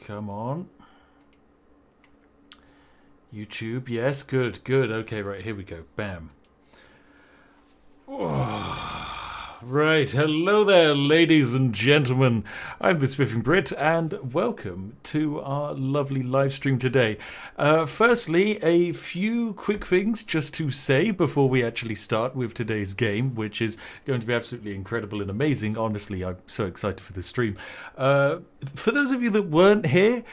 Come on. YouTube, yes, good. Okay, right, here we go. Bam. Right, hello there, ladies and gentlemen. I'm the Spiffing Brit, and welcome to our lovely live stream today. Firstly, a few quick things just to say before we actually start with today's game, which is going to be absolutely incredible and amazing. Honestly, I'm so excited for this stream. For those of you that weren't here,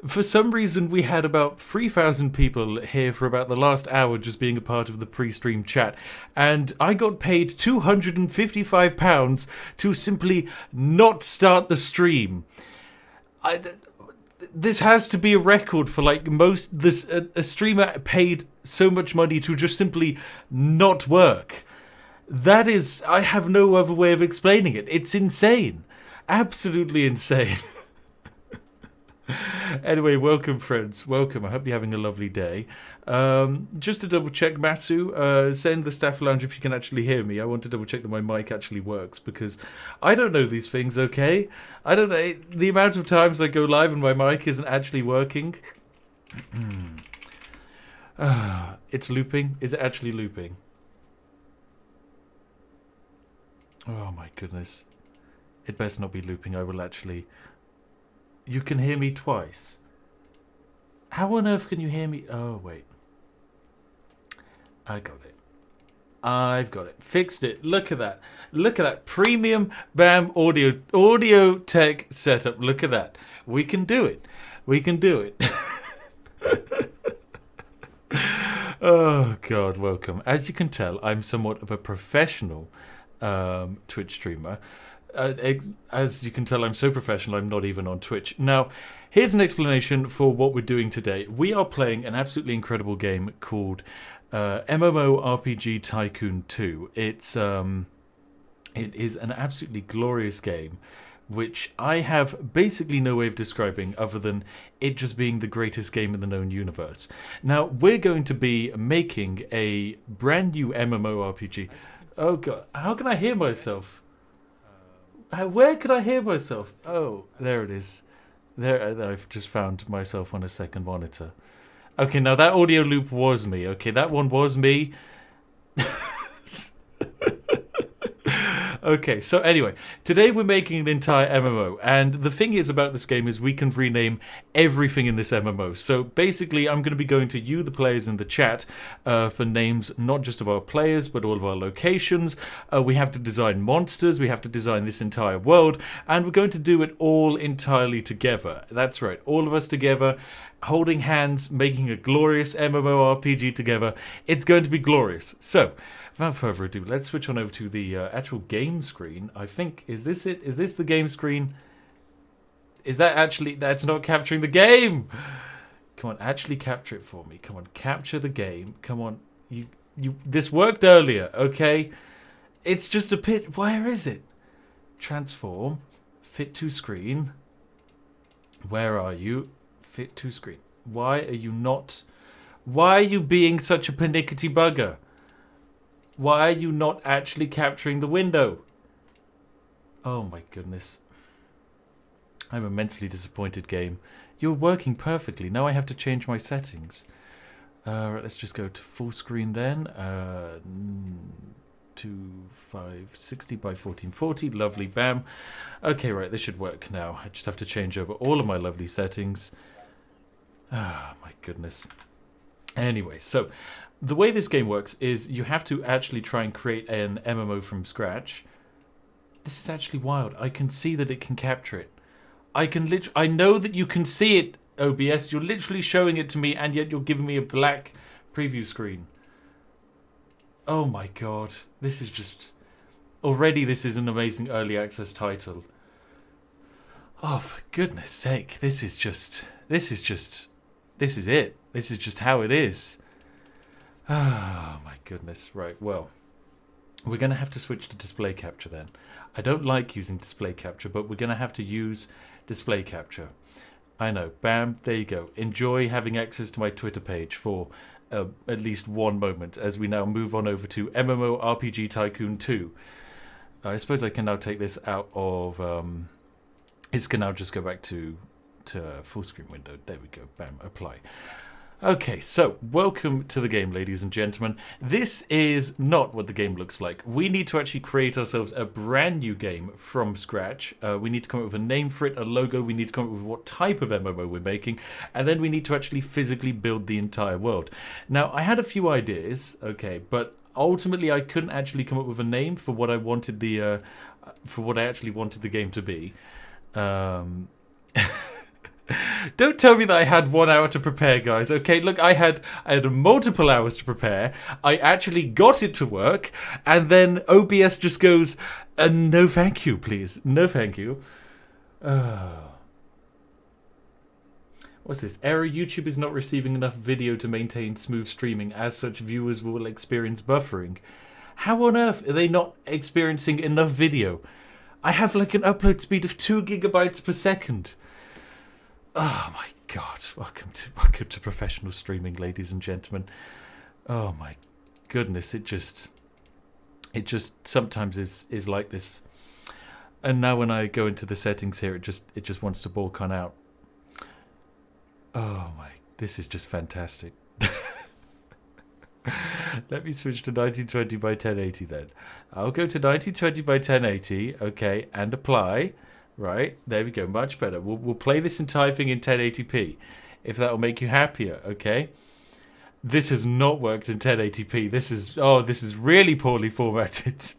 for some reason, we had about 3,000 people here for about the last hour just being a part of the pre-stream chat. And I got paid £255 to simply not start the stream. This has to be a record for like a streamer paid so much money to just simply not work. That is, I have no other way of explaining it. It's insane. Absolutely insane. Anyway, welcome friends, welcome. I hope you're having a lovely day. Just to double check, Masu, send the staff lounge if you can actually hear me. I want to double check that my mic actually works because I don't know these things, okay? I don't know the amount of times I go live and my mic isn't actually working. It's looping. Is it actually looping? Oh my goodness. It best not be looping. I will actually... You can hear me twice. How on earth can you hear me? Oh, wait. I got it. I've got it. Fixed it. Look at that. Look at that. Premium BAM audio tech setup. Look at that. We can do it. We can do it. Oh, God. Welcome. As you can tell, I'm somewhat of a professional Twitch streamer. As you can tell, I'm so professional, I'm not even on Twitch. Now, here's an explanation for what we're doing today. We are playing an absolutely incredible game called MMORPG Tycoon 2. It is an absolutely glorious game, which I have basically no way of describing other than it just being the greatest game in the known universe. Now, we're going to be making a brand new MMORPG. Oh, God, how can I hear myself? Where could I hear myself? Oh, there it is. There, I've just found myself on a second monitor. Okay, now that audio loop was me. Okay, that one was me. Okay, so anyway, today we're making an entire MMO, and the thing is about this game is we can rename everything in this MMO. So basically, I'm going to be going to you, the players in the chat, for names not just of our players, but all of our locations. We have to design monsters, we have to design this entire world, and we're going to do it all entirely together. That's right, all of us together, holding hands, making a glorious MMORPG together. It's going to be glorious. So, without further ado, let's switch on over to the actual game screen. I think, is this it? Is this the game screen? Is that actually, that's not capturing the game. Come on, actually capture it for me. Come on, capture the game. Come on, this worked earlier, okay? It's just a bit, where is it? Transform, fit to screen. Where are you? Fit to screen. Why are you not, why are you being such a pernickety bugger? Why are you not actually capturing the window? Oh my goodness. I'm immensely disappointed, game. You're working perfectly. Now I have to change my settings. Right, let's just go to full screen then. 2560 by 1440. Lovely, bam. Okay, right, this should work now. I just have to change over all of my lovely settings. Ah, my goodness. Anyway, so... the way this game works is you have to actually try and create an MMO from scratch. This is actually wild. I can see that it can capture it. I know that you can see it, OBS. You're literally showing it to me, and yet you're giving me a black preview screen. Oh my god. This is just... already this is an amazing early access title. Oh, for goodness sake. This is it. This is just how it is. Oh my goodness. Right, well, we're going to have to switch to display capture then. I don't like using display capture, but we're going to have to use display capture. I know. Bam, there you go. Enjoy having access to my Twitter page for at least one moment as we now move on over to MMORPG Tycoon 2. I suppose I can now take this out of... this can now just go back to full screen window. There we go. Bam. Apply. Okay, so welcome to the game, ladies and gentlemen. This is not what the game looks like. We need to actually create ourselves a brand new game from scratch. We need to come up with a name for it, a logo. We need to come up with what type of MMO we're making. And then we need to actually physically build the entire world. Now, I had a few ideas, okay, but ultimately I couldn't actually come up with a name for what I wanted for what I actually wanted the game to be. Don't tell me that I had 1 hour to prepare, guys. Okay, look, I had multiple hours to prepare. I actually got it to work, and then OBS just goes, no thank you, please. No thank you. What's this? Error, YouTube is not receiving enough video to maintain smooth streaming. As such, viewers will experience buffering. How on earth are they not experiencing enough video? I have like an upload speed of 2 gigabytes per second. Oh my god, welcome to professional streaming, ladies and gentlemen. Oh my goodness, it just sometimes is like this. And now when I go into the settings here, it just wants to balkan out. Oh my, this is just fantastic. Let me switch to 1920 by 1080 then. I'll go to 1920 by 1080, okay, and apply. Right, there we go, much better. We'll play this entire thing in 1080p, if that will make you happier, okay? This has not worked in 1080p. This is really poorly formatted.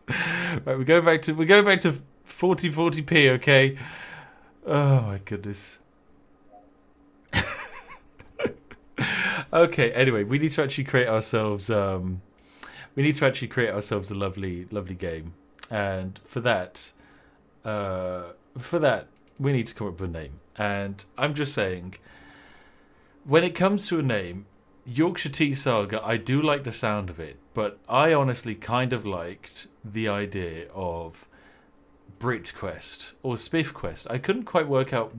Right, we're going back to 4040p, okay? Oh my goodness. Okay, anyway, we need to actually create ourselves a lovely game. And for that we need to come up with a name. And I'm just saying, when it comes to a name, Yorkshire Tea Saga, I do like the sound of it, but I honestly kind of liked the idea of Brit Quest or Spiff Quest. I couldn't quite work out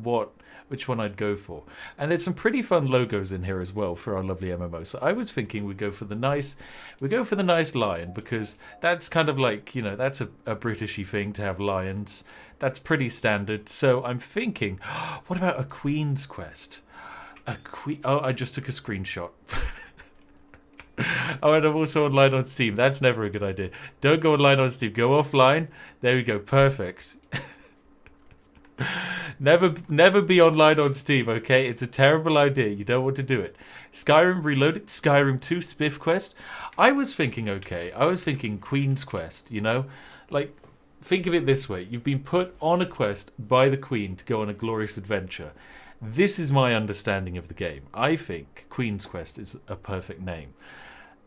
which one I'd go for. And there's some pretty fun logos in here as well for our lovely MMO. So I was thinking we'd go for the nice lion, because that's kind of like, you know, that's a Britishy thing to have lions. That's pretty standard. So I'm thinking, what about a Queen's Quest? Oh, I just took a screenshot. Oh, and I'm also online on Steam. That's never a good idea. Don't go online on Steam. Go offline. There we go. Perfect. Never be online on Steam, okay? It's a terrible idea. You don't want to do it. Skyrim Reloaded, Skyrim 2, Spiff Quest. I was thinking Queen's Quest, you know? Like, think of it this way. You've been put on a quest by the Queen to go on a glorious adventure. This is my understanding of the game. I think Queen's Quest is a perfect name.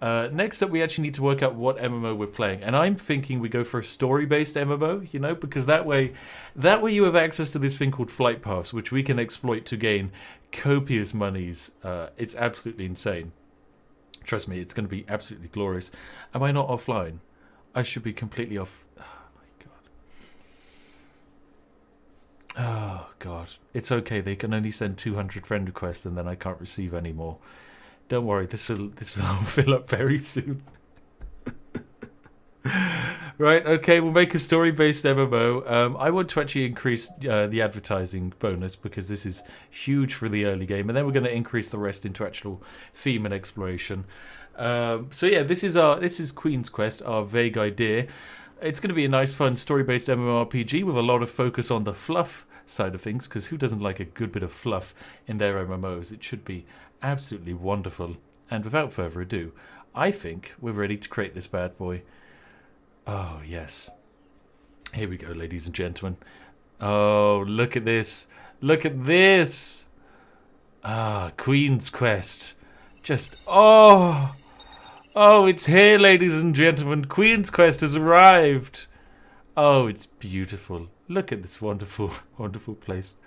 Next up, we actually need to work out what MMO we're playing, and I'm thinking we go for a story-based MMO, you know, because that way you have access to this thing called Flight Pass, which we can exploit to gain copious monies. It's absolutely insane. Trust me, it's going to be absolutely glorious. Am I not offline? I should be completely off. Oh my god. Oh god. It's okay. They can only send 200 friend requests, and then I can't receive any more. Don't worry, this will fill up very soon. Right, okay, we'll make a story-based MMO. I want to actually increase the advertising bonus, because this is huge for the early game, and then we're going to increase the rest into actual theme and exploration. So yeah, this is Queen's Quest, our vague idea. It's going to be a nice, fun, story-based MMORPG with a lot of focus on the fluff side of things, because who doesn't like a good bit of fluff in their MMOs? It should be absolutely wonderful. And without further ado, I think we're ready to create this bad boy. Oh yes, here we go, ladies and gentlemen. Oh, look at this, look at this. Queen's Quest. Just it's here, ladies and gentlemen. Queen's Quest has arrived. Oh, it's beautiful. Look at this wonderful place.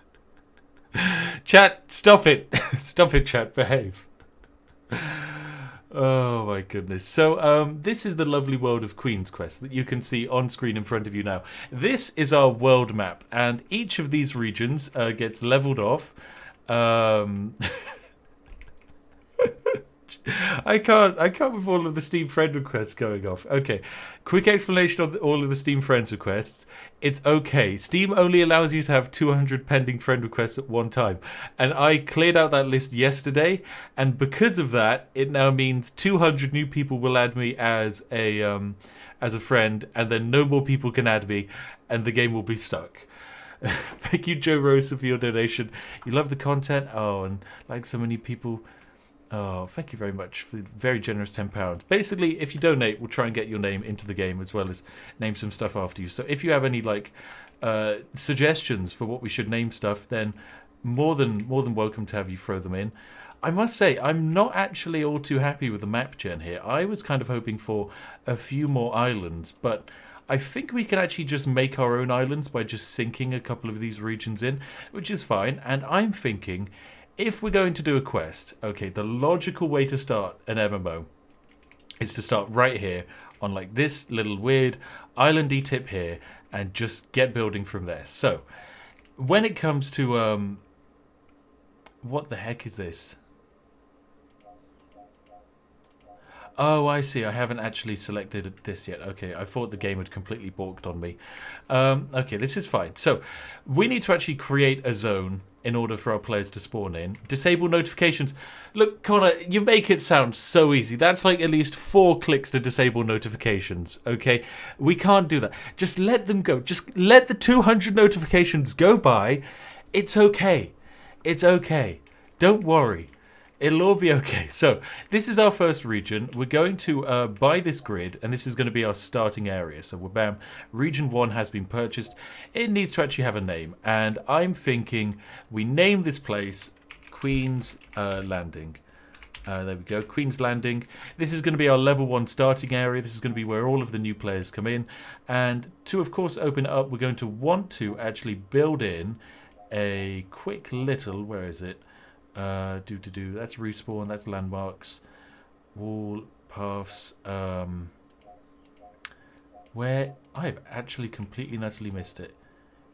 Chat, stop it. Stop it, chat. Behave. Oh, my goodness. So, this is the lovely world of Queen's Quest that you can see on screen in front of you now. This is our world map, and each of these regions gets leveled off. I can't with all of the Steam friend requests going off. Okay, quick explanation of all of the Steam friends requests. It's okay. Steam only allows you to have 200 pending friend requests at one time, and I cleared out that list yesterday. And because of that, it now means 200 new people will add me as a friend, and then no more people can add me, and the game will be stuck. Thank you, Joe Rosa, for your donation. You love the content. Oh, and like so many people. Oh, thank you very much for very generous £10. Basically, if you donate, we'll try and get your name into the game as well as name some stuff after you. So if you have any suggestions for what we should name stuff, then more than welcome to have you throw them in. I must say, I'm not actually all too happy with the map gen here. I was kind of hoping for a few more islands, but I think we can actually just make our own islands by just sinking a couple of these regions in, which is fine. And I'm thinking, if we're going to do a quest, okay, the logical way to start an MMO is to start right here on like this little weird islandy tip here and just get building from there. So when it comes to what the heck is this? Oh, I see. I haven't actually selected this yet. Okay, I thought the game had completely balked on me. Okay, this is fine. So we need to actually create a zone in order for our players to spawn in. Disable notifications. Look, Connor, you make it sound so easy. That's like at least 4 clicks to disable notifications, okay? We can't do that. Just let them go. Just let the 200 notifications go by. It's okay. It's okay. Don't worry. It'll all be okay. So this is our first region. We're going to buy this grid, and this is going to be our starting area. So we're bam. Region 1 has been purchased. It needs to actually have a name, and I'm thinking we name this place Queen's Landing. There we go, Queen's Landing. This is going to be our level 1 starting area. This is going to be where all of the new players come in. And to, of course, open it up, we're going to want to actually build in a quick little, where is it? That's respawn, that's landmarks, wall, paths, where I've actually completely and utterly missed it.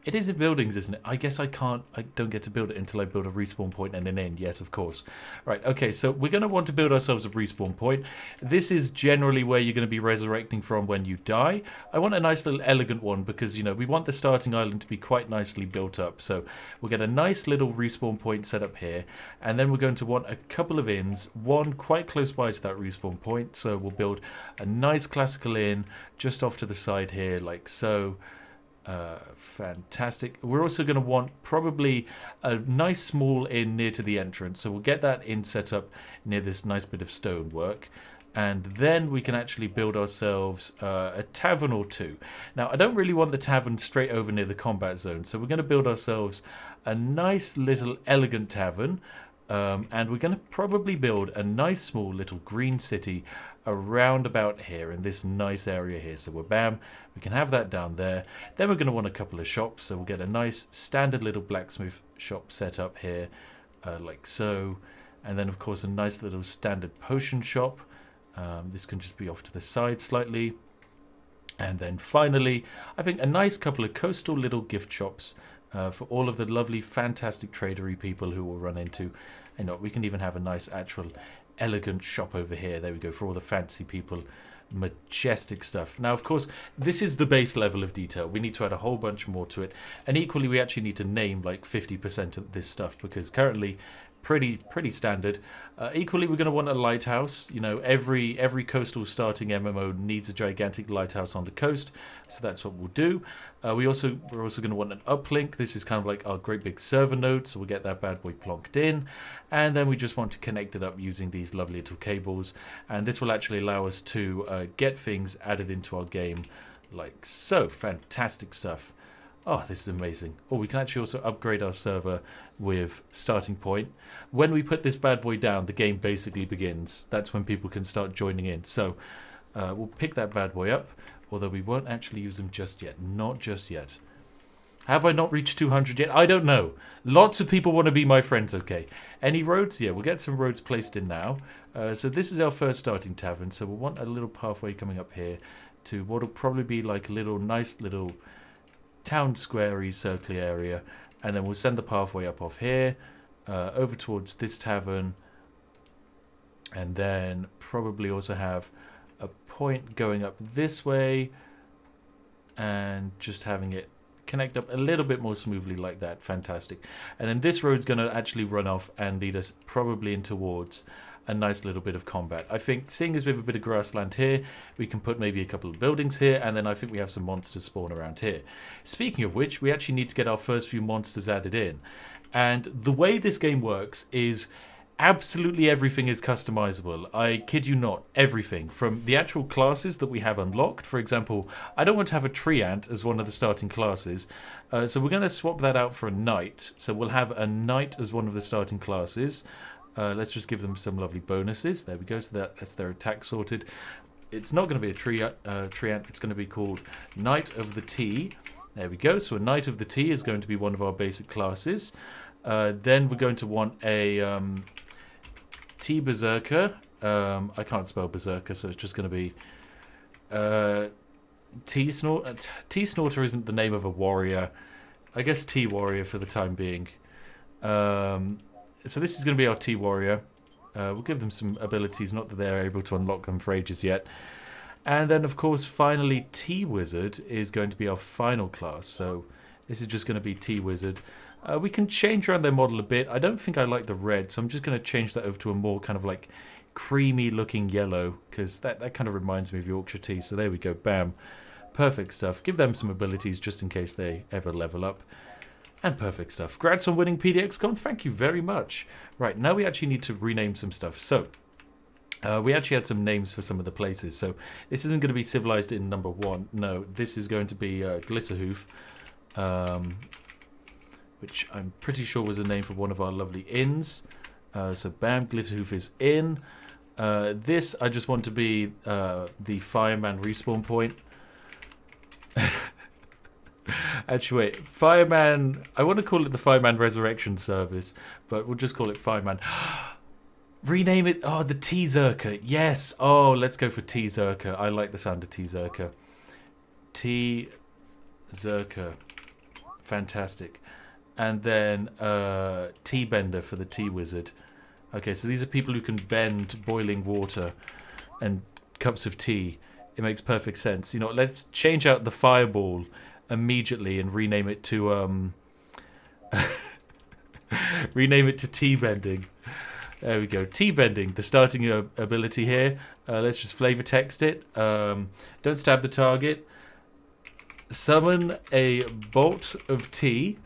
It is in buildings, isn't it? I guess I don't get to build it until I build a respawn point and an end. Yes, of course. Right, okay, so we're going to want to build ourselves a respawn point. This is generally where you're going to be resurrecting from when you die. I want a nice little elegant one because, you know, we want the starting island to be quite nicely built up. So we'll get a nice little respawn point set up here. And then we're going to want a couple of inns, one quite close by to that respawn point. So we'll build a nice classical inn just off to the side here, like so. Fantastic. We're also going to want probably a nice small inn near to the entrance, so we'll get that inn set up near this nice bit of stonework, and then we can actually build ourselves a tavern or two. Now I don't really want the tavern straight over near the combat zone, so we're going to build ourselves a nice little elegant tavern, and we're going to probably build a nice small little green city around about here in this nice area here. So we're bam, we can have that down there. Then we're going to want a couple of shops, so we'll get a nice standard little blacksmith shop set up here, like so. And then of course a nice little standard potion shop. This can just be off to the side slightly. And then finally, I think a nice couple of coastal little gift shops for all of the lovely, fantastic tradery people who will run into. You know, we can even have a nice actual elegant shop over here. There we go, for all the fancy people. Majestic stuff. Now, of course, this is the base level of detail. We need to add a whole bunch more to it. And equally, we actually need to name like 50% of this stuff because currently pretty standard. Equally, we're going to want a lighthouse. You know, every coastal starting MMO needs a gigantic lighthouse on the coast, so that's what we'll do. We're also going to want an uplink. This is kind of like our great big server node, so we'll get that bad boy plonked in, and then we just want to connect it up using these lovely little cables, and this will actually allow us to get things added into our game like so. Fantastic stuff. Oh, this is amazing. Oh, we can actually also upgrade our server with starting point. When we put this bad boy down, the game basically begins. That's when people can start joining in. So we'll pick that bad boy up, although we won't actually use them just yet. Not just yet. Have I not reached 200 yet? I don't know. Lots of people want to be my friends, okay. Any roads? Yeah, we'll get some roads placed in now. So this is our first starting tavern. So we'll want a little pathway coming up here to what will probably be like a little nice little town square-y circular area, and then we'll send the pathway up off here over towards this tavern, And then probably also have a point going up this way and just having it connect up a little bit more smoothly like that. Fantastic. And then this road's going to actually run off and lead us probably in towards a nice little bit of combat. I think seeing as we have a bit of grassland here, we can put maybe a couple of buildings here, and then I think we have some monsters spawn around here. Speaking of which, we actually need to get our first few monsters added in. And the way this game works is absolutely everything is customizable. I kid you not, everything. From the actual classes that we have unlocked. For example, I don't want to have a tree ant as one of the starting classes. So we're going to swap that out for a knight. So we'll have a knight as one of the starting classes. Let's just give them some lovely bonuses. There we go. So that's their attack sorted. It's not going to be a tree ant. It's going to be called Knight of the T. There we go. So a Knight of the T is going to be one of our basic classes. Then we're going to want a T Berserker. I can't spell Berserker, so it's just going to be T Snorter. T Snorter isn't the name of a warrior. I guess T Warrior for the time being. So this is going to be our T Warrior. We'll give them some abilities, not that they're able to unlock them for ages yet. And then, of course, finally, T Wizard is going to be our final class. So this is just going to be T Wizard. We can change around their model a bit. I don't think I like the red, so I'm just going to change that over to a more kind of like creamy looking yellow, because that kind of reminds me of Yorkshire tea. So there we go, bam. Perfect stuff. Give them some abilities just in case they ever level up. And perfect stuff. Congrats on winning PDXCon. Thank you very much. Right, now we actually need to rename some stuff. So, we actually had some names for some of the places. So, this isn't going to be civilized in number 1. No, this is going to be Glitterhoof. Which I'm pretty sure was a name for one of our lovely inns. So, bam, Glitterhoof is in. This, I just want to be the Fireman respawn point. Actually, wait, Fireman... I want to call it the Fireman Resurrection Service, but we'll just call it Fireman. Rename it... Oh, the T-Zerker. Yes. Oh, let's go for T-Zerker. I like the sound of T-Zerker. T-Zerker. Fantastic. And then T-Bender for the T-Wizard. Okay, so these are people who can bend boiling water and cups of tea. It makes perfect sense. You know, let's change out the Fireball immediately and rename it to rename it to T-Bending. There we go, T-Bending, the starting ability here. Let's just flavor text it. Don't stab the target. Summon a bolt of tea.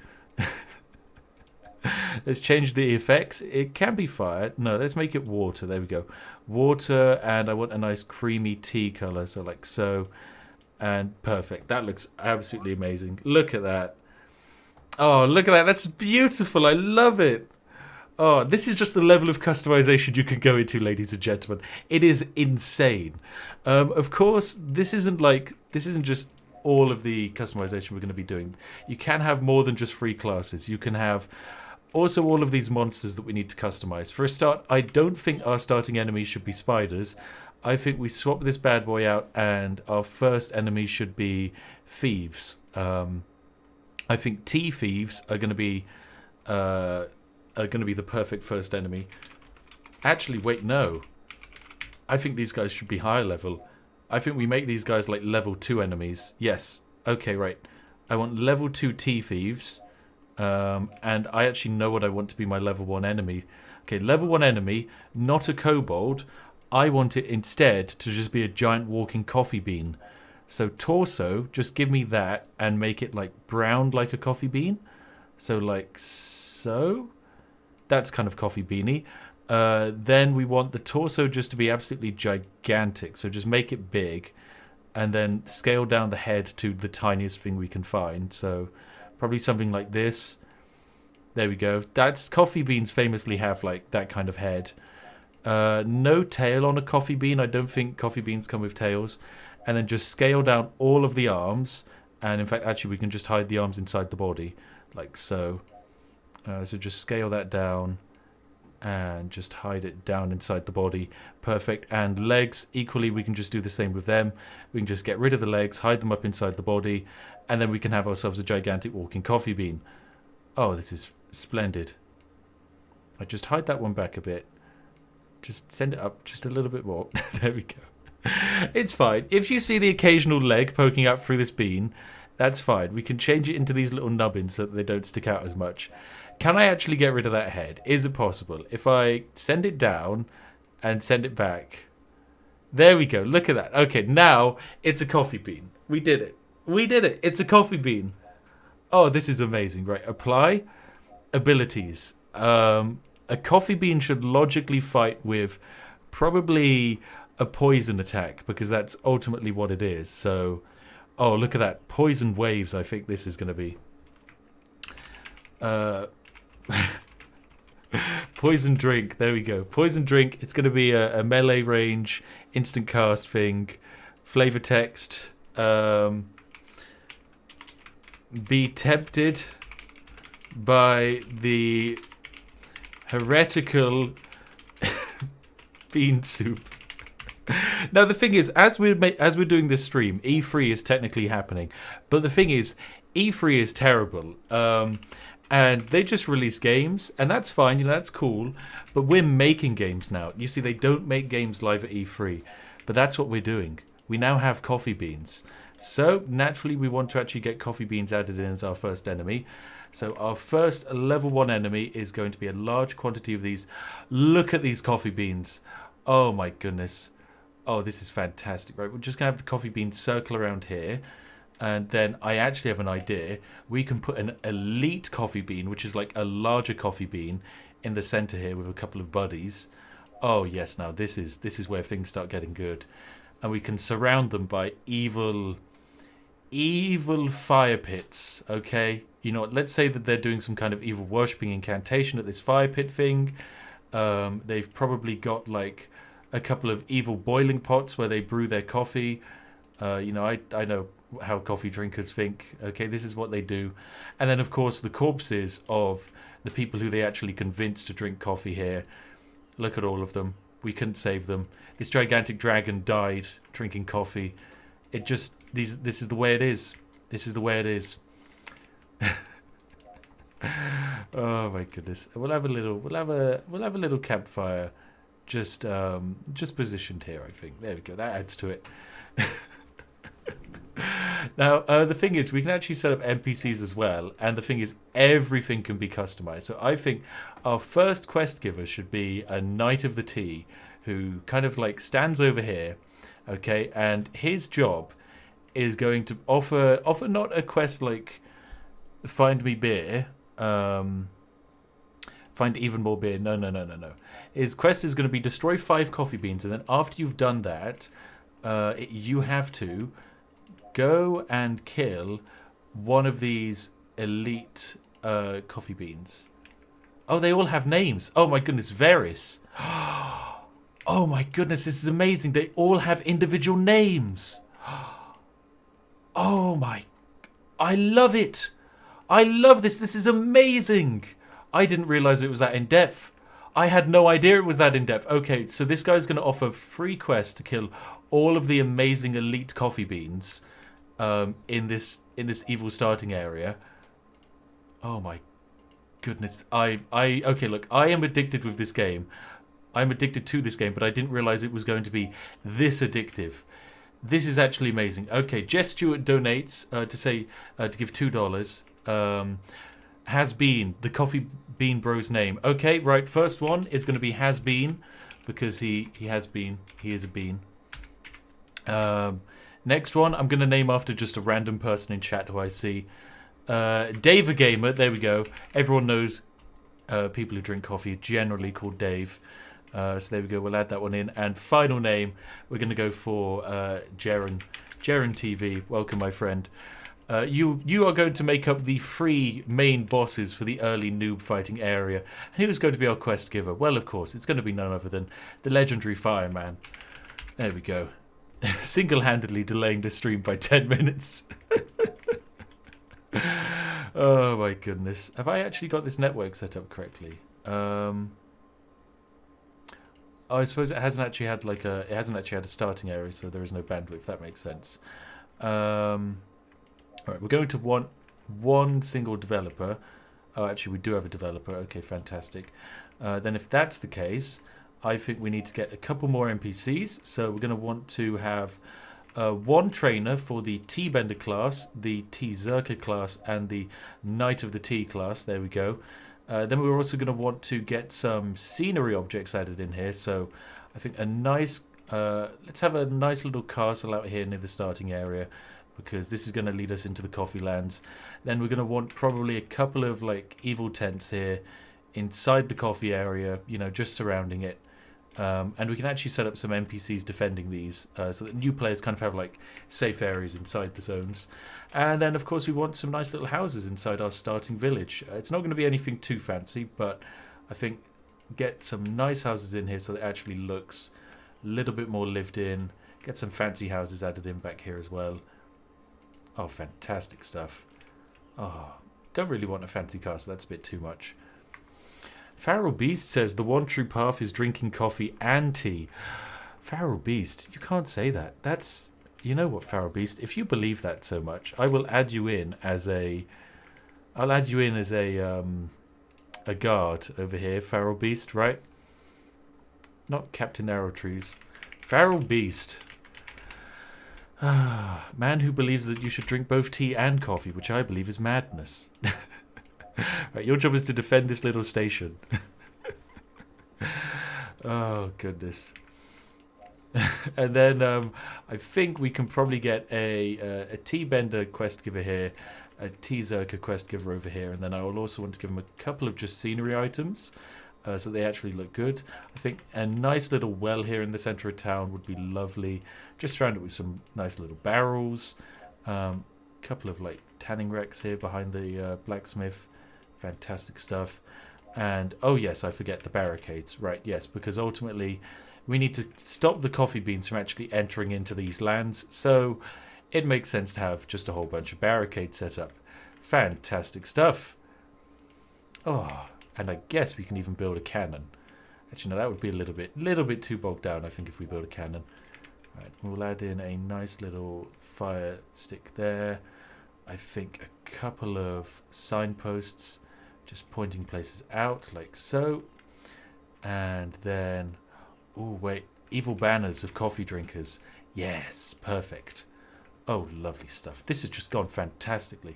Let's change the effects. It can be fire. No, let's make it water. There we go. Water, and I want a nice creamy tea color, so like so. And perfect. That looks absolutely amazing. Look at that. Oh, look at that. That's beautiful. I love it. Oh, this is just the level of customization you can go into, ladies and gentlemen. It is insane. Of course, this isn't just all of the customization we're going to be doing. You can have more than just 3 classes. You can have also all of these monsters that we need to customize. For a start, I don't think our starting enemies should be spiders. I think we swap this bad boy out, and our first enemy should be thieves. I think tea thieves are going to be the perfect first enemy. Actually, wait, no. I think these guys should be higher level. I think we make these guys like level 2 enemies. Yes. Okay, right. I want level 2 tea thieves. And I actually know what I want to be my level 1 enemy. Okay, level 1 enemy, not a kobold. I want it instead to just be a giant walking coffee bean. So torso, just give me that and make it like brown like a coffee bean. So like so. That's kind of coffee beanie. Then we want the torso just to be absolutely gigantic. So just make it big. And then scale down the head to the tiniest thing we can find. So probably something like this. There we go. That's coffee beans famously have like that kind of head. No tail on a coffee bean. I don't think coffee beans come with tails. And then just scale down all of the arms. And in fact, actually, we can just hide the arms inside the body. Like so. So just scale that down. And just hide it down inside the body. Perfect. And legs, equally, we can just do the same with them. We can just get rid of the legs, hide them up inside the body. And then we can have ourselves a gigantic walking coffee bean. Oh, this is splendid. I just hide that one back a bit. Just send it up just a little bit more. There we go. It's fine. If you see the occasional leg poking out through this bean, that's fine. We can change it into these little nubbins so that they don't stick out as much. Can I actually get rid of that head? Is it possible? If I send it down and send it back. There we go. Look at that. Okay, now it's a coffee bean. We did it. We did it. It's a coffee bean. Oh, this is amazing. Right, apply abilities. A coffee bean should logically fight with probably a poison attack because that's ultimately what it is. So, oh, look at that. Poison waves, I think this is going to be. Poison drink. There we go. Poison drink. It's going to be a melee range, instant cast thing. Flavor text. Be tempted by the heretical bean soup. Now the thing is, as we're doing this stream, E3 is technically happening, but the thing is, E3 is terrible, and they just release games, and that's fine, you know, that's cool. But we're making games now. You see, they don't make games live at E3, but that's what we're doing. We now have coffee beans, so naturally we want to actually get coffee beans added in as our first enemy. So our first level 1 enemy is going to be a large quantity of these. Look at these coffee beans. Oh my goodness. Oh, this is fantastic. Right, we're just going to have the coffee beans circle around here. And then I actually have an idea. We can put an elite coffee bean, which is like a larger coffee bean, in the center here with a couple of buddies. Oh yes, now this is where things start getting good. And we can surround them by evil fire pits, okay? You know what, let's say that they're doing some kind of evil worshipping incantation at this fire pit thing. They've probably got like a couple of evil boiling pots where they brew their coffee. You know, I know how coffee drinkers think. Okay, this is what they do. And then, of course, the corpses of the people who they actually convinced to drink coffee here. Look at all of them. We couldn't save them. This gigantic dragon died drinking coffee. It just... this is the way it is. This is the way it is. Oh my goodness. We'll have a little campfire just positioned here, I think. There we go. That adds to it. Now, the thing is, we can actually set up NPCs as well, and the thing is, everything can be customized. So I think our first quest giver should be a Knight of the Tea, who kind of like stands over here, okay, and his job is going to offer not a quest like find me beer, find even more beer. No. His quest is going to be destroy 5 coffee beans, and then after you've done that, you have to go and kill one of these elite coffee beans. Oh, they all have names. Oh my goodness, Varys. Oh my goodness, this is amazing. They all have individual names. Oh my... I love it. I love this. This is amazing. I didn't realize it was that in-depth. I had no idea it was that in-depth. Okay, so this guy's going to offer free quest to kill all of the amazing elite coffee beans in this evil starting area. Oh my goodness. Okay, look, I am addicted with this game. I'm addicted to this game, but I didn't realize it was going to be this addictive. This is actually amazing. Okay, Jess Stewart donates to give $2. Has Been, the Coffee Bean Bro's name. Okay, right, first one is going to be Has Been, because he has been. He is a bean. Next one, I'm going to name after just a random person in chat who I see. Dave a Gamer, there we go. Everyone knows people who drink coffee are generally called Dave. So there we go, we'll add that one in. And final name, we're going to go for Jaren. Jaren TV, welcome my friend. You are going to make up the 3 main bosses for the early noob fighting area. And who's going to be our quest giver? Well, of course, it's going to be none other than the legendary Fireman. There we go. Single-handedly delaying the stream by 10 minutes. Oh my goodness. Have I actually got this network set up correctly? I suppose it hasn't actually had a starting area, so there is no bandwidth. That makes sense. All right, we're going to one single developer. Oh, actually, we do have a developer. Okay, fantastic. Then if that's the case, I think we need to get a couple more NPCs. So we're going to want to have one trainer for the Tea Bender class, the Tea Zerker class, and the Knight of the Tea class. There we go. Then we're also going to want to get some scenery objects added in here. So I think a nice, let's have a nice little castle out here near the starting area, because this is going to lead us into the coffee lands. Then we're going to want probably a couple of like evil tents here inside the coffee area, you know, just surrounding it. And we can actually set up some NPCs defending these, so that new players kind of have like safe areas inside the zones. And then of course we want some nice little houses inside our starting village. It's not going to be anything too fancy, but I think get some nice houses in here so that it actually looks a little bit more lived in. Get some fancy houses added in back here as well. Oh, fantastic stuff. Oh, don't really want a fancy castle, that's a bit too much. Feral Beast says the one true path is drinking coffee and tea. Feral Beast, you can't say that. That's, you know what, Feral Beast, if you believe that so much, I will add you in as a, a guard over here, Feral Beast, right? Not Captain Arrowtrees. Feral Beast. Ah, man who believes that you should drink both tea and coffee, which I believe is madness. Right, your job is to defend this little station. Oh, goodness. And then I think we can probably get a tea bender quest giver here, a tea zerker quest giver over here, and then I will also want to give them a couple of just scenery items so they actually look good. I think a nice little well here in the center of town would be lovely, just surrounded with some nice little barrels, couple of like tanning racks here behind the blacksmith. Fantastic stuff. And oh yes, I forget the barricades, right? Yes, because ultimately we need to stop the coffee beans from actually entering into these lands, so it makes sense to have just a whole bunch of barricades set up. Fantastic stuff. Oh, and I guess we can even build a cannon. Actually, no, that would be a little bit too bogged down, I think, if we build a cannon. Right, we'll add in a nice little fire stick there. I think a couple of signposts just pointing places out, like so. And then, oh wait, evil banners of coffee drinkers. Yes, perfect. Oh, lovely stuff. This has just gone fantastically.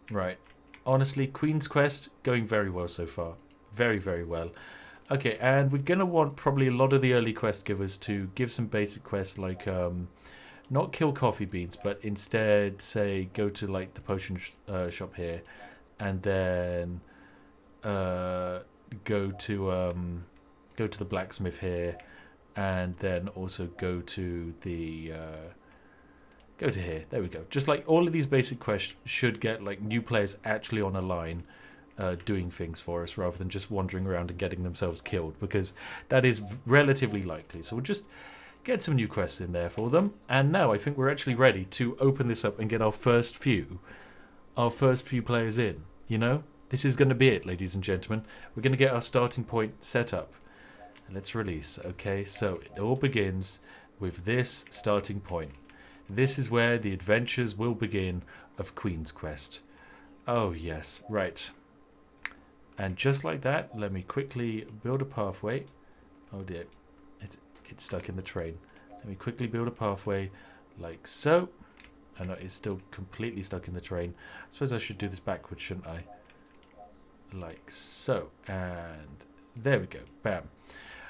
Right. Honestly, Queen's Quest, going very well so far. Very, very well. Okay, and we're going to want probably a lot of the early quest givers to give some basic quests like, not kill coffee beans, but instead, say, go to like the potion shop here, and then go to the blacksmith here, and then also go to the here. There we go. Just like all of these basic quests should get like new players actually on a line doing things for us, rather than just wandering around and getting themselves killed, because that is relatively likely. So we'll just get some new quests in there for them. And now I think we're actually ready to open this up and get our first few players in. You know, this is going to be it, ladies and gentlemen. We're going to get our starting point set up. Let's release. Okay, so it all begins with this starting point. This is where the adventures will begin of Queen's Quest. Oh yes, right. And just like that, let me quickly build a pathway. Oh dear, it's stuck in the train. Let me quickly build a pathway like so. And it's still completely stuck in the train. I suppose I should do this backwards, shouldn't I? Like so. And there we go. Bam.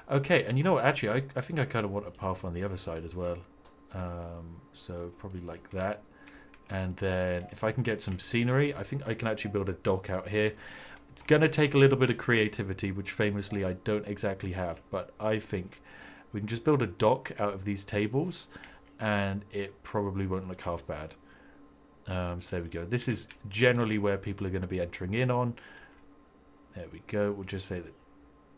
Okay, and you know what? Actually, I think I kind of want a path on the other side as well. So probably like that. And then if I can get some scenery, I think I can actually build a dock out here. It's going to take a little bit of creativity, which famously I don't exactly have. But I think we can just build a dock out of these tables, and it probably won't look half bad. So there we go. This is generally where people are going to be entering in on. There we go. We'll just say that.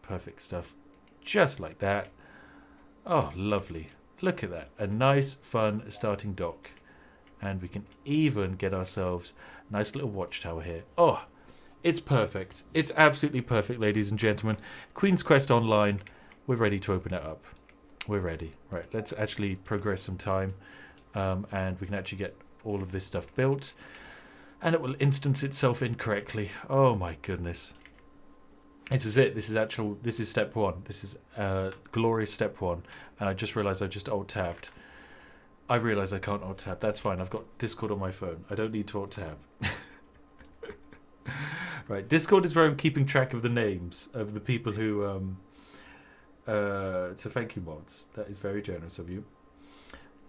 Perfect stuff. Just like that. Oh, lovely. Look at that. A nice, fun starting dock. And we can even get ourselves a nice little watchtower here. Oh, it's perfect. It's absolutely perfect, ladies and gentlemen. Queen's Quest Online. We're ready to open it up. We're ready. Right, let's actually progress some time. And we can actually get all of this stuff built. And it will instance itself incorrectly. Oh my goodness. This is it. This is step one. This is glorious step one. And I just realised I just alt-tabbed. I realise I can't alt-tab. That's fine. I've got Discord on my phone. I don't need to alt-tab. Right. Discord is where I'm keeping track of the names of the people who... so thank you, mods. That is very generous of you.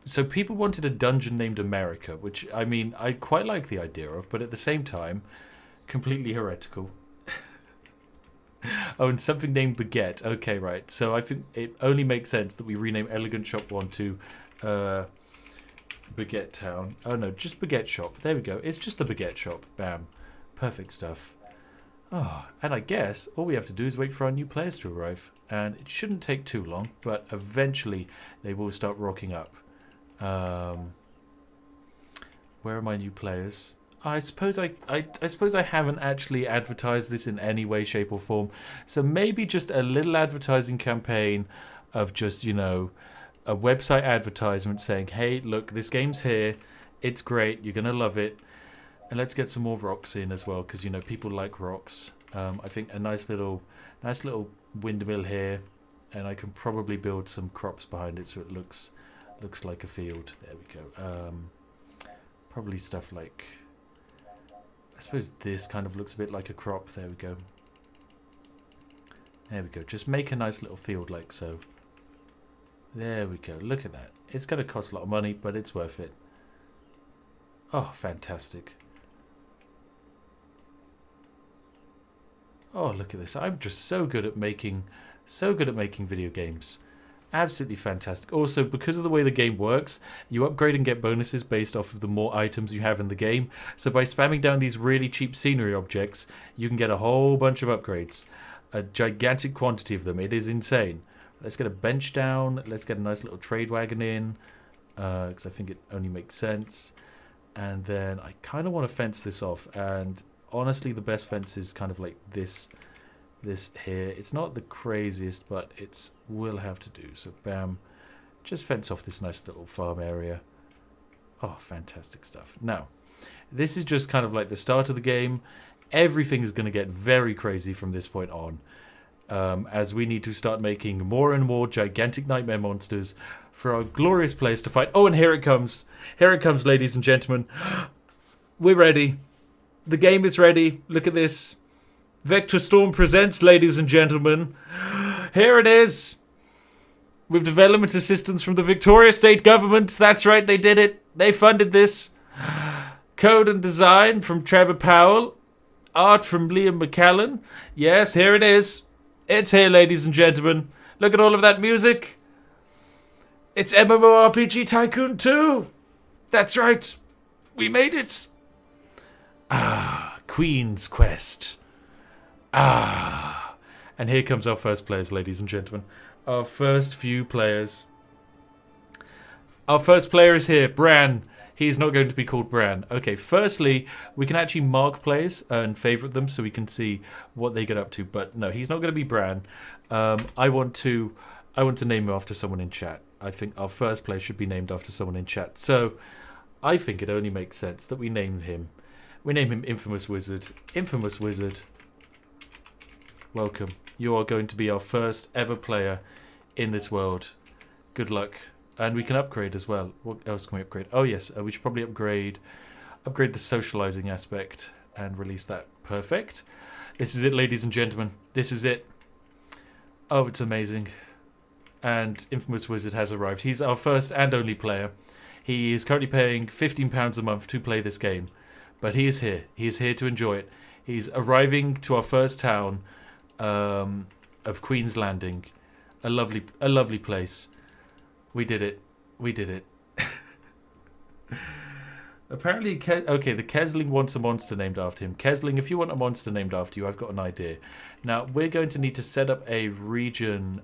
So people wanted a dungeon named America, which, I mean, I quite like the idea of, but at the same time, completely heretical. Oh, and something named Baguette. Okay, right. So I think it only makes sense that we rename Elegant Shop 1 to Baguette Town. Oh, no, just Baguette Shop. There we go. It's just the Baguette Shop. Bam. Perfect stuff. Oh, and I guess all we have to do is wait for our new players to arrive. And it shouldn't take too long, but eventually they will start rocking up. Where are my new players? I suppose I suppose I haven't actually advertised this in any way, shape or form. So maybe just a little advertising campaign of just, you know, a website advertisement saying, hey, look, this game's here. It's great. You're going to love it. And let's get some more rocks in as well, because, you know, people like rocks. I think a nice little windmill here. And I can probably build some crops behind it so it looks like a field. There we go. Probably stuff like... I suppose this kind of looks a bit like a crop. There we go. There we go. Just make a nice little field like so. There we go. Look at that. It's going to cost a lot of money, but it's worth it. Oh, fantastic. Oh, look at this. I'm just so good at making video games. Absolutely fantastic. Also, because of the way the game works, you upgrade and get bonuses based off of the more items you have in the game. So by spamming down these really cheap scenery objects, you can get a whole bunch of upgrades. A gigantic quantity of them. It is insane. Let's get a bench down. Let's get a nice little trade wagon in. Because I think it only makes sense. And then I kind of want to fence this off. And honestly, the best fence is kind of like this here. It's not the craziest, but it will have to do. So bam, just fence off this nice little farm area. Oh, fantastic stuff. Now, this is just kind of like the start of the game. Everything is going to get very crazy from this point on, as we need to start making more and more gigantic nightmare monsters for our glorious players to fight. Oh, and here it comes. Here it comes, ladies and gentlemen. We're ready. The game is ready. Look at this. Vector Storm presents, ladies and gentlemen. Here it is. With development assistance from the Victoria State Government. That's right, they did it. They funded this. Code and design from Trevor Powell. Art from Liam McCallan. Yes, here it is. It's here, ladies and gentlemen. Look at all of that music. It's MMORPG Tycoon 2. That's right. We made it. Ah, Queen's Quest. Ah. And here comes our first players, ladies and gentlemen. Our first few players. Our first player is here, Bran. He's not going to be called Bran. Okay, firstly, we can actually mark players and favorite them so we can see what they get up to. But no, he's not going to be Bran. I want to name him after someone in chat. I think our first player should be named after someone in chat. So I think it only makes sense that we name him. We name him Infamous Wizard. Infamous Wizard. Welcome. You are going to be our first ever player in this world. Good luck. And we can upgrade as well. What else can we upgrade? Oh yes, we should probably upgrade the socializing aspect and release that. Perfect. This is it, ladies and gentlemen. This is it. Oh, it's amazing. And Infamous Wizard has arrived. He's our first and only player. He is currently paying £15 a month to play this game. But he is here. He is here to enjoy it. He's arriving to our first town of Queen's Landing. A lovely place. We did it. We did it. Apparently, okay, the Kesling wants a monster named after him. Kesling, if you want a monster named after you, I've got an idea. Now, we're going to need to set up a region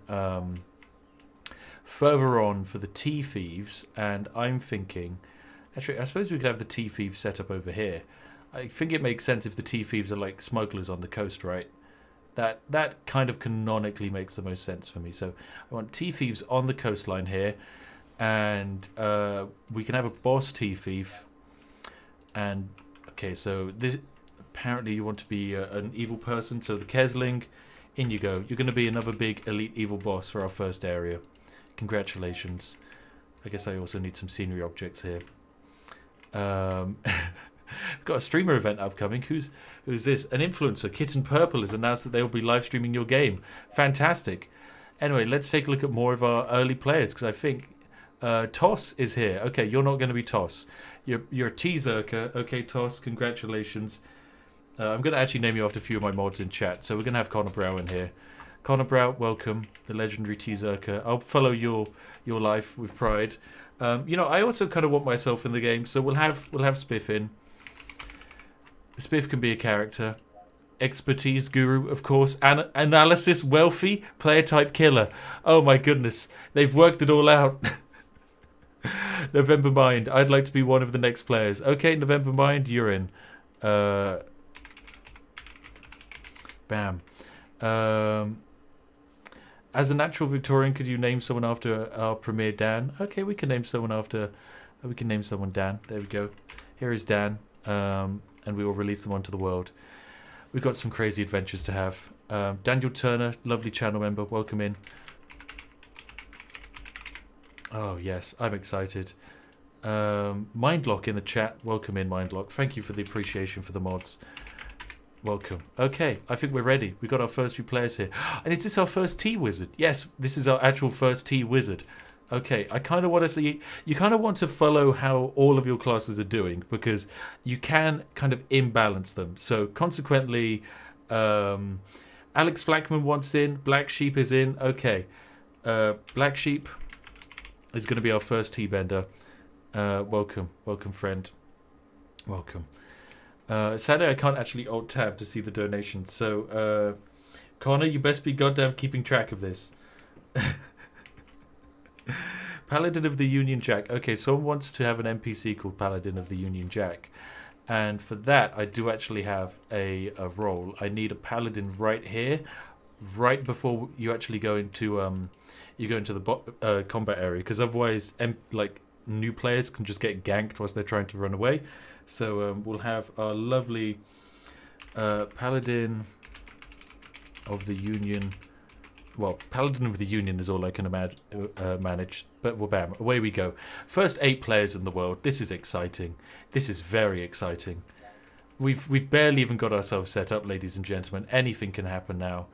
further on for the Tea Thieves, and I'm thinking... Actually, I suppose we could have the Tea Thieves set up over here. I think it makes sense if the Tea Thieves are like smugglers on the coast, right? That kind of canonically makes the most sense for me. So I want Tea Thieves on the coastline here, and we can have a boss Tea Thief. And okay, so this apparently you want to be an evil person. So the Kesling In you go. You're going to be another big elite evil boss for our first area. Congratulations. I guess I also need some scenery objects here. We've got a streamer event upcoming. Who's this? An influencer. Kitten Purple has announced that they will be live streaming your game. Fantastic. Anyway, let's take a look at more of our early players, because I think Toss is here. Okay, you're not going to be Toss. You're a T-Zerker. Okay, Toss, congratulations. I'm going to actually name you after a few of my mods in chat. So we're going to have Connor Brow in here. Connor Brow, welcome. The legendary T-Zerker. I'll follow your life with pride. You know, I also kind of want myself in the game, so we'll have Spiffing. Spiff can be a character. Expertise guru, of course. Analysis wealthy. Player type killer. Oh my goodness. They've worked it all out. November Mind. I'd like to be one of the next players. Okay, November Mind, you're in. Bam. As a natural Victorian, could you name someone after our premier Dan? Okay, we can name someone after... We can name someone Dan. There we go. Here is Dan. And we will release them onto the world. We've got some crazy adventures to have. Daniel Turner, lovely channel member. Welcome in. Oh, yes. I'm excited. Mindlock in the chat. Welcome in, Mindlock. Thank you for the appreciation for the mods. Welcome. Okay, I think we're ready. We've got our first few players here. And is this our first T-Wizard? Yes, this is our actual first T-Wizard. Okay, I kind of want to see... You kind of want to follow how all of your classes are doing, because you can kind of imbalance them. So, consequently, Alex Flackman wants in. Black Sheep is in. Okay. Black Sheep is going to be our first T-Bender. Welcome. Welcome, friend. Welcome. Sadly, I can't actually alt-tab to see the donations. So, Connor, you best be goddamn keeping track of this. Paladin of the Union Jack. Okay, someone wants to have an NPC called Paladin of the Union Jack. And for that, I do actually have a role. I need a Paladin right here, right before you actually go into the combat area. Because otherwise, like, new players can just get ganked whilst they're trying to run away. So we'll have our lovely Paladin of the Union. Well, Paladin of the Union is all I can manage. But well, bam, away we go. First 8 players in the world. This is exciting. This is very exciting. We've barely even got ourselves set up, ladies and gentlemen. Anything can happen now.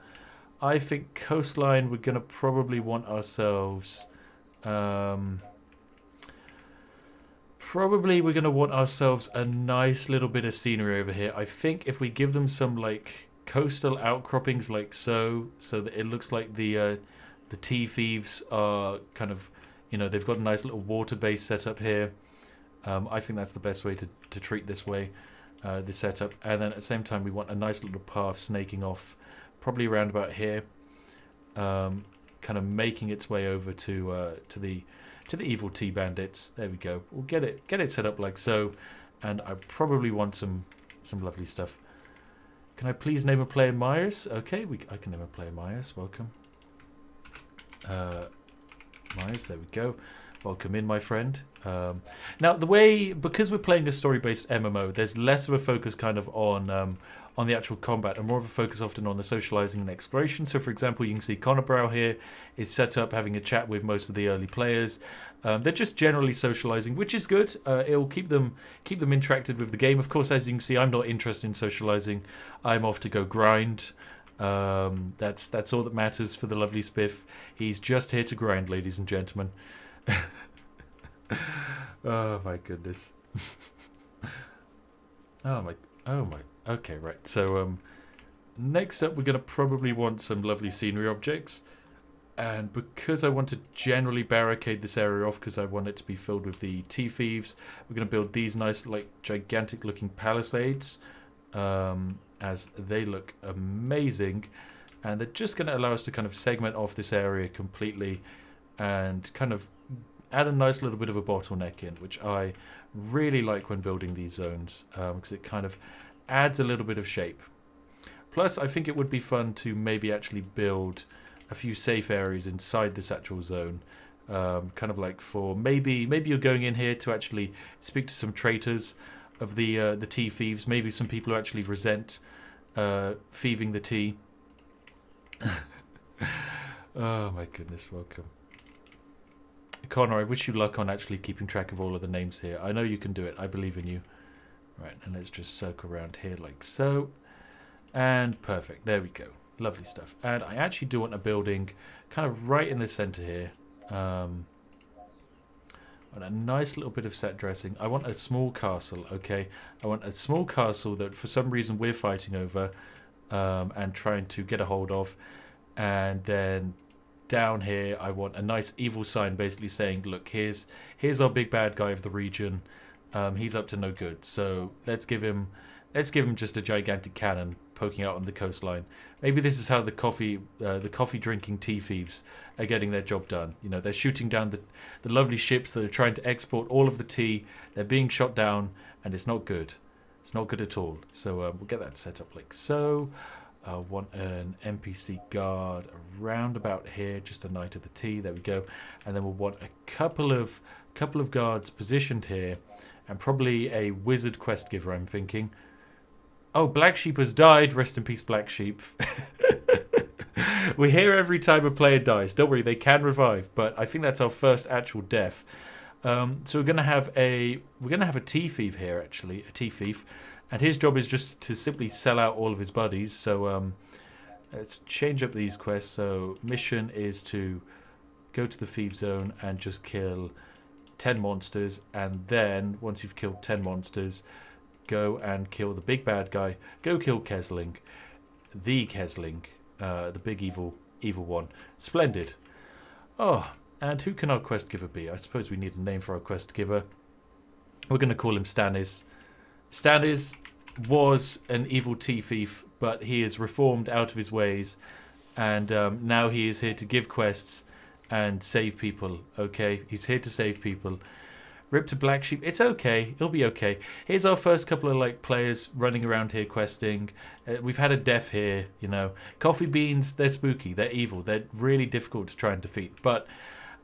I think coastline, we're going to probably want ourselves... Probably we're going to want ourselves a nice little bit of scenery over here. I think if we give them some, like, coastal outcroppings like so that it looks like the tea thieves are kind of, you know, they've got a nice little water base set up here. I think that's the best way to treat this setup. And then at the same time, we want a nice little path snaking off, probably around about here, kind of making its way over to the evil tea bandits. There we go. We'll get it set up like so, and I probably want some lovely stuff. Can I please name a player Myers? Okay, I can name a player Myers. Welcome. Myers, there we go. Welcome in, my friend. Now, because we're playing a story-based MMO, there's less of a focus kind of on the actual combat and more of a focus often on the socializing and exploration. So, for example, you can see Connor Brow here is set up having a chat with most of the early players. They're just generally socializing, which is good. It'll keep them interacted with the game. Of course, as you can see, I'm not interested in socializing. I'm off to go grind. That's all that matters for the lovely Spiff. He's just here to grind, ladies and gentlemen. Oh my goodness. Oh my. Okay, right. So next up, we're going to probably want some lovely scenery objects. And because I want to generally barricade this area off, because I want it to be filled with the tea thieves, we're going to build these nice, like, gigantic looking palisades, as they look amazing. And they're just going to allow us to kind of segment off this area completely and kind of add a nice little bit of a bottleneck in, which I really like when building these zones, because it kind of adds a little bit of shape. Plus, I think it would be fun to maybe actually build a few safe areas inside this actual zone, kind of like for maybe you're going in here to actually speak to some traitors of the tea thieves, maybe some people who actually resent thieving the tea. Oh my goodness, welcome. Connor, I wish you luck on actually keeping track of all of the names here. I know you can do it. I believe in you. Right, and let's just circle around here like so. And perfect. There we go. Lovely stuff. And I actually do want a building kind of right in the center here. And a nice little bit of set dressing. I want a small castle, okay? I want a small castle that for some reason we're fighting over and trying to get a hold of. And then down here I want a nice evil sign basically saying, look, here's our big bad guy of the region. He's up to no good. So let's give him just a gigantic cannon poking out on the coastline. Maybe this is how the coffee drinking tea thieves are getting their job done. You know, they're shooting down the lovely ships that are trying to export all of the tea. They're being shot down, and it's not good. It's not good at all. So we'll get that set up like so. I want an NPC guard around about here, just a knight of the tea. There we go. And then we'll want a couple of guards positioned here, and probably a wizard quest giver, I'm thinking. Oh, Black Sheep has died. Rest in peace, Black Sheep. We're here every time a player dies. Don't worry, they can revive, but I think that's our first actual death. So we're gonna have a tea thief here, actually, a tea thief, and his job is just to simply sell out all of his buddies. So let's change up these quests. So mission is to go to the thief zone and just kill 10 monsters, and then once you've killed 10 monsters, go and kill the big bad guy. Go kill Kesling, the big evil one. Splendid. Oh, and who can our quest giver be? I suppose we need a name for our quest giver. We're going to call him Stannis. Stannis was an evil tea thief, but he is reformed out of his ways, and now he is here to give quests and save people. Okay, he's here to save people. Rip to Black Sheep. It's okay. It'll be okay. Here's our first couple of players running around here questing. We've had a death here, you know. Coffee beans, they're spooky. They're evil. They're really difficult to try and defeat. But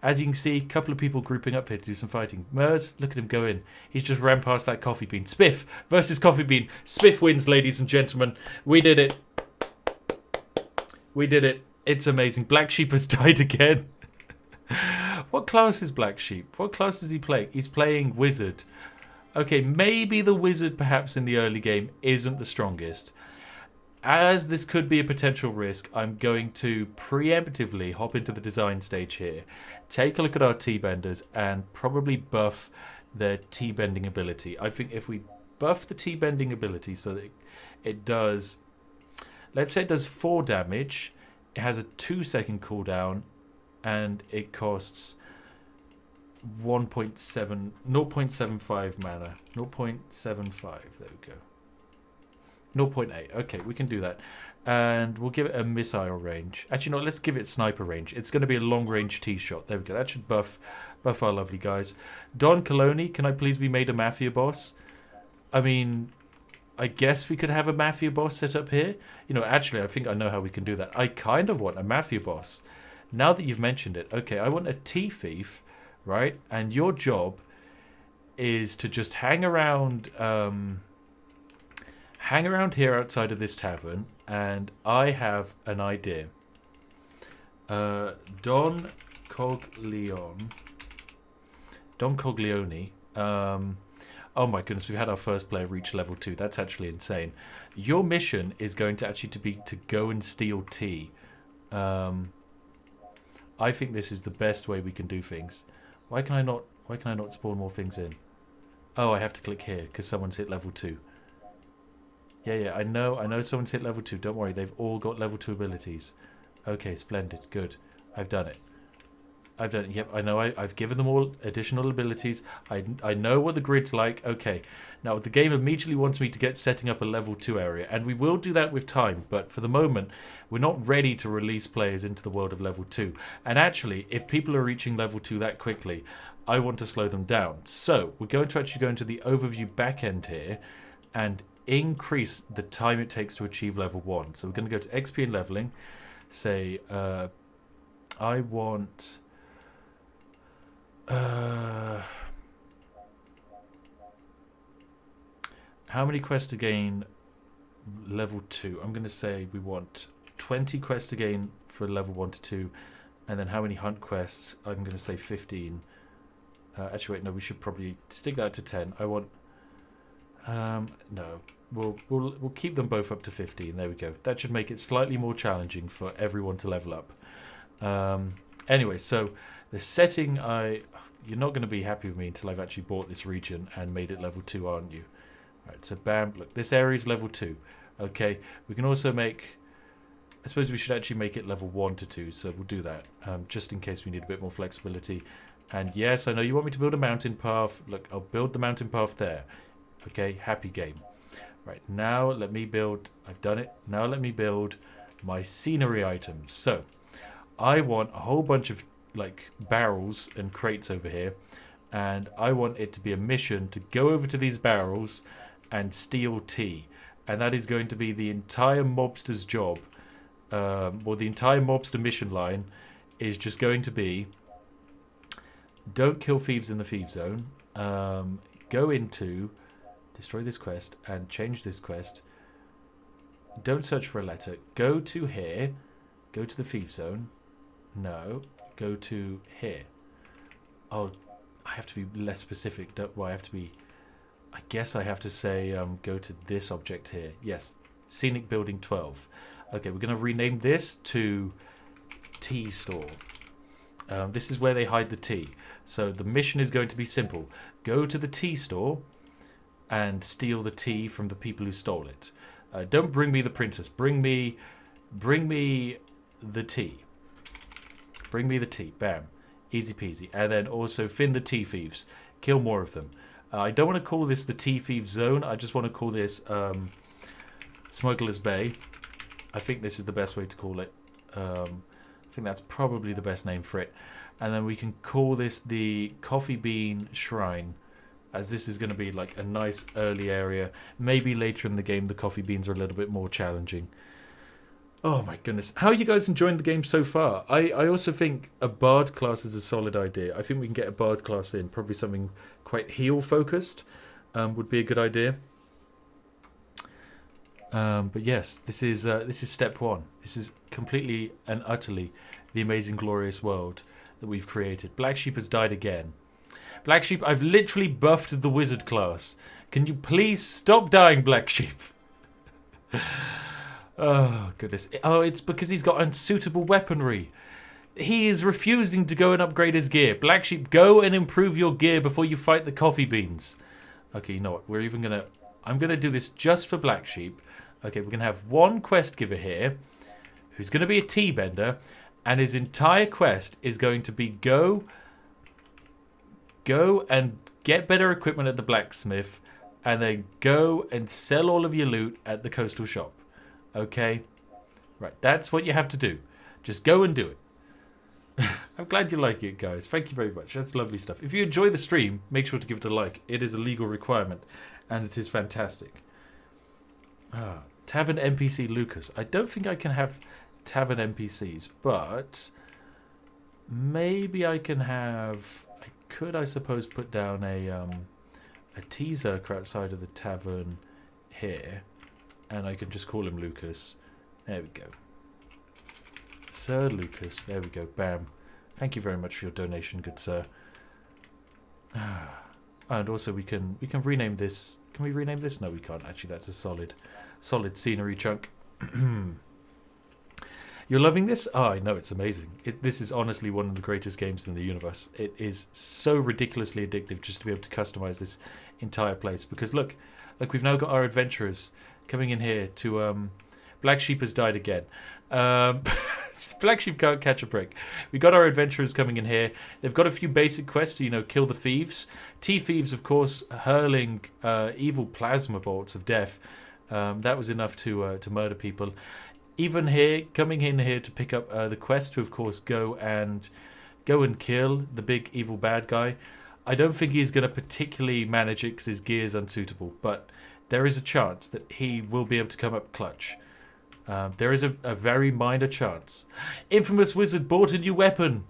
as you can see, a couple of people grouping up here to do some fighting. Mers, look at him go in. He's just ran past that coffee bean. Spiff versus coffee bean. Spiff wins, ladies and gentlemen. We did it. We did it. It's amazing. Black Sheep has died again. What class is Black Sheep? What class is he playing? He's playing Wizard. Okay, maybe the Wizard perhaps in the early game isn't the strongest. As this could be a potential risk, I'm going to preemptively hop into the design stage here, take a look at our T-benders, and probably buff their T-bending ability. I think if we buff the T-bending ability so that it does, let's say it does 4 damage, it has a 2-second cooldown, and it costs 0.75 mana. 0.75, there we go. 0.8, okay, we can do that. And we'll give it a missile range. Actually, no, let's give it sniper range. It's going to be a long-range T-shot. There we go, that should buff our lovely guys. Don Coloni, can I please be made a Mafia boss? I mean, I guess we could have a Mafia boss set up here. You know, actually, I think I know how we can do that. I kind of want a Mafia boss. Now that you've mentioned it, okay, I want a tea thief, right? And your job is to just hang around here outside of this tavern, and I have an idea. Don Coglione. Oh my goodness, we've had our first player reach level 2. That's actually insane. Your mission is going to actually be to go and steal tea. I think this is the best way we can do things. Why can I not spawn more things in? Oh, I have to click here because someone's hit level 2. Yeah, I know someone's hit level 2. Don't worry, they've all got level 2 abilities. Okay, splendid, good. I've done it. Yep, I know I've given them all additional abilities. I know what the grid's like. Okay, now the game immediately wants me to get setting up a level 2 area, and we will do that with time, but for the moment, we're not ready to release players into the world of level 2. And actually, if people are reaching level 2 that quickly, I want to slow them down. So, we're going to actually go into the overview backend here, and increase the time it takes to achieve level 1. So we're going to go to XP and leveling, say, I want... how many quests to gain level 2? I'm going to say we want 20 quests to gain for level 1 to 2, And then how many hunt quests? I'm going to say 15. Actually, wait, no, we should probably stick that to 10. I want... no, we'll keep them both up to 15. There we go. That should make it slightly more challenging for everyone to level up. Anyway, so the setting, you're not going to be happy with me until I've actually bought this region and made it level 2, aren't you? Right, so bam, look, this area is level 2. Okay, we can also make... I suppose we should actually make it level 1 to 2, so we'll do that, just in case we need a bit more flexibility. And yes, I know you want me to build a mountain path. Look, I'll build the mountain path there. Okay, happy game. Right, now let me build... I've done it. Now let me build my scenery items. So, I want a whole bunch of, like, barrels and crates over here. And I want it to be a mission to go over to these barrels and steal tea. And that is going to be the entire mobster's job. Or the entire mobster mission line is just going to be... Don't kill thieves in the thief zone. Go into... Destroy this quest and change this quest. Don't search for a letter. Go to here. Go to the thief zone. No. Go to here. Oh, I have to be less specific. I have to be... I guess I have to say go to this object here. Yes. Scenic Building 12. Okay, we're going to rename this to Tea Store. This is where they hide the tea. So the mission is going to be simple. Go to the tea store and steal the tea from the people who stole it. Don't bring me the princess. Bring me the tea. Bring me the tea. Bam. Easy peasy. And then also fin the tea thieves. Kill more of them. I don't want to call this the tea thief zone. I just want to call this Smuggler's Bay. I think this is the best way to call it. I think that's probably the best name for it. And then we can call this the Coffee Bean Shrine, as this is going to be like a nice early area. Maybe later in the game the coffee beans are a little bit more challenging. Oh my goodness. How are you guys enjoying the game so far? I also think a bard class is a solid idea. I think we can get a bard class in. Probably something quite heal focused would be a good idea. But yes, this is step 1. This is completely and utterly the amazing, glorious world that we've created. Black Sheep has died again. Black Sheep, I've literally buffed the wizard class. Can you please stop dying, Black Sheep? Oh, goodness. Oh, it's because he's got unsuitable weaponry. He is refusing to go and upgrade his gear. Black Sheep, go and improve your gear before you fight the coffee beans. Okay, you know what? We're even going to... I'm going to do this just for Black Sheep. Okay, we're going to have one quest giver here who's going to be a tea bender, and his entire quest is going to be go and get better equipment at the blacksmith, and then go and sell all of your loot at the coastal shop. Okay? Right, that's what you have to do. Just go and do it. I'm glad you like it, guys. Thank you very much. That's lovely stuff. If you enjoy the stream, make sure to give it a like. It is a legal requirement, and it is fantastic. Tavern NPC Lucas. I don't think I can have Tavern NPCs, but maybe I can have... I could, I suppose, put down a teaser outside of the tavern here, and I can just call him Lucas. There we go. Sir Lucas. There we go. Bam. Thank you very much for your donation, good sir. And also we can rename this. Can we rename this? No, we can't. Actually, that's a solid scenery chunk. You're loving this? Oh, I know, it's amazing. This is honestly one of the greatest games in the universe. It is so ridiculously addictive just to be able to customize this entire place. Because look, we've now got our adventurers coming in here to... Black Sheep has died again. Black Sheep can't catch a break. We got our adventurers coming in here. They've got a few basic quests to, kill the thieves. Tea thieves, of course, hurling evil plasma bolts of death. That was enough to murder people. Even here, coming in here to pick up the quest to, of course, go and kill the big evil bad guy. I don't think he's going to particularly manage it because his gear is unsuitable, but there is a chance that he will be able to come up clutch. There is a very minor chance. Infamous Wizard bought a new weapon.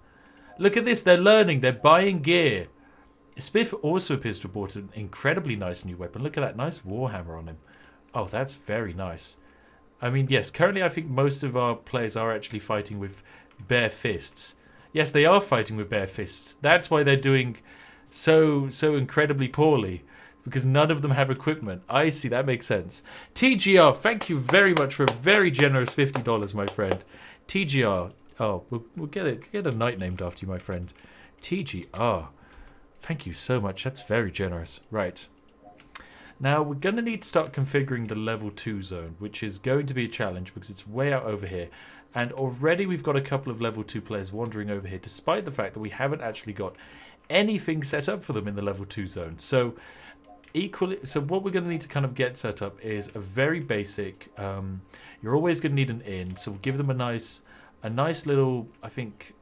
Look at this, they're learning, they're buying gear. Spiff also appears to have bought an incredibly nice new weapon. Look at that nice warhammer on him. Oh, that's very nice. I mean, yes, currently I think most of our players are actually fighting with bare fists. Yes, they are fighting with bare fists. That's why they're doing so incredibly poorly. Because none of them have equipment. I see, that makes sense. TGR, thank you very much for a very generous $50, my friend. TGR. Oh, we'll get a knight named after you, my friend. TGR. Thank you so much. That's very generous. Right. Now, we're going to need to start configuring the level 2 zone, which is going to be a challenge because it's way out over here. And already we've got a couple of level 2 players wandering over here, despite the fact that we haven't actually got anything set up for them in the level 2 zone. So what we're going to need to kind of get set up is a very basic, you're always going to need an inn, so we'll give them a nice little, I think,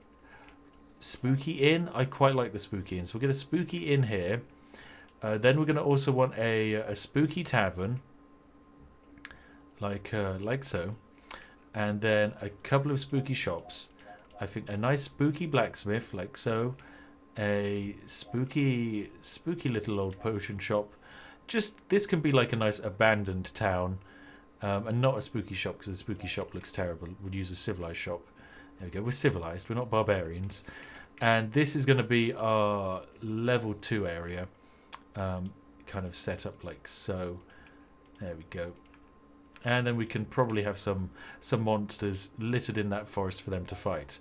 spooky inn. I quite like the spooky inn, so we'll get a spooky inn here. Then we're going to also want a spooky tavern, like so, and then a couple of spooky shops. I think a nice spooky blacksmith, like so, a spooky little old potion shop. Just, this can be like a nice abandoned town, and not a spooky shop, because a spooky shop looks terrible. We'd use a civilized shop. There we go, we're civilized, we're not barbarians. And this is going to be our level 2 area, kind of set up like so. There we go. And then we can probably have some monsters littered in that forest for them to fight.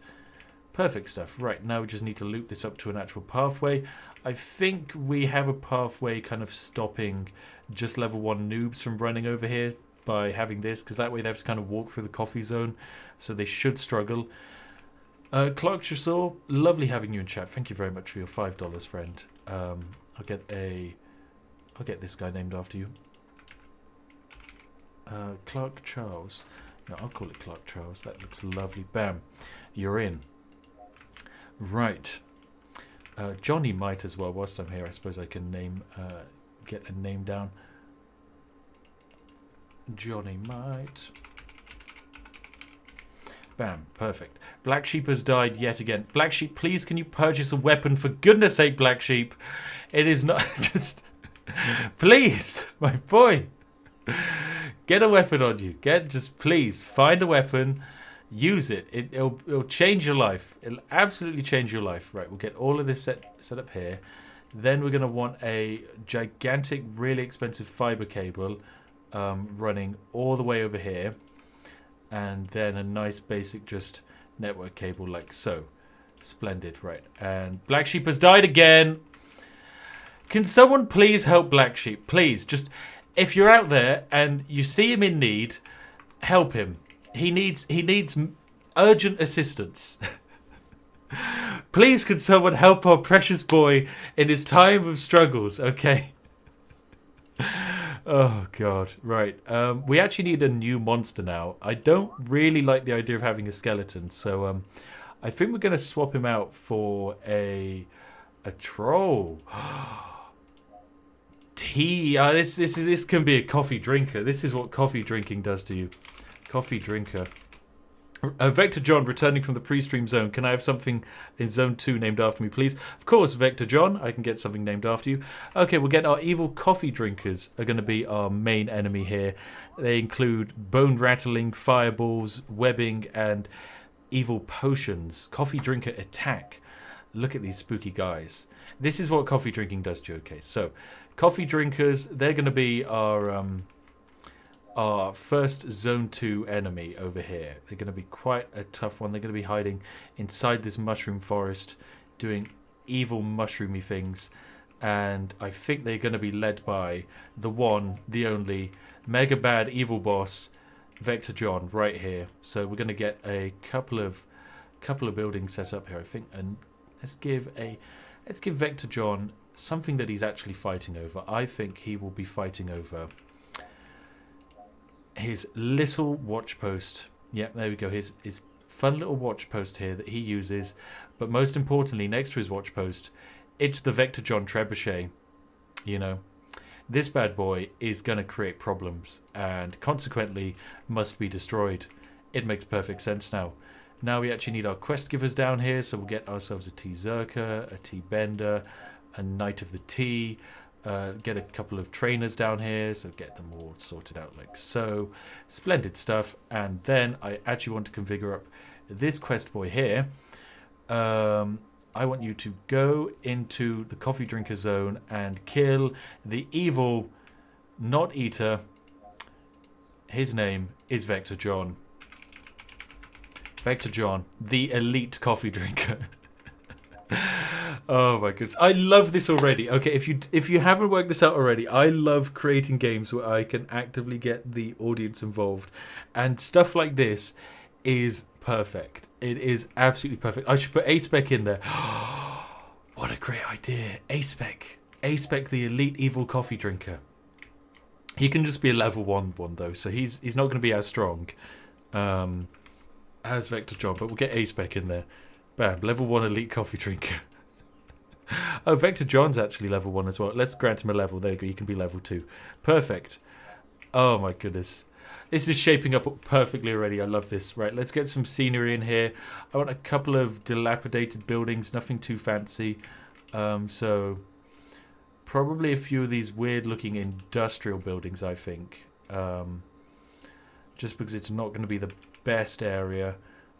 Perfect stuff. Right, now we just need to loop this up to an actual pathway. I think we have a pathway kind of stopping just level 1 noobs from running over here by having this, because that way they have to kind of walk through the coffee zone, so they should struggle. Clark Chassor, lovely having you in chat. Thank you very much for your $5, friend. I'll get this guy named after you. Clark Charles. No, I'll call it Clark Charles. That looks lovely. Bam. You're in. Right. Johnny might as well. Whilst I'm here, I suppose I can get a name down. Johnny might. Bam. Perfect. Black Sheep has died yet again. Black Sheep, please can you purchase a weapon? For goodness sake, Black Sheep. It is not just... Please, my boy. Get a weapon on you. Just please find a weapon. Use it. It'll change your life. It'll absolutely change your life. Right, we'll get all of this set up here. Then we're going to want a gigantic, really expensive fiber cable running all the way over here. And then a nice basic just network cable like so. Splendid, right. And Black Sheep has died again. Can someone please help Black Sheep? Please, just... If you're out there and you see him in need, help him. He needs urgent assistance. Please, can someone help our precious boy in his time of struggles, okay? Oh, God. Right. We actually need a new monster now. I don't really like the idea of having a skeleton, so I think we're going to swap him out for a troll. Tea. This can be a coffee drinker. This is what coffee drinking does to you. Coffee drinker. Vector John returning from the pre-stream zone. Can I have something in zone 2 named after me, please? Of course, Vector John. I can get something named after you. Okay, we'll get our evil coffee drinkers are going to be our main enemy here. They include bone rattling, fireballs, webbing, and evil potions. Coffee drinker attack. Look at these spooky guys. This is what coffee drinking does to you. Okay, so coffee drinkers, they're going to be our first zone 2 enemy over here. They're going to be quite a tough one. They're going to be hiding inside this mushroom forest, doing evil mushroomy things. And I think they're going to be led by the one, the only, mega bad evil boss, Vector John, right here. So we're going to get a couple of buildings set up here, I think, and let's give Vector John something that he's actually fighting over. I think he will be fighting over his little watch post. Yep, there we go. His fun little watch post here that he uses. But most importantly, next to his watch post, it's the Vector John Trebuchet. You know, this bad boy is going to create problems and consequently must be destroyed. It makes perfect sense now. Now we actually need our quest givers down here, so we'll get ourselves a Tea Zerker, a Tea Bender, a Knight of the Tea, get a couple of trainers down here, so get them all sorted out like so. Splendid stuff. And then I actually want to configure up this quest boy here I want you to go into the coffee drinker zone and kill the evil not eater. His name is Vector John. Vector John, the elite coffee drinker. Oh my goodness, I love this already. Okay, if you haven't worked this out already, I love creating games where I can actively get the audience involved, and stuff like this is perfect. It is absolutely perfect. I should put A-Spec in there. What a great idea. A-Spec, the elite evil coffee drinker. He can just be a level 1 though, so he's not going to be as strong as Vector John, but we'll get A-Spec in there. Bam, level 1 elite coffee drinker. Oh, Vector John's actually level 1 as well. Let's grant him a level. There you go, he can be level 2. Perfect. Oh my goodness. This is shaping up perfectly already. I love this. Right, let's get some scenery in here. I want a couple of dilapidated buildings, nothing too fancy. So probably a few of these weird looking industrial buildings, I think. Just because it's not going to be the best area.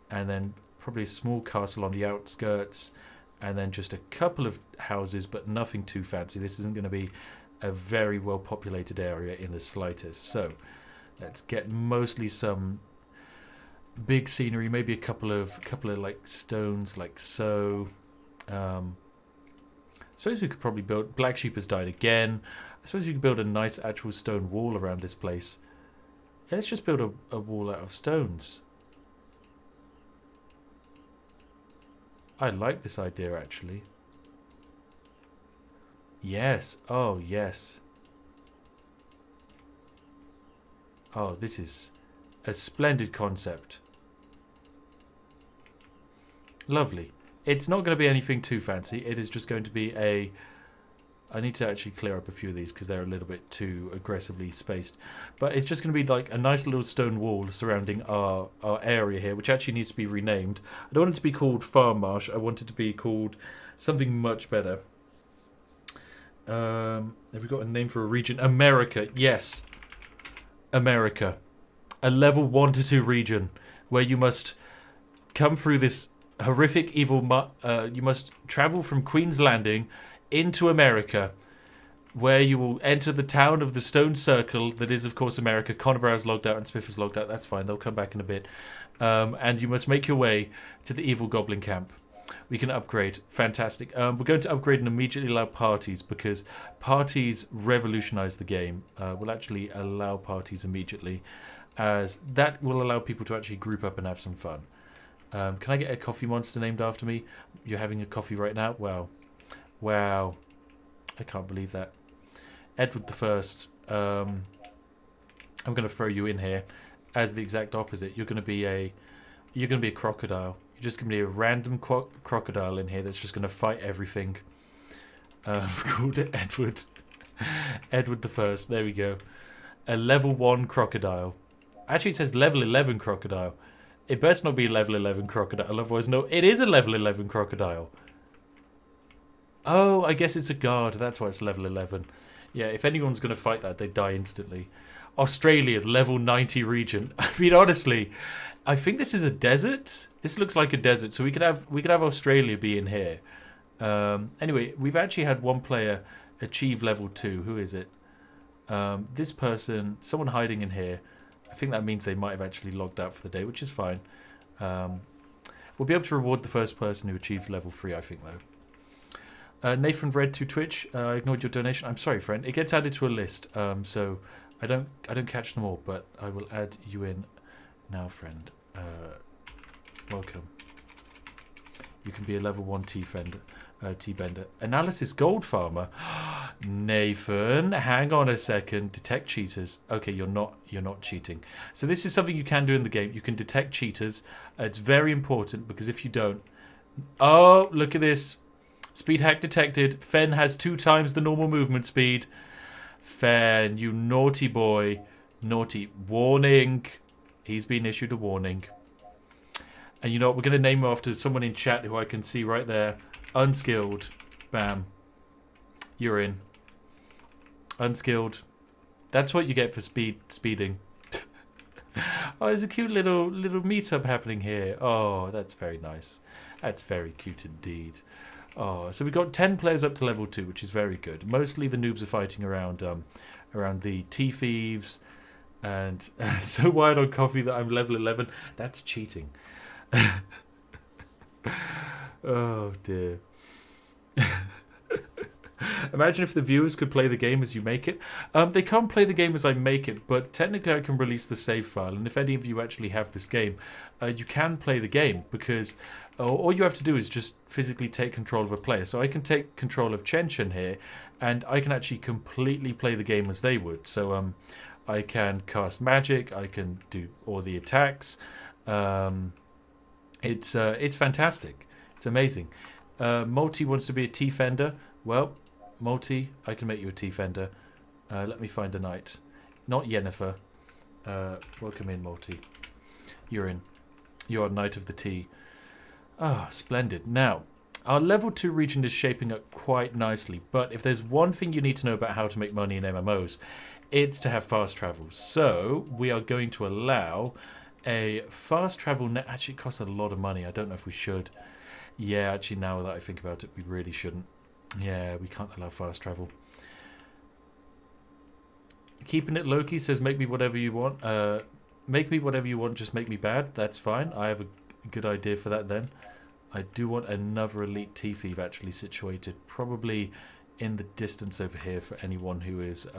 And then probably a small castle on the outskirts. And then just a couple of houses, but nothing too fancy. This isn't going to be a very well populated area in the slightest. So let's get mostly some big scenery, maybe a couple of like stones, like so. I suppose we could probably build. Black Sheep has died again. I suppose we could build a nice actual stone wall around this place. Yeah, let's just build a wall out of stones. I like this idea actually. Yes. Oh yes. Oh, this is a splendid concept. Lovely. It's not going to be anything too fancy. It is just going to be a... I need to actually clear up a few of these because they're a little bit too aggressively spaced. But it's just going to be like a nice little stone wall surrounding our area here, which actually needs to be renamed. I don't want it to be called Farm Marsh. I want it to be called something much better. Have we got a name for a region? America. Yes. America. A level 1 to 2 region where you must come through this horrific evil... you must travel from Queen's Landing into America, where you will enter the town of the Stone Circle that is, of course, America. Connorbrow's logged out and Spiffer's logged out. That's fine. They'll come back in a bit. And you must make your way to the evil goblin camp. We can upgrade. Fantastic. We're going to upgrade and immediately allow parties because parties revolutionize the game. We'll actually allow parties immediately as that will allow people to actually group up and have some fun. Can I get a coffee monster named after me? You're having a coffee right now? Wow. Wow. I can't believe that. Edward the First. I'm going to throw you in here as the exact opposite. You're going to be a crocodile. You're just going to be a random crocodile in here that's just going to fight everything. Called it Edward. Edward the First. There we go. A level 1 crocodile. Actually, it says level 11 crocodile. It best not be level 11 crocodile. Otherwise, no, it is a level 11 crocodile. Oh, I guess it's a guard. That's why it's level 11. Yeah, if anyone's going to fight that, they die instantly. Australia, level 90 region. I mean, honestly, I think this is a desert. This looks like a desert, so we could have Australia be in here. Anyway, we've actually had one player achieve level 2. Who is it? This person, someone hiding in here. I think that means they might have actually logged out for the day, which is fine. We'll be able to reward the first person who achieves level 3, I think, though. Nathan Red to Twitch. I ignored your donation. I'm sorry, friend. It gets added to a list, so I don't catch them all, but I will add you in now, friend. Welcome. You can be a level 1 T-bender. Analysis Gold Farmer. Nathan, hang on a second. Detect cheaters. Okay, you're not cheating. So this is something you can do in the game. You can detect cheaters. It's very important because if you don't... Oh, look at this. Speed hack detected. Fen has 2 times the normal movement speed. Fen, you naughty boy. Naughty. Warning. He's been issued a warning. And you know what? We're going to name him after someone in chat who I can see right there. Unskilled. Bam. You're in. Unskilled. That's what you get for speeding. Oh, there's a cute little meetup happening here. Oh, that's very nice. That's very cute indeed. Oh, so we've got 10 players up to level 2, which is very good. Mostly the noobs are fighting around the tea thieves, and so wired on coffee that I'm level 11. That's cheating. Oh dear. Imagine if the viewers could play the game as you make it. They can't play the game as I make it, but technically I can release the save file. And if any of you actually have this game, you can play the game, because all you have to do is just physically take control of a player. So I can take control of Chen Chen here, and I can actually completely play the game as they would. So I can cast magic, I can do all the attacks. It's fantastic. It's amazing. Multi wants to be a T-Fender. Well, Multi, I can make you a T-Fender. Let me find a knight. Not Yennefer. Welcome in, Multi. You're in. You're Knight of the T. Ah, splendid. Now, our level 2 region is shaping up quite nicely, but if there's one thing you need to know about how to make money in MMOs, it's to have fast travel. So, we are going to allow a fast travel net. Actually, it costs a lot of money. I don't know if we should. Yeah, actually, now that I think about it, we really shouldn't. Yeah, we can't allow fast travel. Keeping it low-key says make me whatever you want. Make me whatever you want, just make me bad. That's fine. I have a good idea for that then. I do want another elite T-Thief actually situated, probably in the distance over here for anyone who is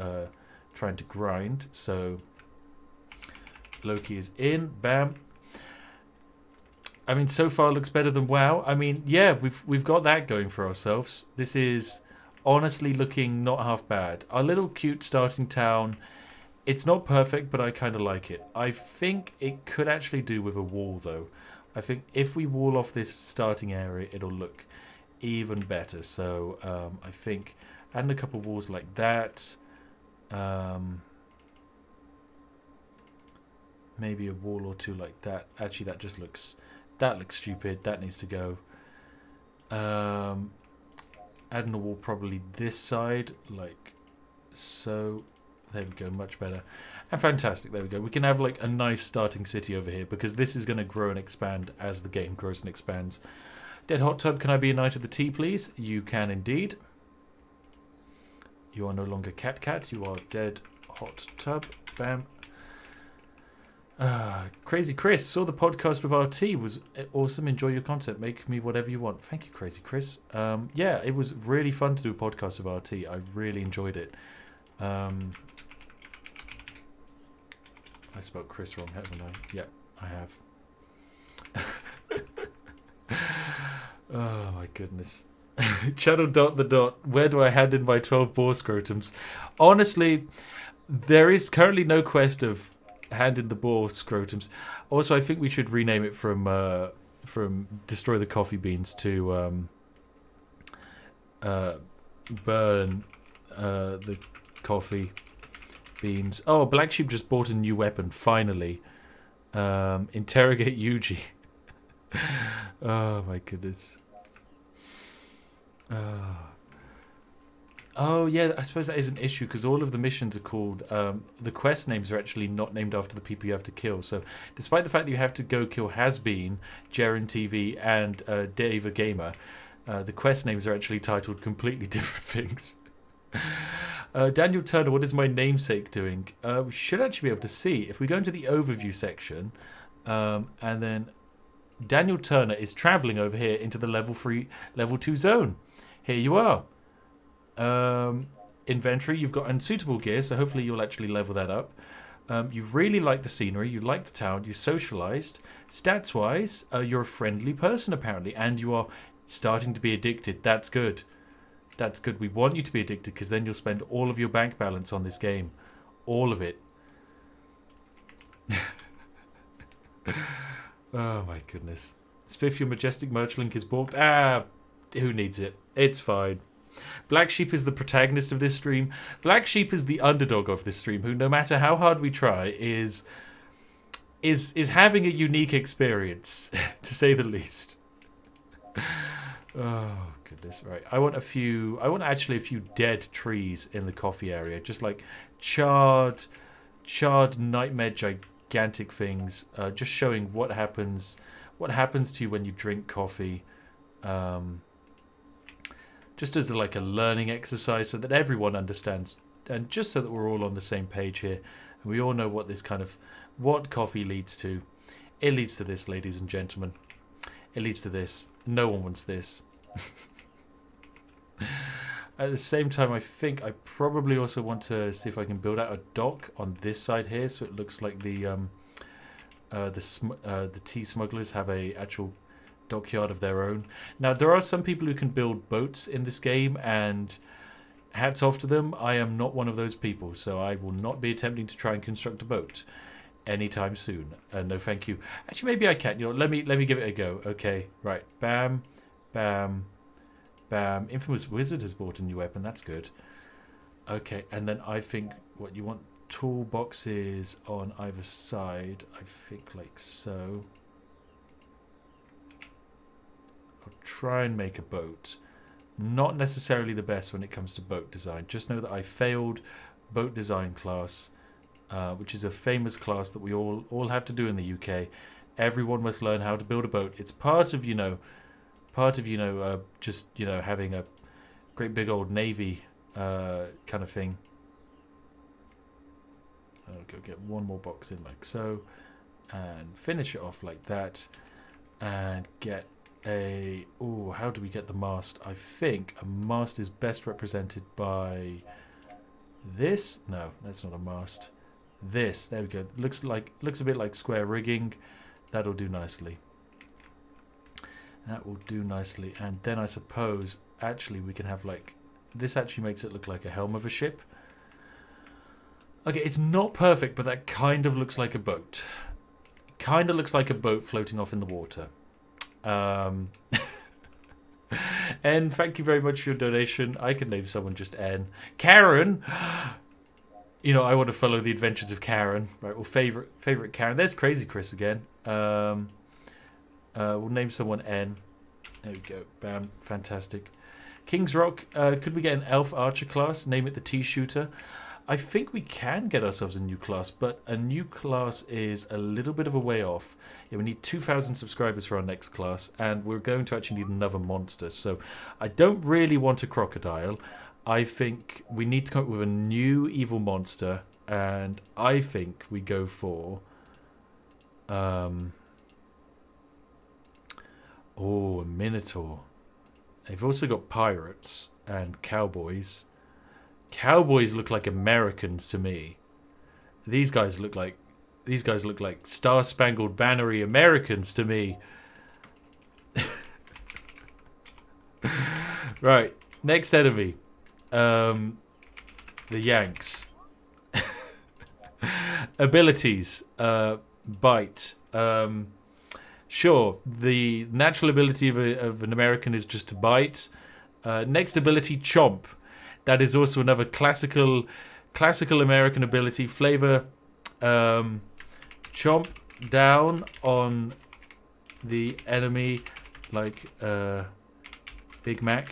trying to grind. So Loki is in. Bam. I mean, so far looks better than WoW. I mean, yeah, we've got that going for ourselves. This is honestly looking not half bad. Our little cute starting town, it's not perfect, but I kind of like it. I think it could actually do with a wall, though. I think if we wall off this starting area, it'll look even better. So I think adding a couple of walls like that. Maybe a wall or two like that. Actually, that just looks... That looks stupid. That needs to go. Adding a wall probably this side, like so. There we go, much better. And fantastic, there we go. We can have like a nice starting city over here, because this is going to grow and expand as the game grows and expands. Dead Hot Tub, can I be a Knight of the Tea, please? You can indeed. You are no longer Cat. You are Dead Hot Tub. Bam. Crazy Chris, saw the podcast with RT, was awesome, enjoy your content, make me whatever you want. Thank you, Crazy Chris. Yeah, it was really fun to do a podcast with RT. I really enjoyed it. I spelled Chris wrong, haven't I? Yep, I have. Oh my goodness. Channel dot the dot, where do I hand in my 12 boar scrotums? Honestly, there is currently no quest of hand in the boar scrotums. Also, I think we should rename it from destroy the coffee beans to burn the coffee beans. Oh, Black Sheep just bought a new weapon, finally. Interrogate Yuji. Oh my goodness. Oh yeah, I suppose that is an issue, because all of the missions are called, the quest names are actually not named after the people you have to kill. So despite the fact that you have to go kill Hasbeen, Jaren TV and Dave a Gamer, the quest names are actually titled completely different things. Daniel Turner, what is my namesake doing? We should actually be able to see. If we go into the overview section, and then Daniel Turner is traveling over here into the level 2 zone. Here you are. Inventory, you've got unsuitable gear, so hopefully you'll actually level that up. You really like the scenery, you like the town, you socialized. Stats wise, you're a friendly person apparently, and you are starting to be addicted. That's good. That's good. We want you to be addicted, because then you'll spend all of your bank balance on this game. All of it. Oh my goodness. Spiff, your majestic merch link is balked. Who needs it? It's fine. Black Sheep is the protagonist of this stream. Black Sheep is the underdog of this stream, who, no matter how hard we try, is having a unique experience, to say the least. Oh goodness, right. I want actually a few dead trees in the coffee area, just like charred nightmare gigantic things, just showing what happens to you when you drink coffee, just as like a learning exercise, so that everyone understands, and just so that we're all on the same page here, and we all know what what coffee leads to. It leads to this, ladies and gentlemen. It leads to this. No one wants this. At the same time, I think I probably also want to see if I can build out a dock on this side here, so it looks like the tea smugglers have a actual dockyard of their own. Now, there are some people who can build boats in this game, and hats off to them. I am not one of those people, so I will not be attempting to try and construct a boat anytime soon. No, thank you. Actually, maybe I can. You know, let me give it a go. Okay, right. Bam, bam. Bam. Infamous Wizard has bought a new weapon. That's good. Okay, and then I think what you want toolboxes on either side. I think like so. I'll try and make a boat. Not necessarily the best when it comes to boat design. Just know that I failed boat design class, which is a famous class that we all have to do in the UK. Everyone must learn how to build a boat. It's part of, just, having a great big old navy kind of thing. I'll go get one more box in like so, and finish it off like that, and get how do we get the mast? I think a mast is best represented by this. No, that's not a mast. This, there we go. Looks a bit like square rigging. That'll do nicely. That will do nicely. And then I suppose actually we can have like this. Actually makes it look like a helm of a ship. Okay, it's not perfect, but that kind of looks like a boat. Kind of looks like a boat floating off in the water. And thank you very much for your donation. I can name someone just N. Karen! I want to follow the adventures of Karen. Right, well, favorite Karen. There's Crazy Chris again. We'll name someone N. There we go. Bam. Fantastic. King's Rock. Could we get an elf archer class? Name it the Tea Shooter. I think we can get ourselves a new class, but a new class is a little bit of a way off. Yeah, we need 2,000 subscribers for our next class, and we're going to actually need another monster. So I don't really want a crocodile. I think we need to come up with a new evil monster, and I think we go for... a Minotaur. They've also got pirates and cowboys. Cowboys look like Americans to me. These guys look like Star-Spangled Bannery Americans to me. Right, next enemy. The Yanks. Abilities. Bite. Sure, the natural ability of an American is just to bite. Next ability, chomp. That is also another classical American ability. Flavor, chomp down on the enemy like Big Mac.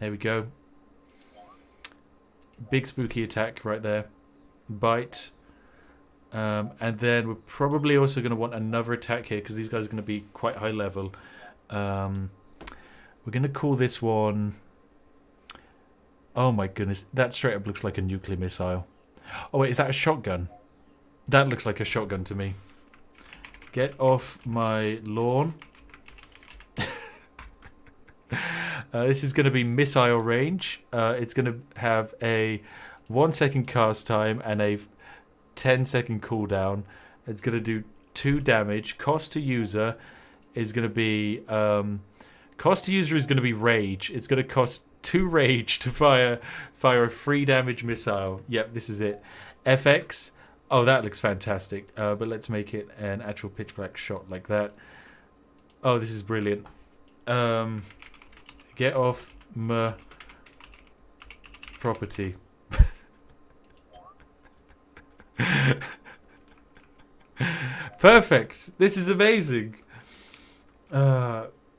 There we go. Big spooky attack right there. Bite. And then we're probably also going to want another attack here because these guys are going to be quite high level. We're going to call this one... Oh my goodness, that straight up looks like a nuclear missile. Oh wait, is that a shotgun? That looks like a shotgun to me. Get off my lawn. This is going to be missile range. It's going to have a 1 second cast time and a 10-second cooldown. It's going to do 2 damage. Cost to user is going to be... cost to user is going to be rage. It's going to cost 2 rage to fire a 3 damage missile. Yep, this is it. FX. Oh, that looks fantastic. But let's make it an actual pitch black shot like that. Oh, this is brilliant. Get off my property. Perfect. This is amazing.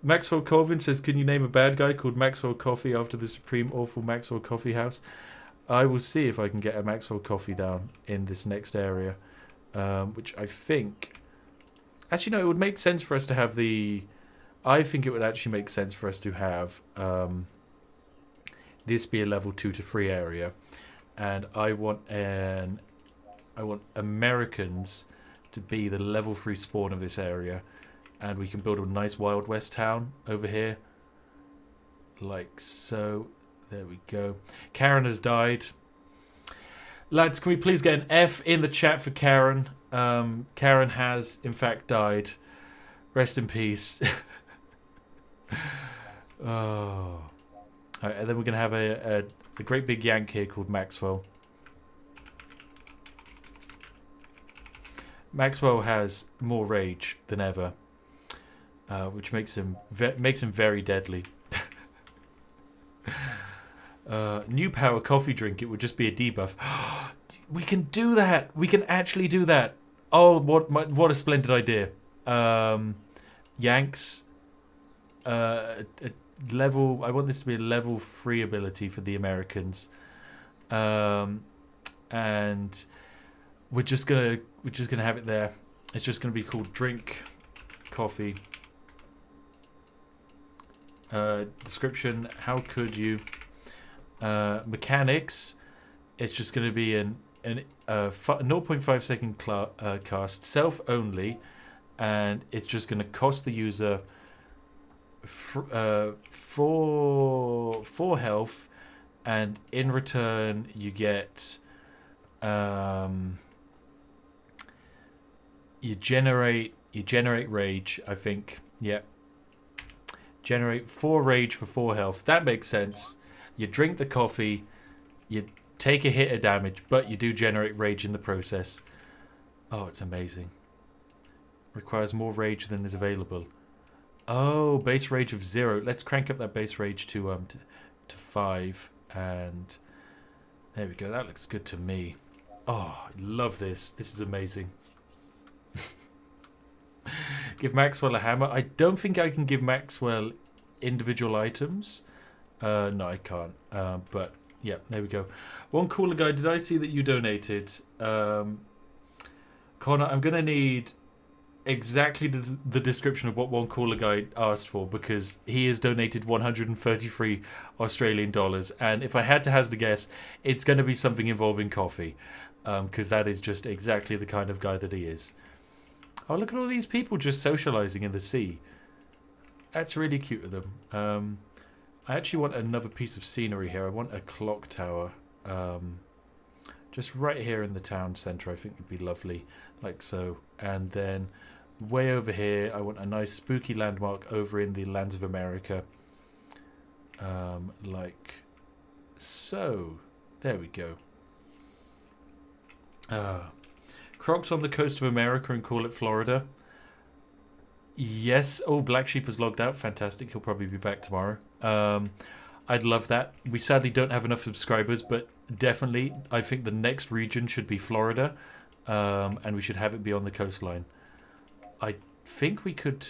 Maxwell Colvin says, can you name a bad guy called Maxwell Coffee after the supreme awful Maxwell Coffee house? I will see if I can get a Maxwell Coffee down in this next area. which I think... Actually, no, it would make sense for us to have the... I think it would actually make sense for us to have this be a level 2 to 3 area. And I want Americans to be the level 3 spawn of this area. And we can build a nice Wild West town over here. Like so. There we go. Karen has died. Lads, can we please get an F in the chat for Karen? Karen has, in fact, died. Rest in peace. Oh. Right, and then we're going to have a great big Yank here called Maxwell. Maxwell has more rage than ever, which makes him very deadly. New power coffee drink. It would just be a debuff. We can do that. We can actually do that. Oh, what a splendid idea. Yanks. A level. I want this to be a level 3 ability for the Americans. And we're just gonna have it there. It's just gonna be called drink coffee. Description: how could you? Mechanics: it's just going to be an 0.5 second cast, self only, and it's just going to cost the user 4 health, and in return you get you generate rage. I think, yeah. Generate 4 rage for 4 health. That makes sense. You drink the coffee, you take a hit of damage, but you do generate rage in the process. Oh, it's amazing. Requires more rage than is available. Oh, base rage of 0. Let's crank up that base rage to 5, and there we go. That looks good to me. Oh, I love this. This is amazing. Give Maxwell a hammer. I don't think I can give Maxwell individual items. No, I can't. But yeah, there we go. One cooler guy. Did I see that you donated? Connor, I'm going to need exactly the description of what one cooler guy asked for, because he has donated 133 Australian dollars. And if I had to hazard a guess, it's going to be something involving coffee, because that is just exactly the kind of guy that he is. Oh, look at all these people just socializing in the sea. That's really cute of them. I actually want another piece of scenery here. I want a clock tower. Just right here in the town centre, I think would be lovely. Like so. And then way over here, I want a nice spooky landmark over in the lands of America. Like so. There we go. Crocs on the coast of America and call it Florida. Yes. Oh, Black Sheep has logged out. Fantastic. He'll probably be back tomorrow. I'd love that. We sadly don't have enough subscribers, but definitely I think the next region should be Florida, and we should have it be on the coastline. I think we could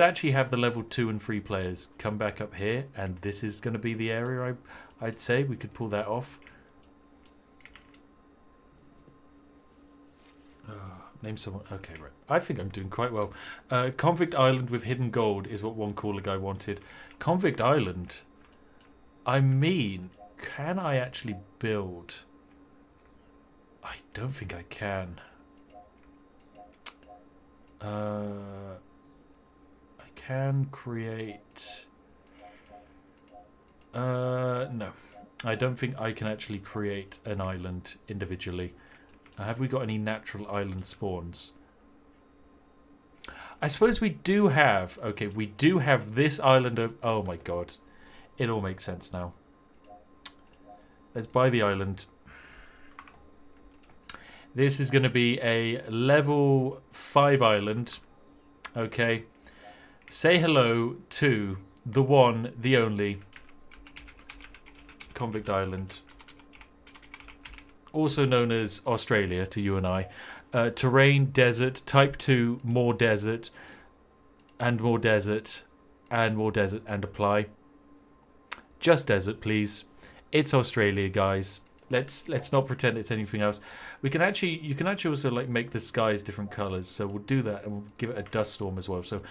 actually have the level 2 and 3 players come back up here, and this is going to be the area. I'd say we could pull that off. Name someone. Okay, right. I think I'm doing quite well. Convict Island with hidden gold is what one cooler guy wanted. Convict Island. I mean, can I actually build? I don't think I can. I can create... no. I don't think I can actually create an island individually. Have we got any natural island spawns? I suppose we do have... Okay, we do have this island of... Oh my god. It all makes sense now. Let's buy the island. This is going to be a level 5 island. Okay. Say hello to the one, the only Convict Island. Also known as Australia to you and I. Terrain, desert, type 2, more desert, and more desert, and more desert, and apply. Just desert, please. It's Australia, guys. Let's not pretend it's anything else. You can actually also like make the skies different colors. So we'll do that, and we'll give it a dust storm as well. So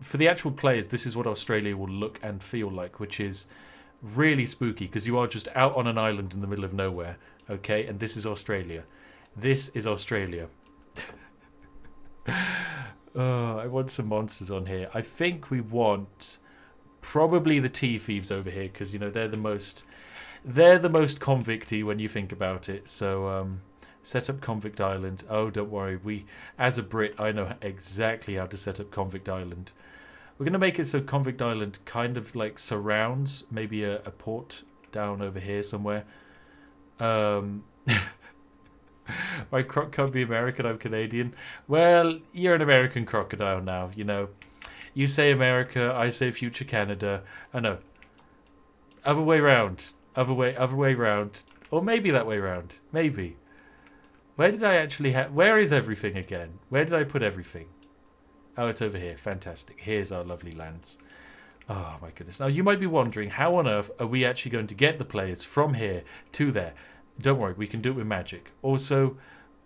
for the actual players, this is what Australia will look and feel like, which is really spooky because you are just out on an island in the middle of nowhere. Okay, and this is Australia. This is Australia. Oh, I want some monsters on here. I think we want probably the tea thieves over here because, you know, they're the most convicty when you think about it. So set up Convict Island. Oh, don't worry. As a Brit, I know exactly how to set up Convict Island. We're going to make it so Convict Island kind of like surrounds maybe a port down over here somewhere. My croc can't be American, I'm Canadian. Well, you're an American crocodile now, you know. You say America, I say future Canada. I know. Other way round. Other way round. Or maybe that way round. Maybe. Where did I actually have... Where is everything again? Where did I put everything? Oh, it's over here. Fantastic. Here's our lovely lands. Oh, my goodness. Now, you might be wondering, how on earth are we actually going to get the players from here to there? Don't worry, we can do it with magic. Also,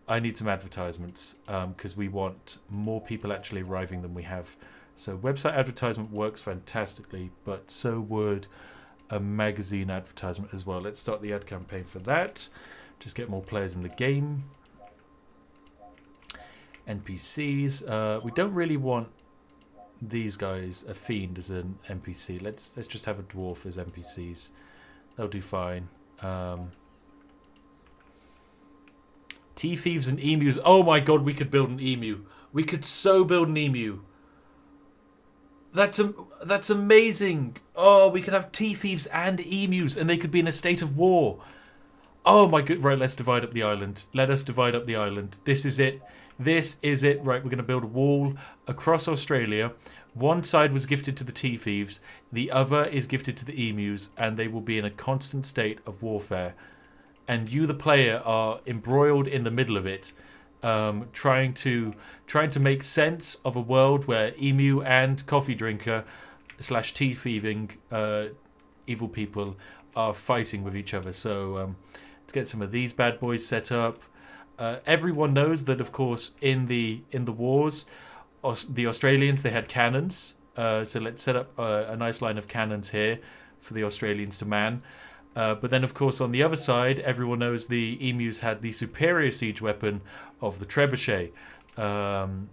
I need some advertisements because we want more people actually arriving than we have. So website advertisement works fantastically, but so would a magazine advertisement as well. Let's start the ad campaign for that. Just get more players in the game. NPCs. We don't really want these guys, a fiend as an NPC. Let's just have a dwarf as NPCs. They'll do fine. Tea thieves and emus. Oh my god, we could build an emu. We could so build an emu. That's amazing. Oh, we could have tea thieves and emus, and they could be in a state of war. Oh my god. Right, let's divide up the island. Let us divide up the island. This is it. This is it. Right, we're going to build a wall across Australia. One side was gifted to the tea thieves. The other is gifted to the emus, and they will be in a constant state of warfare. And you, the player, are embroiled in the middle of it, trying to make sense of a world where emu and coffee drinker / tea thieving evil people are fighting with each other. So let's get some of these bad boys set up. Everyone knows that, of course, in the wars, the Australians, they had cannons. So let's set up a nice line of cannons here for the Australians to man. But then, of course, on the other side, everyone knows the emus had the superior siege weapon of the trebuchet.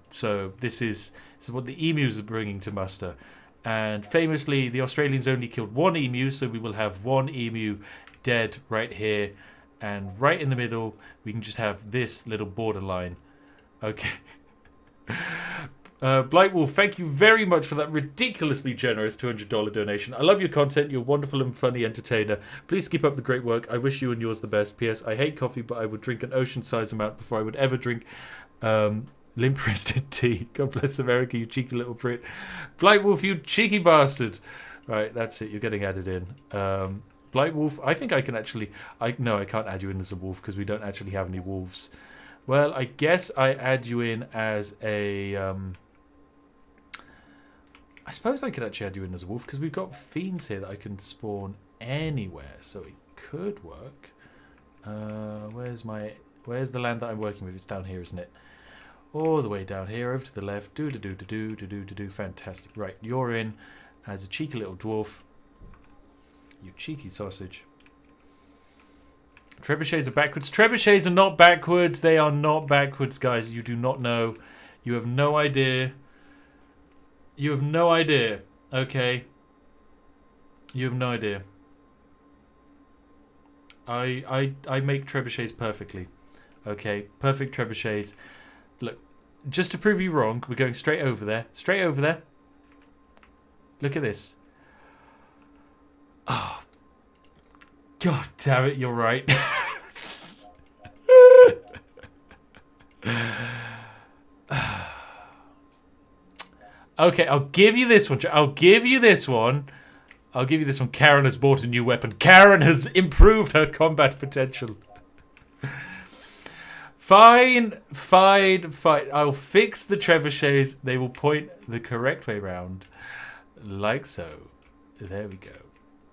So this is what the emus are bringing to muster. And famously, the Australians only killed one emu, so we will have one emu dead right here. And right in the middle, we can just have this little borderline. Okay. Blightwolf, thank you very much for that ridiculously generous $200 donation. I love your content. You're a wonderful and funny entertainer. Please keep up the great work. I wish you and yours the best. P.S. I hate coffee, but I would drink an ocean-sized amount before I would ever drink limp-wristed tea. God bless America, you cheeky little Brit. Blightwolf, you cheeky bastard. Right, that's it. You're getting added in. Blightwolf, I think I can actually... No, I can't add you in as a wolf because we don't actually have any wolves. Well, I guess I add you in as a... I suppose I could actually add you in as a wolf because we've got fiends here that I can spawn anywhere, so it could work. Where's the land that I'm working with? It's down here, isn't it? All the way down here, over to the left. Do. Fantastic. Right, you're in as a cheeky little dwarf. You cheeky sausage. Trebuchets are backwards. Trebuchets are not backwards. They are not backwards, guys. You do not know. You have no idea. You have no idea, okay? You have no idea. I make trebuchets perfectly, okay? Perfect trebuchets. Look, just to prove you wrong, we're going straight over there. Straight over there. Look at this. Oh, God damn it, you're right. Okay, I'll give you this one. I'll give you this one. Karen has bought a new weapon. Karen has improved her combat potential. Fine. I'll fix the trebuchets. They will point the correct way round. Like so. There we go.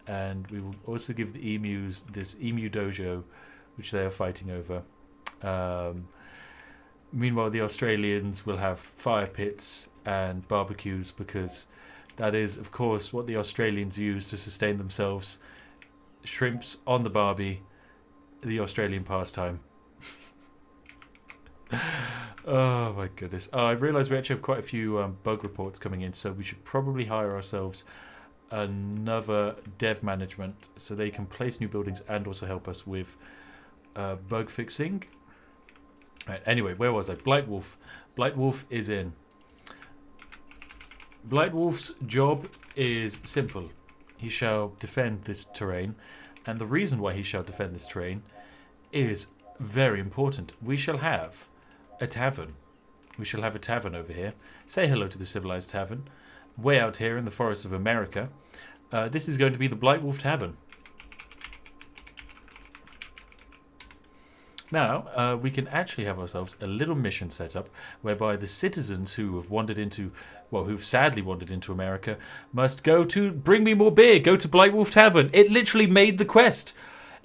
And we will also give the emus this emu dojo which they are fighting over. Meanwhile, the Australians will have fire pits and barbecues, because that is, of course, what the Australians use to sustain themselves. Shrimps on the barbie, the Australian pastime. Oh my goodness. Oh, I've realised we actually have quite a few bug reports coming in, so we should probably hire ourselves another dev management so they can place new buildings and also help us with bug fixing. Right, anyway, where was I? Blightwolf. Blightwolf is in. Blightwolf's job is simple. He shall defend this terrain, and the reason why he shall defend this terrain is very important. We shall have a tavern. We shall have a tavern over here. Say hello to the civilized tavern. Way out here in the forests of America. This is going to be the Blightwolf Tavern. Now, we can actually have ourselves a little mission set up whereby the citizens who have wandered into, well, who've sadly wandered into America, must go to bring me more beer, go to Blightwolf Tavern. It literally made the quest.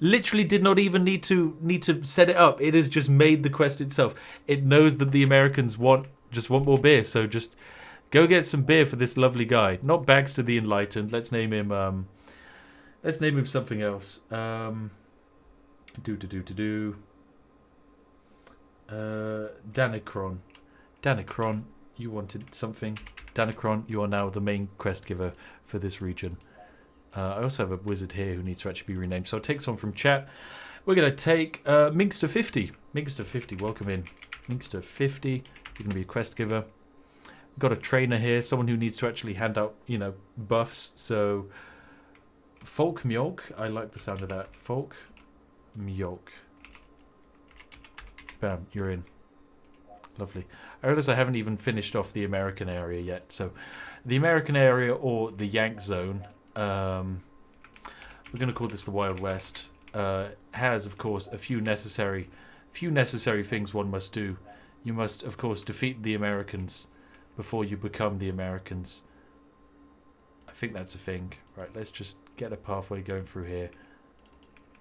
Literally did not even need to set it up. It has just made the quest itself. It knows that the Americans just want more beer, so just go get some beer for this lovely guy. Not Bagster the Enlightened. Let's name him something else. Danicron. Danicron, you wanted something. Danicron, you are now the main quest giver for this region. I also have a wizard here who needs to actually be renamed. So I'll take someone from chat. We're going to take Minkster50. Minkster50, welcome in. Minkster50, you're going to be a quest giver. We've got a trainer here, someone who needs to actually hand out, buffs. So Folk Mjolk, I like the sound of that. Folk Mjolk. Bam, you're in. Lovely. I realize I haven't even finished off the American area yet. So the American area, or the Yank Zone, we're going to call this the Wild West, has, of course, a few necessary things one must do. You must, of course, defeat the Americans before you become the Americans. I think that's a thing. Right, let's just get a pathway going through here.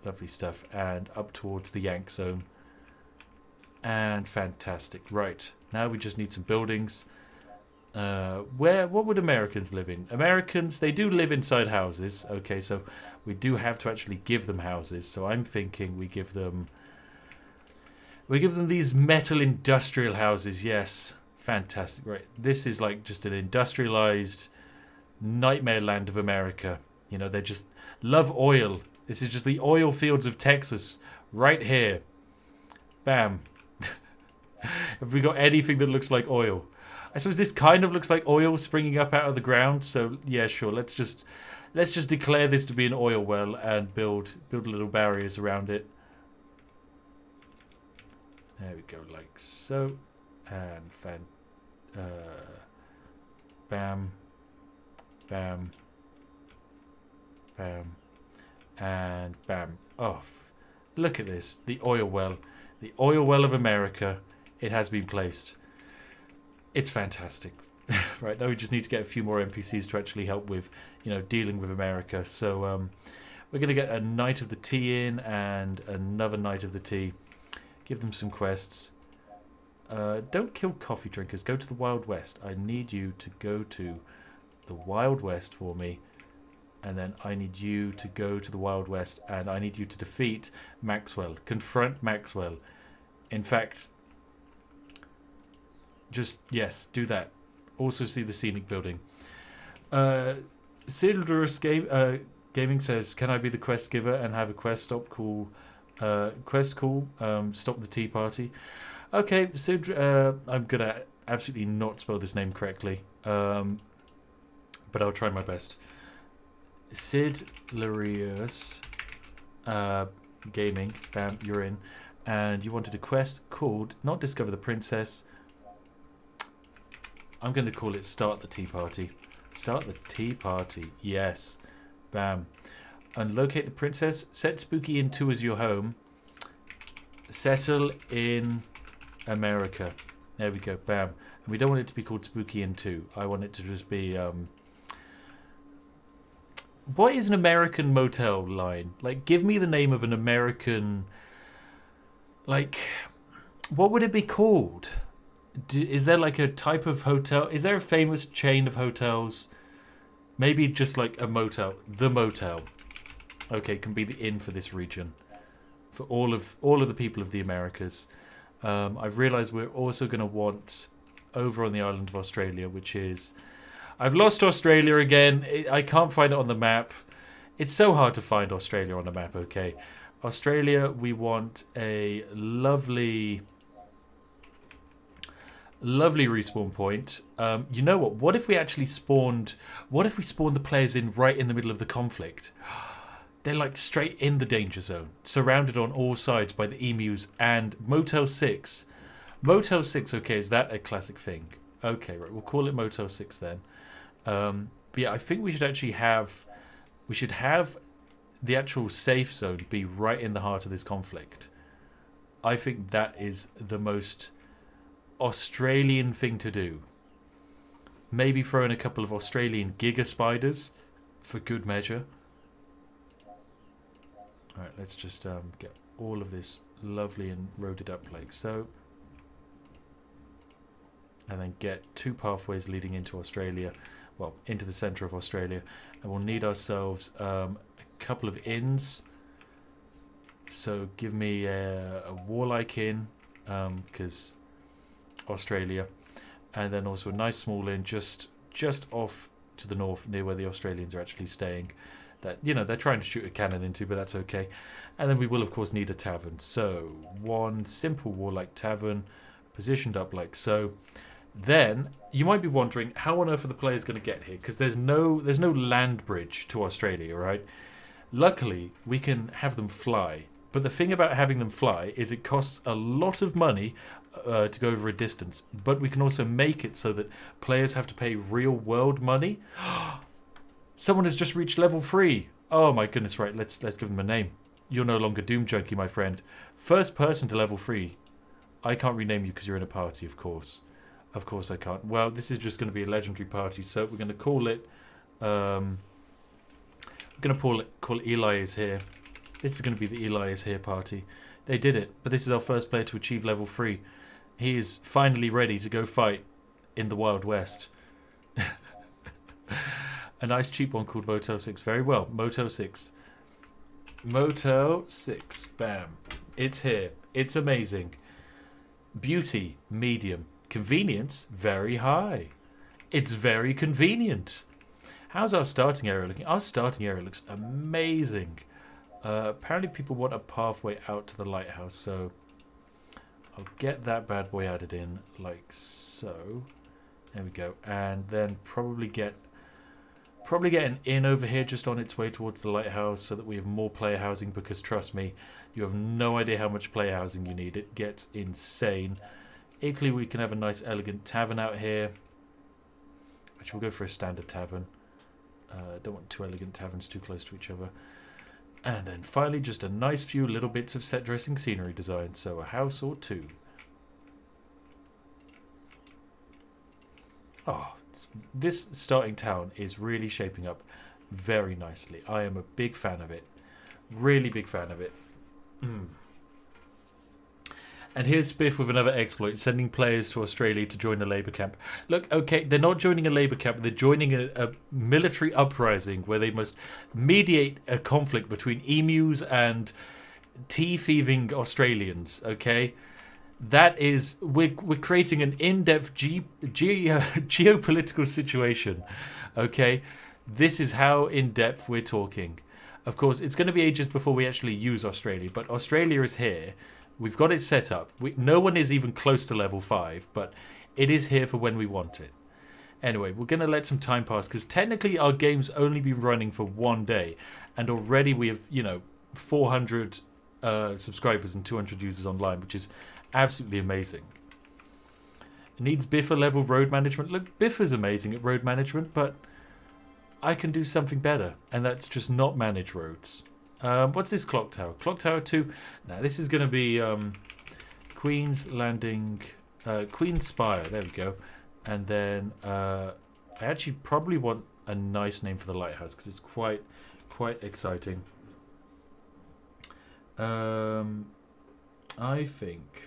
Lovely stuff. And up towards the Yank Zone. And fantastic. Right, now we just need some buildings. What would Americans live in? Americans, they do live inside houses. Okay, so we do have to actually give them houses. So I'm thinking we give them these metal industrial houses. Yes, fantastic. Right, this is like just an industrialized nightmare land of America. They just love oil. This is just the oil fields of Texas right here. Bam. Have we got anything that looks like oil? I suppose this kind of looks like oil springing up out of the ground. So yeah, sure. Let's just declare this to be an oil well and build little barriers around it. There we go, like so, and bam, bam, bam, and bam. Off. Look at this. The oil well of America. It has been placed. It's fantastic. Right, now we just need to get a few more NPCs to actually help with, dealing with America. So we're going to get a Knight of the Tea in and another Knight of the Tea. Give them some quests. Don't kill coffee drinkers. Go to the Wild West. I need you to go to the Wild West for me. And then I need you to go to the Wild West. And I need you to defeat Maxwell. Confront Maxwell. In fact, yes, do that. Also see the scenic building. Sildurus Gaming says, can I be the quest giver and have a quest call, stop the tea party? Okay, Sid, I'm going to absolutely not spell this name correctly, but I'll try my best. Sildurus Gaming, bam, you're in. And you wanted a quest called, not Discover the Princess, I'm going to call it Start the Tea Party. Start the Tea Party. Yes. Bam. And locate the princess. Set Spooky Inn 2 as your home. Settle in America. There we go. Bam. And we don't want it to be called Spooky Inn 2. I want it to just be... What is an American motel line? Like, give me the name of an American Like, what would it be called? Is there like a type of hotel? Is there a famous chain of hotels? Maybe just like a motel. The motel. Okay, can be the inn for this region. For all of the people of the Americas. I've realised we're also going to want over on the island of Australia, which is... I've lost Australia again. I can't find it on the map. It's so hard to find Australia on the map, okay. Australia, we want a lovely respawn point. You know what? What if we actually spawned... What if we spawned the players in right in the middle of the conflict? They're like straight in the danger zone, surrounded on all sides by the emus and Motel 6. Motel 6, okay, is that a classic thing? Okay, right, we'll call it Motel 6 then. But yeah, I think we should actually have... We should have the actual safe zone be right in the heart of this conflict. I think that is the most Australian thing to do. Maybe throw in a couple of Australian giga spiders for good measure. Alright, let's just get all of this lovely and roaded up like so. And then get 2 pathways leading into Australia. Well, into the centre of Australia. And we'll need ourselves a couple of inns. So give me a warlike inn, because Australia. And then also a nice small inn just off to the north, near where the Australians are actually staying. That, you know, they're trying to shoot a cannon into, but that's okay. And then we will, of course, need a tavern. So, one simple warlike tavern, positioned up like so. Then, you might be wondering, how on earth are the players going to get here? Because there's no land bridge to Australia, right? Luckily, we can have them fly. But the thing about having them fly is it costs a lot of money to go over a distance. But we can also make it so that players have to pay real-world money. Someone has just reached level 3. Oh my goodness, right, let's give them a name. You're no longer Doom Junkie, my friend. First person to level 3. I can't rename you because you're in a party, of course. Of course I can't. Well, this is just going to be a legendary party, so we're going to call it... we're going to call it Eli is here. This is going to be the Eli is here party. They did it, but this is our first player to achieve level 3. He is finally ready to go fight in the Wild West. A nice cheap one called Motel 6. Very well. Motel 6. Motel 6. Bam. It's here. It's amazing. Beauty, medium. Convenience, very high. It's very convenient. How's our starting area looking? Our starting area looks amazing. Apparently people want a pathway out to the lighthouse, so I'll get that bad boy added in like so. There we go. And then probably get an inn over here just on its way towards the lighthouse so that we have more player housing, because trust me, you have no idea how much player housing you need. It gets insane. Equally, we can have a nice elegant tavern out here. Actually, we'll go for a standard tavern. Don't want 2 elegant taverns too close to each other. And then finally, just a nice few little bits of set dressing scenery design. So a house or 2. Oh, this starting town is really shaping up very nicely. I am a big fan of it. Really big fan of it. And here's Spiff with another exploit, sending players to Australia to join a labour camp. Look, okay, they're not joining a labour camp, they're joining a military uprising where they must mediate a conflict between emus and tea-thieving Australians, okay? That is, we're creating an in-depth geopolitical situation, okay? This is how in-depth we're talking. Of course, it's going to be ages before we actually use Australia, but Australia is here. We've got it set up. No one is even close to level 5, but it is here for when we want it. Anyway, we're going to let some time pass, because technically our game's only been running for 1 day, and already we have, 400 subscribers and 200 users online, which is absolutely amazing. It needs Biffa level road management. Look, Biffa's amazing at road management, but I can do something better, and that's just not manage roads. What's this clock tower? Clock tower 2. Now this is going to be Queen's Landing, Queen's Spire. There we go. And then I actually probably want a nice name for the lighthouse, because it's quite exciting. I think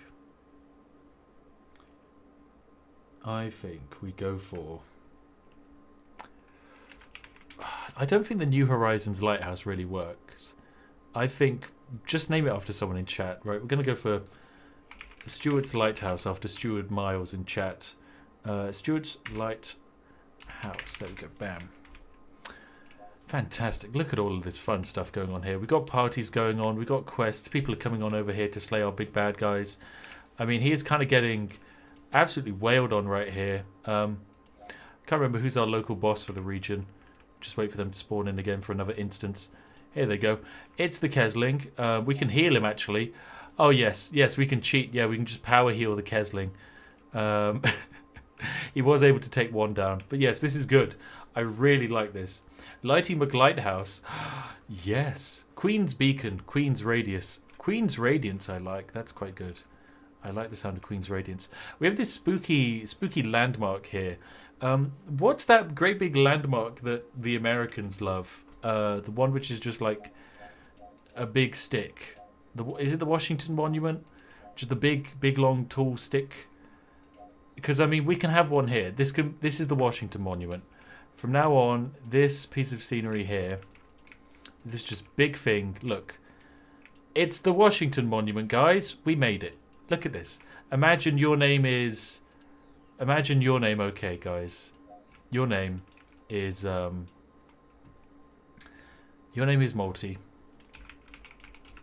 we go for... I don't think the New Horizons Lighthouse really works. I think just name it after someone in chat. Right, we're going to go for Stuart's Lighthouse after Stuart Miles in chat. Stuart's Lighthouse. There we go. Bam. Fantastic. Look at all of this fun stuff going on here. We've got parties going on. We've got quests. People are coming on over here to slay our big bad guys. I mean, he is kind of getting absolutely wailed on right here. Can't remember who's our local boss for the region. Just wait for them to spawn in again for another instance. Here they go. It's the Kesling. We can heal him, actually. Oh, yes. Yes, we can cheat. Yeah, we can just power heal the Kesling. He was able to take one down. But yes, this is good. I really like this. Lighty McLighthouse. Yes. Queen's Beacon. Queen's Radius. Queen's Radiance I like. That's quite good. I like the sound of Queen's Radiance. We have this spooky landmark here. What's that great big landmark that the Americans love? The one which is just like a big stick. Is it the Washington Monument? Just the big, long, tall stick. Because I mean, we can have one here. This is the Washington Monument. From now on, this piece of scenery here, this just big thing. Look, it's the Washington Monument, guys. We made it. Look at this. Imagine your name is... Imagine your name, okay, guys. Your name is... Your name is Multi.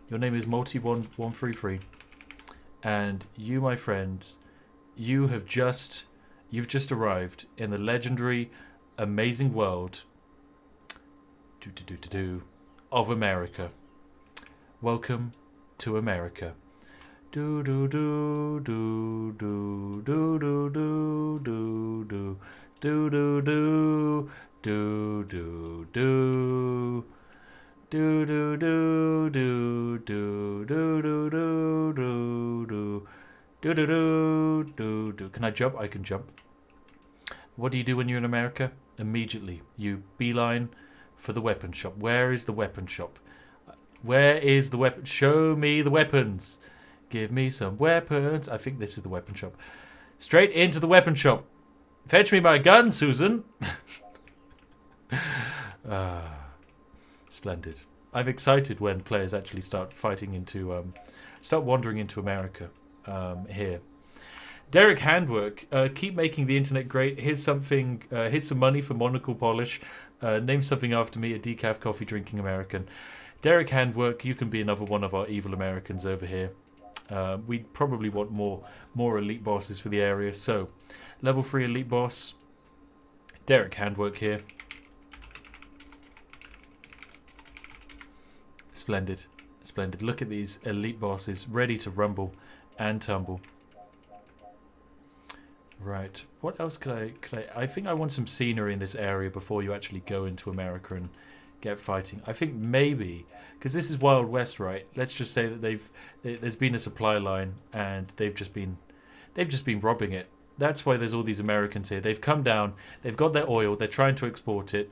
Your name is Multi1133. And you, my friends, you've just arrived in the legendary, amazing world of America. Welcome to America. Do do do do do do do do do do do do do do do. Do do do do do do do do do do do do do. Can I jump? I can jump. What do you do when you're in America? Immediately you beeline for the weapon shop. Where is the weapon shop? Where is the weapon? Show me the weapons. Give me some weapons. I think this is the weapon shop. Straight into the weapon shop. Fetch me my gun, Susan. Splendid. I'm excited when players actually start fighting into, start wandering into America here. Derek Handwork, keep making the internet great. Here's something. Here's some money for monocle polish. Name something after me, a decaf coffee drinking American. Derek Handwork, you can be another one of our evil Americans over here. We probably want more elite bosses for the area. So, level 3 elite boss. Derek Handwork here. Splendid. Splendid. Look at these elite bosses ready to rumble and tumble. Right. What else could I think I want some scenery in this area before you actually go into America and get fighting. I think maybe because this is Wild West, right? Let's just say that there's been a supply line and they've just been robbing it. That's why there's all these Americans here. They've come down, they've got their oil, they're trying to export it,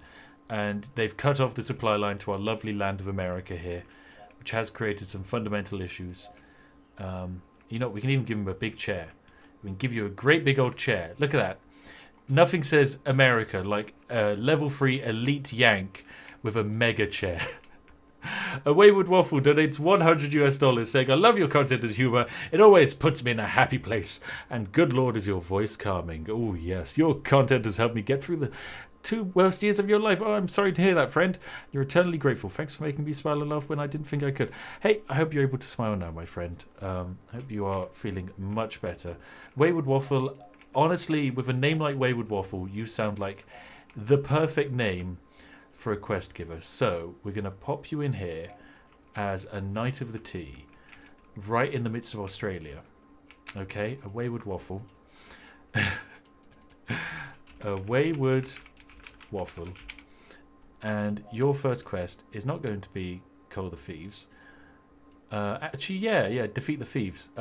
and they've cut off the supply line to our lovely land of America here, which has created some fundamental issues. You know, we can even give them a big chair. We can give you a great big old chair. Look at that. Nothing says America like a level 3 elite yank with a mega chair. A Wayward Waffle donates $100 saying, I love your content and humour. It always puts me in a happy place. And good Lord, is your voice calming. Oh, yes. Your content has helped me get through the 2 worst years of your life. Oh, I'm sorry to hear that, friend. You're eternally grateful. Thanks for making me smile and laugh when I didn't think I could. Hey, I hope you're able to smile now, my friend. I hope you are feeling much better. Wayward Waffle, honestly, with a name like Wayward Waffle, you sound like the perfect name for a quest giver. So we're going to pop you in here as a Knight of the Tea right in the midst of Australia. Okay, a Wayward Waffle. A Wayward Waffle. And your first quest is not going to be Cull the Thieves. Actually, yeah, defeat the thieves.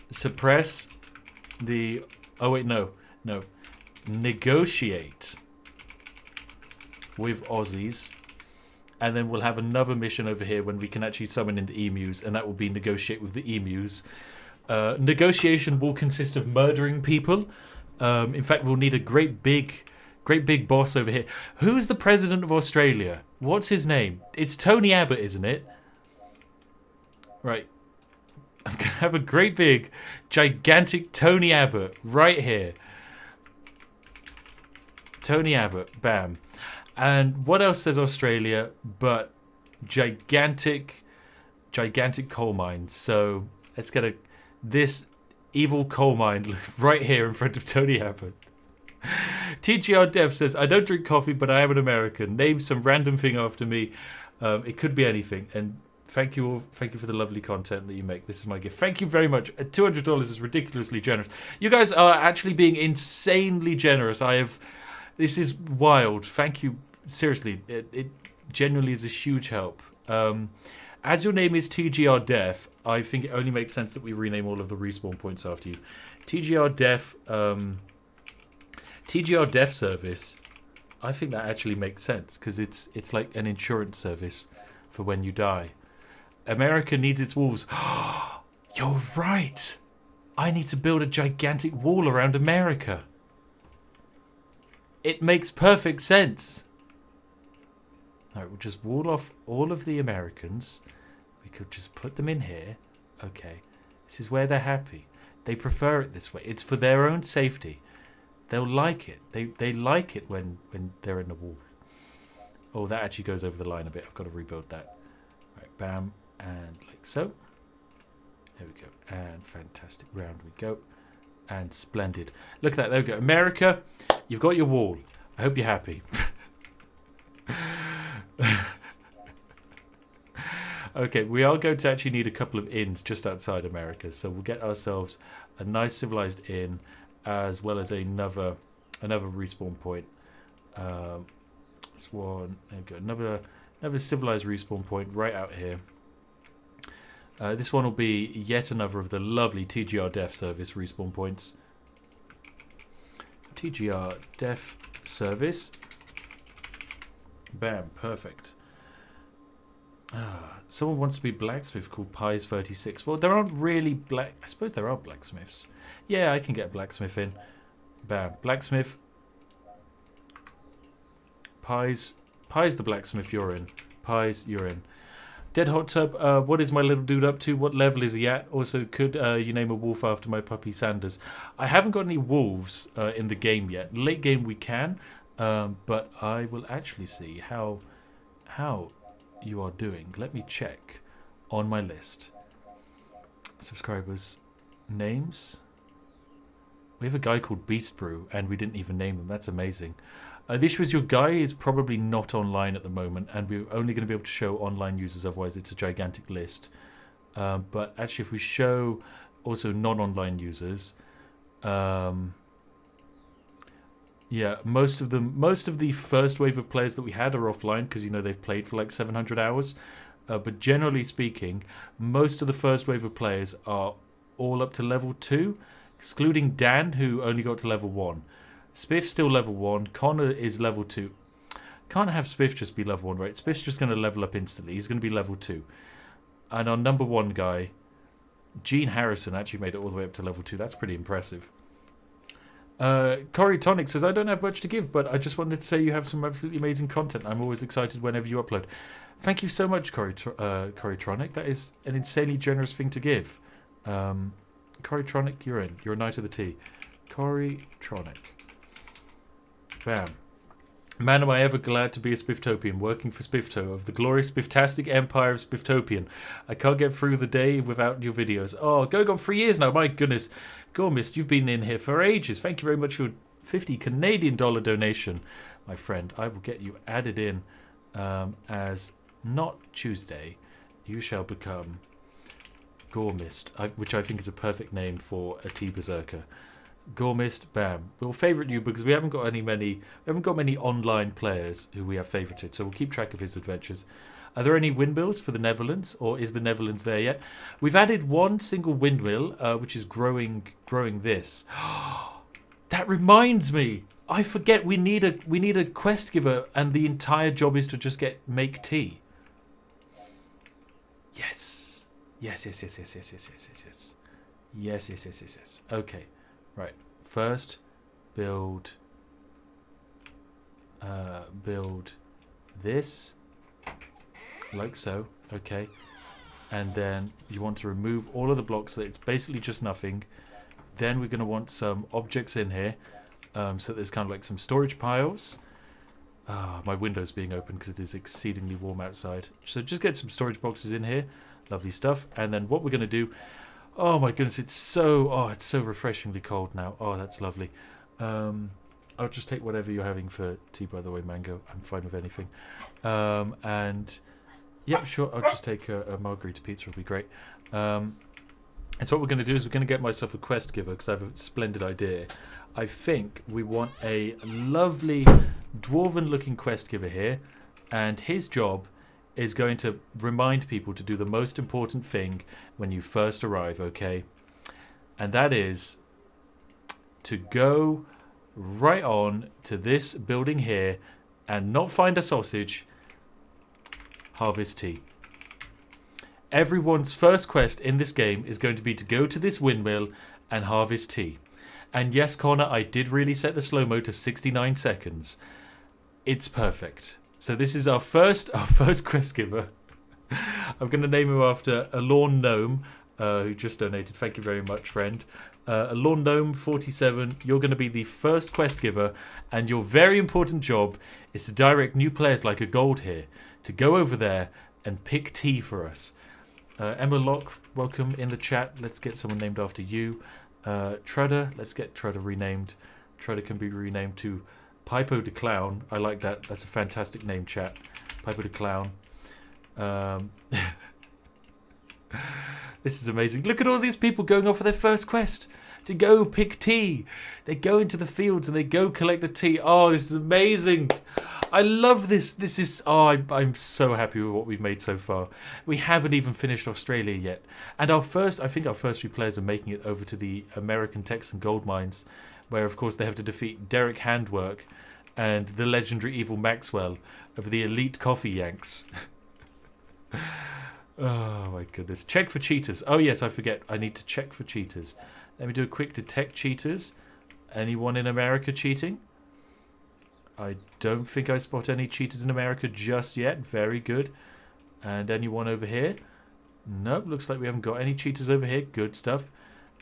Suppress the... Oh, wait, no. Negotiate with Aussies And then we'll have another mission over here when we can actually summon in the emus, and that will be negotiate with the emus. Negotiation will consist of murdering people. In fact, we'll need a great big boss over here. Who's the president of Australia? What's his name? It's Tony Abbott, isn't it? Right. I'm going to have a great big, gigantic Tony Abbott right here. Tony Abbott. Bam. And what else says Australia but gigantic coal mines? So let's get this evil coal mine right here in front of Tony Abbott. TGR Dev says, I don't drink coffee, but I am an American. Name some random thing after me. It could be anything. And thank you all. Thank you for the lovely content that you make. This is my gift. Thank you very much. $200 is ridiculously generous. You guys are actually being insanely generous. This is wild. Thank you. Seriously, it genuinely is a huge help. As your name is TGR Def, I think it only makes sense that we rename all of the respawn points after you. TGR Def service. I think that actually makes sense because it's like an insurance service for when you die. America needs its walls. You're right. I need to build a gigantic wall around America. It makes perfect sense. Alright, we'll just wall off all of the Americans. We could just put them in here. Okay. This is where they're happy. They prefer it this way. It's for their own safety. They'll like it. They like it when they're in the wall. Oh, that actually goes over the line a bit. I've got to rebuild that. Right, bam. And like so. There we go. And fantastic. Round we go. And splendid. Look at that. There we go. America, you've got your wall. I hope you're happy. Okay, we are going to actually need a couple of inns just outside America, so we'll get ourselves a nice civilized inn as well as another respawn point. This one, there we go, another civilized respawn point right out here. This one will be yet another of the lovely TGR Def service respawn points. TGR Def service. Bam, perfect. Someone wants to be blacksmith called Pies36. Well, there aren't really I suppose there are blacksmiths. Yeah, I can get a blacksmith in. Bam, blacksmith. Pies the blacksmith, you're in. Pies, you're in. Dead Hot Tub, what is my little dude up to? What level is he at? Also, could you name a wolf after my puppy Sanders? I haven't got any wolves in the game yet. Late game we can, but I will actually see how you are doing. Let me check on my list. Subscribers, names. We have a guy called Beast Brew, and we didn't even name him. That's amazing. This was your guy is probably not online at the moment, and we're only going to be able to show online users, otherwise it's a gigantic list. But actually, if we show also non-online users, yeah, most of the first wave of players that we had are offline because, you know, they've played for like 700 hours. But generally speaking, most of the first wave of players are all up to level 2, excluding Dan, who only got to level 1. Spiff's still level 1. Connor is level 2. Can't have Spiff just be level 1, right? Spiff's just going to level up instantly. He's going to be level 2. And our number 1 guy, Gene Harrison, actually made it all the way up to level 2. That's pretty impressive. Corey Tonic says, I don't have much to give, but I just wanted to say you have some absolutely amazing content. I'm always excited whenever you upload. Thank you so much, Corey Tronic. That is an insanely generous thing to give. Corey Tronic, you're in. You're a knight of the T. Corey Tronic. Bam. Man, am I ever glad to be a Spifftopian, working for Spiffto, of the glorious Spifftastic empire of Spifftopian. I can't get through the day without your videos. Oh, going on 3 years now, my goodness. Gormist, you've been in here for ages. Thank you very much for your $50 Canadian donation, my friend. I will get you added in as not Tuesday. You shall become Gormist, which I think is a perfect name for a T-Berserker. Gormist, bam. We'll favourite you because we haven't got many online players who we have favourited, so we'll keep track of his adventures. Are there any windmills for the Netherlands, or is the Netherlands there yet? We've added one single windmill, which is growing this. That reminds me, I forget we need a quest giver, and the entire job is to just make tea. Yes. Yes. Okay. Right. First, build this like so. Okay. And then you want to remove all of the blocks so that it's basically just nothing. Then we're going to want some objects in here. So there's kind of like some storage piles. My window's being open because it is exceedingly warm outside. So just get some storage boxes in here. Lovely stuff. And then what we're going to do... Oh my goodness, it's so refreshingly cold now. Oh, that's lovely. I'll just take whatever you're having for tea, by the way, Mango. I'm fine with anything. And... Yep, sure. I'll just take a margarita pizza. It'll be great. And so what we're going to do is we're going to get myself a quest giver because I have a splendid idea. I think we want a lovely dwarven-looking quest giver here, and his job is going to remind people to do the most important thing when you first arrive, okay? And that is to go right on to this building here and not find a sausage, harvest tea. Everyone's first quest in this game is going to be to go to this windmill and harvest tea. And yes, Connor, I did really set the slow-mo to 69 seconds. It's perfect. So this is our first quest giver. I'm going to name him after a lawn gnome who just donated. Thank you very much, friend. A lawn gnome 47. You're going to be the first quest giver, and your very important job is to direct new players like a gold here to go over there and pick tea for us. Emma Locke, welcome in the chat. Let's get someone named after you. Trudder, let's get Trudder renamed. Trudder can be renamed to Pipo de Clown. I like that. That's a fantastic name, chat. Pipo de Clown. This is amazing. Look at all these people going off for their first quest to go pick tea. They go into the fields and they go collect the tea. Oh, this is amazing. I love this. This is... Oh, I'm so happy with what we've made so far. We haven't even finished Australia yet. And I think our first few players are making it over to the American Texan gold mines, where, of course, they have to defeat Derek Handwork and the legendary Evil Maxwell of the elite coffee yanks. Oh, my goodness. Check for cheaters. Oh, yes, I forget. I need to check for cheaters. Let me do a quick detect cheaters. Anyone in America cheating? I don't think I spot any cheaters in America just yet. Very good. And anyone over here? Nope, looks like we haven't got any cheaters over here. Good stuff.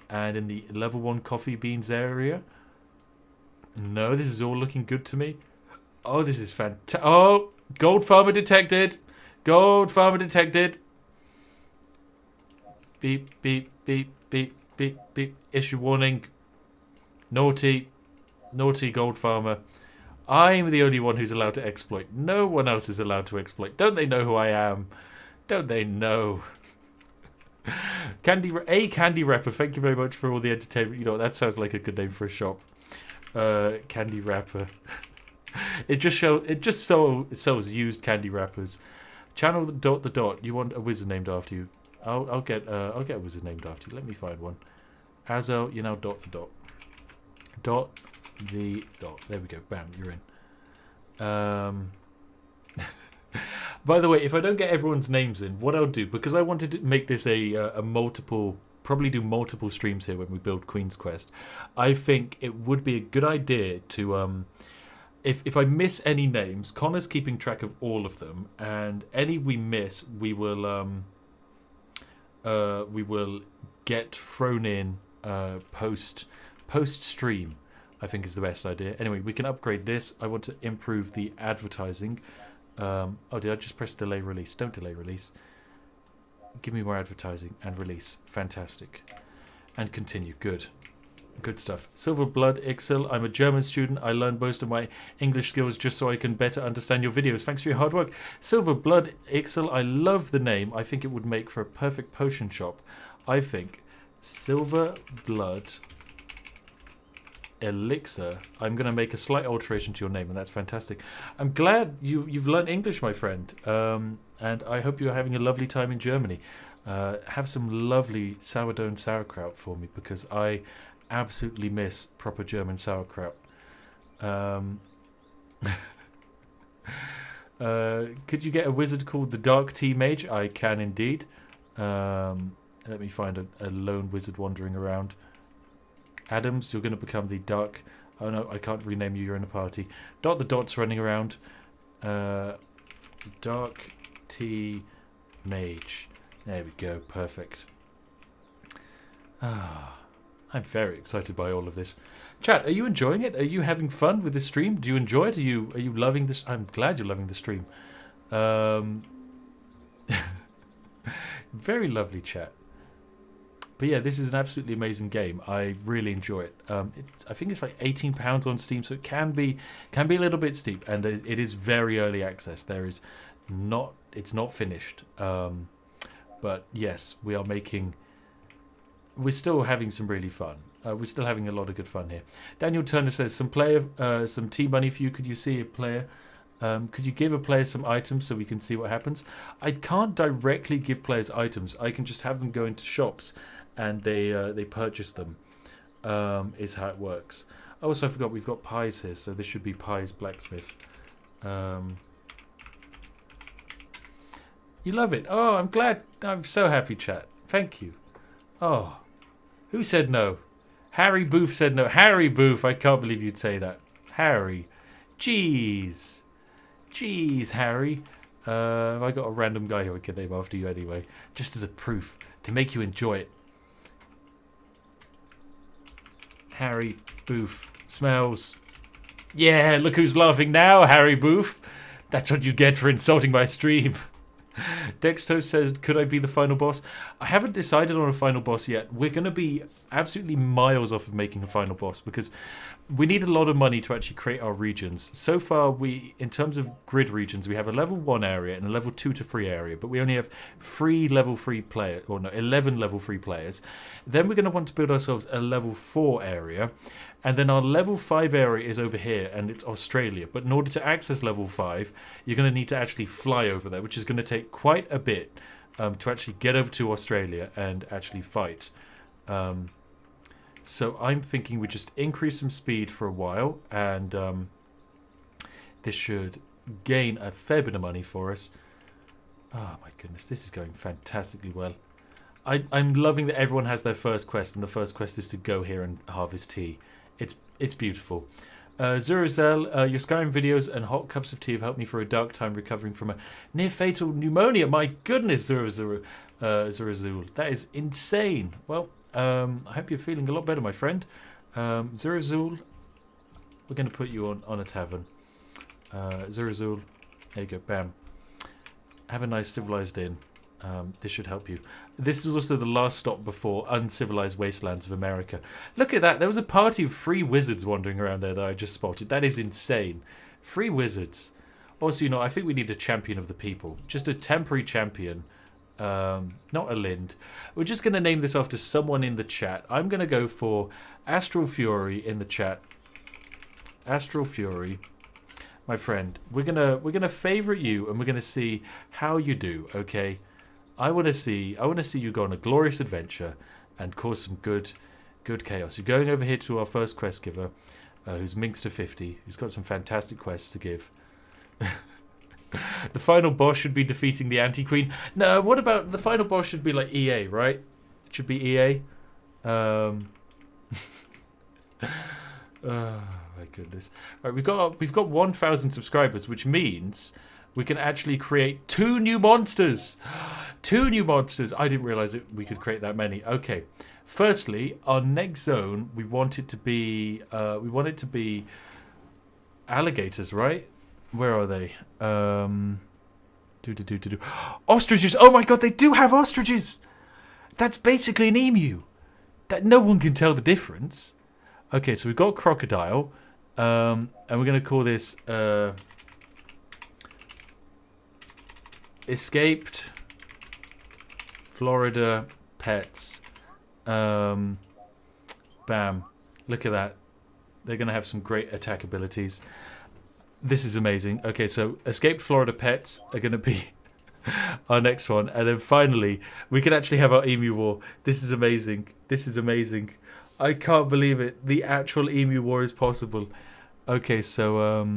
And in the level 1 coffee beans area? No, this is all looking good to me. Oh, this is fantastic. Oh, gold farmer detected. Gold farmer detected. Beep, beep, beep, beep, beep, beep. Issue warning. Naughty. Naughty gold farmer. I'm the only one who's allowed to exploit. No one else is allowed to exploit. Don't they know who I am? Don't they know? Candy Rapper, thank you very much for all the entertainment. You know, that sounds like a good name for a shop. Candy Rapper. It just sells used candy wrappers. Channel the dot. You want a wizard named after you? I'll get a wizard named after you. Let me find one. Azel, you now dot the dot. Dot the dot. There we go. Bam, you're in. By the way, if I don't get everyone's names in, what I'll do, because I wanted to make this a multiple, probably do multiple streams here when we build Queen's Quest, I think it would be a good idea to, if I miss any names, Connor's keeping track of all of them, and any we miss, we will get thrown in post stream. I think is the best idea. Anyway, we can upgrade this. I want to improve the advertising. Oh, did I just press delay release? Don't delay release. Give me more advertising and release. Fantastic. And continue. Good. Good stuff. Silver Blood Ixil. I'm a German student. I learned most of my English skills just so I can better understand your videos. Thanks for your hard work. Silver Blood Ixil. I love the name. I think it would make for a perfect potion shop. I think Silver Blood Elixir. I'm going to make a slight alteration to your name, and that's fantastic. I'm glad you've learned English, my friend, and I hope you're having a lovely time in Germany. Have some lovely sourdough and sauerkraut for me, because I absolutely miss proper German sauerkraut. Um, could you get a wizard called the Dark Tea Mage? I can indeed. Let me find a lone wizard wandering around. Adams, you're going to become the Dark... Oh no, I can't rename you, you're in a party. Dot the Dot's running around. Dark Tea Mage. There we go, perfect. I'm very excited by all of this. Chat, are you enjoying it? Are you having fun with this stream? Do you enjoy it? Are you loving this? I'm glad you're loving the stream. Very lovely chat. But yeah, this is an absolutely amazing game. I really enjoy it. I think it's like £18 on Steam, so it can be a little bit steep, and it is very early access. It's not finished. But yes, we're still having some really fun. We're still having a lot of good fun here. Daniel Turner says, some tea money for you. Could you see a player? Could you give a player some items so we can see what happens? I can't directly give players items. I can just have them go into shops and they purchase them, is how it works. Also, I forgot we've got Pies here, so this should be Pies Blacksmith. You love it. Oh, I'm glad. I'm so happy, chat. Thank you. Oh, who said no? Harry Booth said no. Harry Booth, I can't believe you'd say that. Harry. Jeez, Harry. I got a random guy who I can name after you anyway, just as a proof, to make you enjoy it. Harry Booth smells. Yeah, look who's laughing now, Harry Booth. That's what you get for insulting my stream. Dexto says, could I be the final boss? I haven't decided on a final boss yet. We're going to be absolutely miles off of making a final boss because we need a lot of money to actually create our regions. So far, in terms of grid regions, we have a level 1 area and a level 2 to 3 area, but we only have 11 level 3 players. Then we're going to want to build ourselves a level 4 area. And then our level 5 area is over here, and it's Australia. But in order to access level 5, you're going to need to actually fly over there, which is going to take quite a bit to actually get over to Australia and actually fight. So I'm thinking we just increase some speed for a while, and this should gain a fair bit of money for us. Oh my goodness, this is going fantastically well. I'm loving that everyone has their first quest, and the first quest is to go here and harvest tea. It's beautiful. Zurazel, your Skyrim videos and hot cups of tea have helped me for a dark time recovering from a near-fatal pneumonia. My goodness, Zurazul. That is insane. Well, I hope you're feeling a lot better, my friend. Zurazul, we're going to put you on a tavern. Zurazul, there you go, bam. Have a nice civilized inn. This should help you. This is also the last stop before uncivilized wastelands of America. Look at that. There was a party of 3 wizards wandering around there that I just spotted. That is insane. 3 wizards. Also, I think we need a champion of the people. Just a temporary champion. Not a Lind. We're just going to name this after someone in the chat. I'm going to go for Astral Fury in the chat. Astral Fury. My friend, we're gonna favorite you, and we're gonna see how you do. Okay, I want to see you go on a glorious adventure and cause some good chaos. You're going over here to our first quest giver, who's Minkster 50, who's got some fantastic quests to give. The final boss should be defeating the anti-queen. No, what about the final boss? Should be like EA, right? It should be EA. Oh my goodness! All right, we've got 1,000 subscribers, which means we can actually create 2 new monsters. 2 new monsters. I didn't realize we could create that many. Okay. Firstly, our next zone, we want it to be alligators, right? Where are they? Ostriches. Oh my god, they do have ostriches. That's basically an emu. That no one can tell the difference. Okay, so we've got crocodile, and we're going to call this Escaped Florida Pets. Bam. Look at that. They're going to have some great attack abilities. This is amazing. Okay, so Escaped Florida Pets are going to be our next one. And then finally, we can actually have our Emu War. This is amazing. This is amazing. I can't believe it. The actual Emu War is possible. Okay, so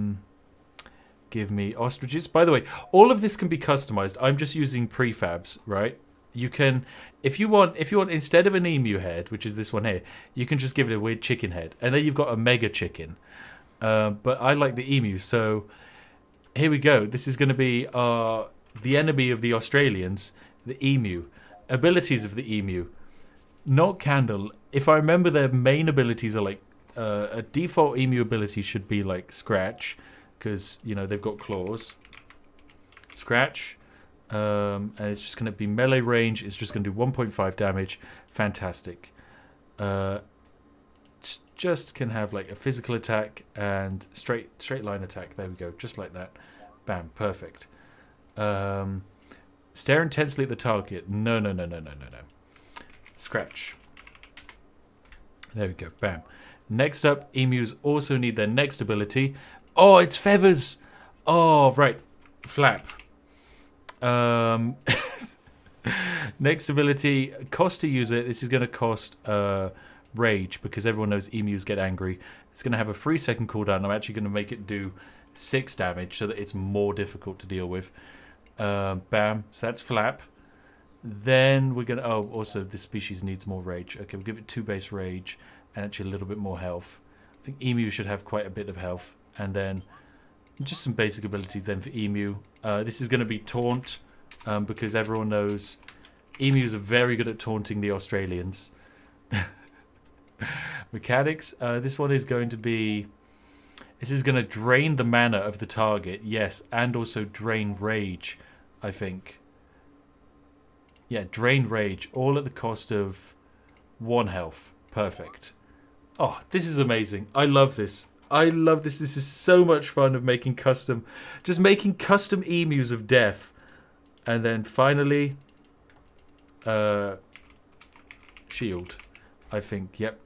give me ostriches. By the way, all of this can be customized. I'm just using prefabs, right? You can, if you want, instead of an emu head, which is this one here, you can just give it a weird chicken head, and then you've got a mega chicken. But I like the emu, so here we go. This is going to be the enemy of the Australians, the emu. Abilities of the emu. Not candle. If I remember, their main abilities are like a default emu ability should be like scratch, because you know they've got claws. Scratch, and it's just going to be melee range. It's just going to do 1.5 damage. Fantastic. Just can have like a physical attack and straight line attack. There we go, just like that. Bam, perfect. Stare intensely at the target. No. Scratch. There we go, bam. Next up, emus also need their next ability. Oh, it's feathers. Oh, right. Flap. Next ability, cost to use it. This is going to cost rage, because everyone knows emus get angry. It's going to have a 3-second cooldown. I'm actually going to make it do 6 damage so that it's more difficult to deal with. Bam. So that's flap. Then we're going to... Oh, also, this species needs more rage. Okay, we'll give it 2 base rage and actually a little bit more health. I think emu should have quite a bit of health. And then just some basic abilities then for emu. This is going to be taunt, because everyone knows emus are very good at taunting the Australians. Mechanics. This one is going to be... This is going to drain the mana of the target. Yes, and also drain rage, I think. Yeah, drain rage. All at the cost of 1 health. Perfect. Oh, this is amazing. I love this. I love this. This is so much fun of making custom... Just making custom emus of death. And then finally... shield. I think, yep.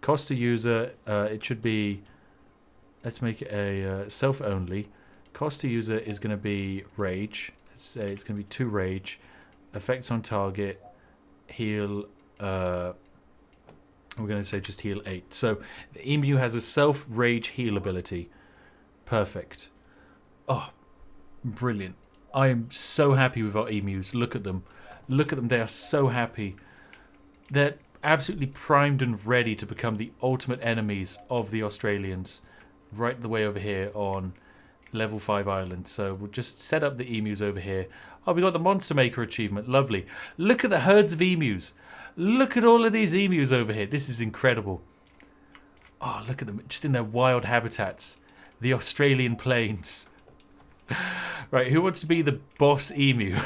Cost to user, it should be... Let's make it a self-only. Cost to user is going to be rage. Let's say it's going to be 2 rage. Effects on target. Heal... we're going to say just heal 8. So the emu has a self-rage heal ability. Perfect. Oh, brilliant. I am so happy with our emus. Look at them. Look at them. They are so happy. They're absolutely primed and ready to become the ultimate enemies of the Australians. Right the way over here on level 5 island. So we'll just set up the emus over here. Oh, we got the Monster Maker achievement. Lovely. Look at the herds of emus. Look at all of these emus over here. This is incredible. Oh, look at them. Just in their wild habitats. The Australian plains. Right, who wants to be the boss emu?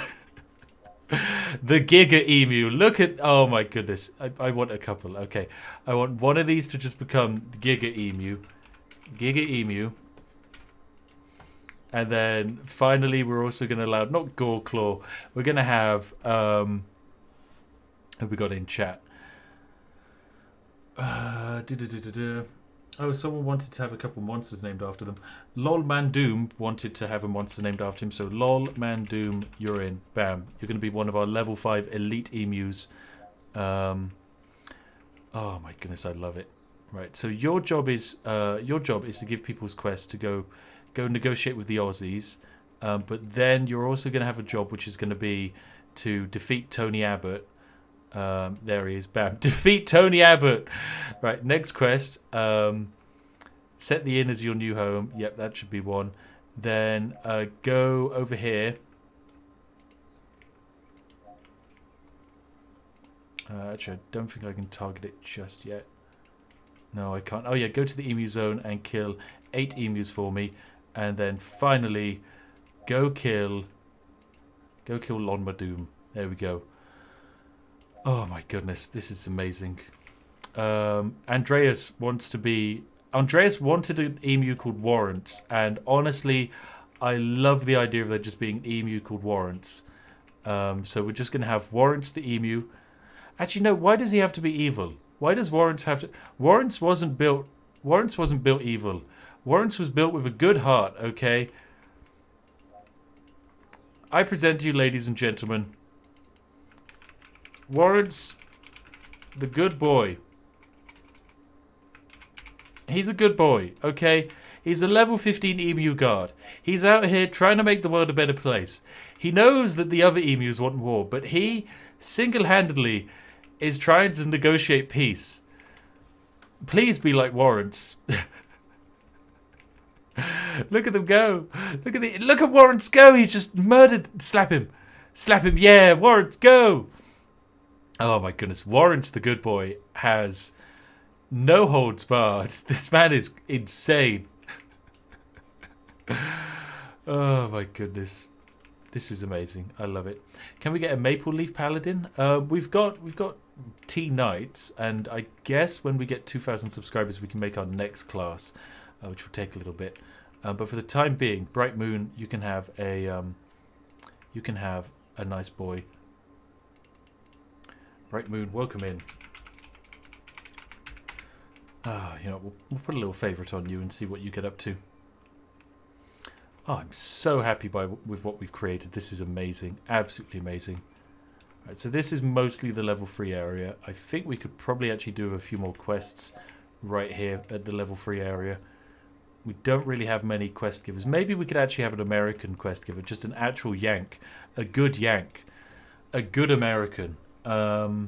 The Giga Emu. Look at... Oh my goodness. I want a couple. Okay. I want one of these to just become Giga Emu. Giga Emu. And then finally we're also going to allow... Not Gore Claw. We're going to have... who we got in chat? Oh, someone wanted to have a couple monsters named after them. Lol Man Doom wanted to have a monster named after him. So Lol Man Doom, you're in. Bam. You're going to be one of our level 5 elite emus. Oh my goodness, I love it. Right. So your job is to give people's quest to go negotiate with the Aussies. But then you're also going to have a job which is going to be to defeat Tony Abbott. There he is. Bam. Defeat Tony Abbott. Right, next quest. Set the inn as your new home. Yep, that should be one. Then go over here. Actually, I don't think I can target it just yet. No, I can't. Oh yeah, go to the emu zone and kill 8 emus for me. And then finally, go kill Lon Madoom. There we go. Oh my goodness, this is amazing. Andreas wanted an emu called Warrants, and honestly, I love the idea of there just being an emu called Warrants. So we're just gonna have Warrants the emu. Actually, no. Why does he have to be evil? Why does Warrants have to? Warrants wasn't built evil. Warrants was built with a good heart. Okay. I present to you, ladies and gentlemen, Warrants, the good boy. He's a good boy, okay? He's a level 15 emu guard. He's out here trying to make the world a better place. He knows that the other emus want war, but he single-handedly is trying to negotiate peace. Please be like Warrants. Look at them go. Look at Warrants go. He just murdered. Slap him. Slap him. Yeah, Warrants go. Oh my goodness. Warrants, the good boy, has no holds barred. This man is insane. Oh my goodness. This is amazing. I love it. Can we get a Maple Leaf Paladin? We've got Tea Knights, and I guess when we get 2,000 subscribers we can make our next class, which will take a little bit. But for the time being, Bright Moon, you can have a nice boy. Bright Moon, welcome in. You know, we'll put a little favourite on you and see what you get up to. Oh, I'm so happy with what we've created. This is amazing. Absolutely amazing. Right, so this is mostly the level 3 area. I think we could probably actually do a few more quests right here at the level 3 area. We don't really have many quest givers. Maybe we could actually have an American quest giver. Just an actual Yank. A good Yank. A good American. Who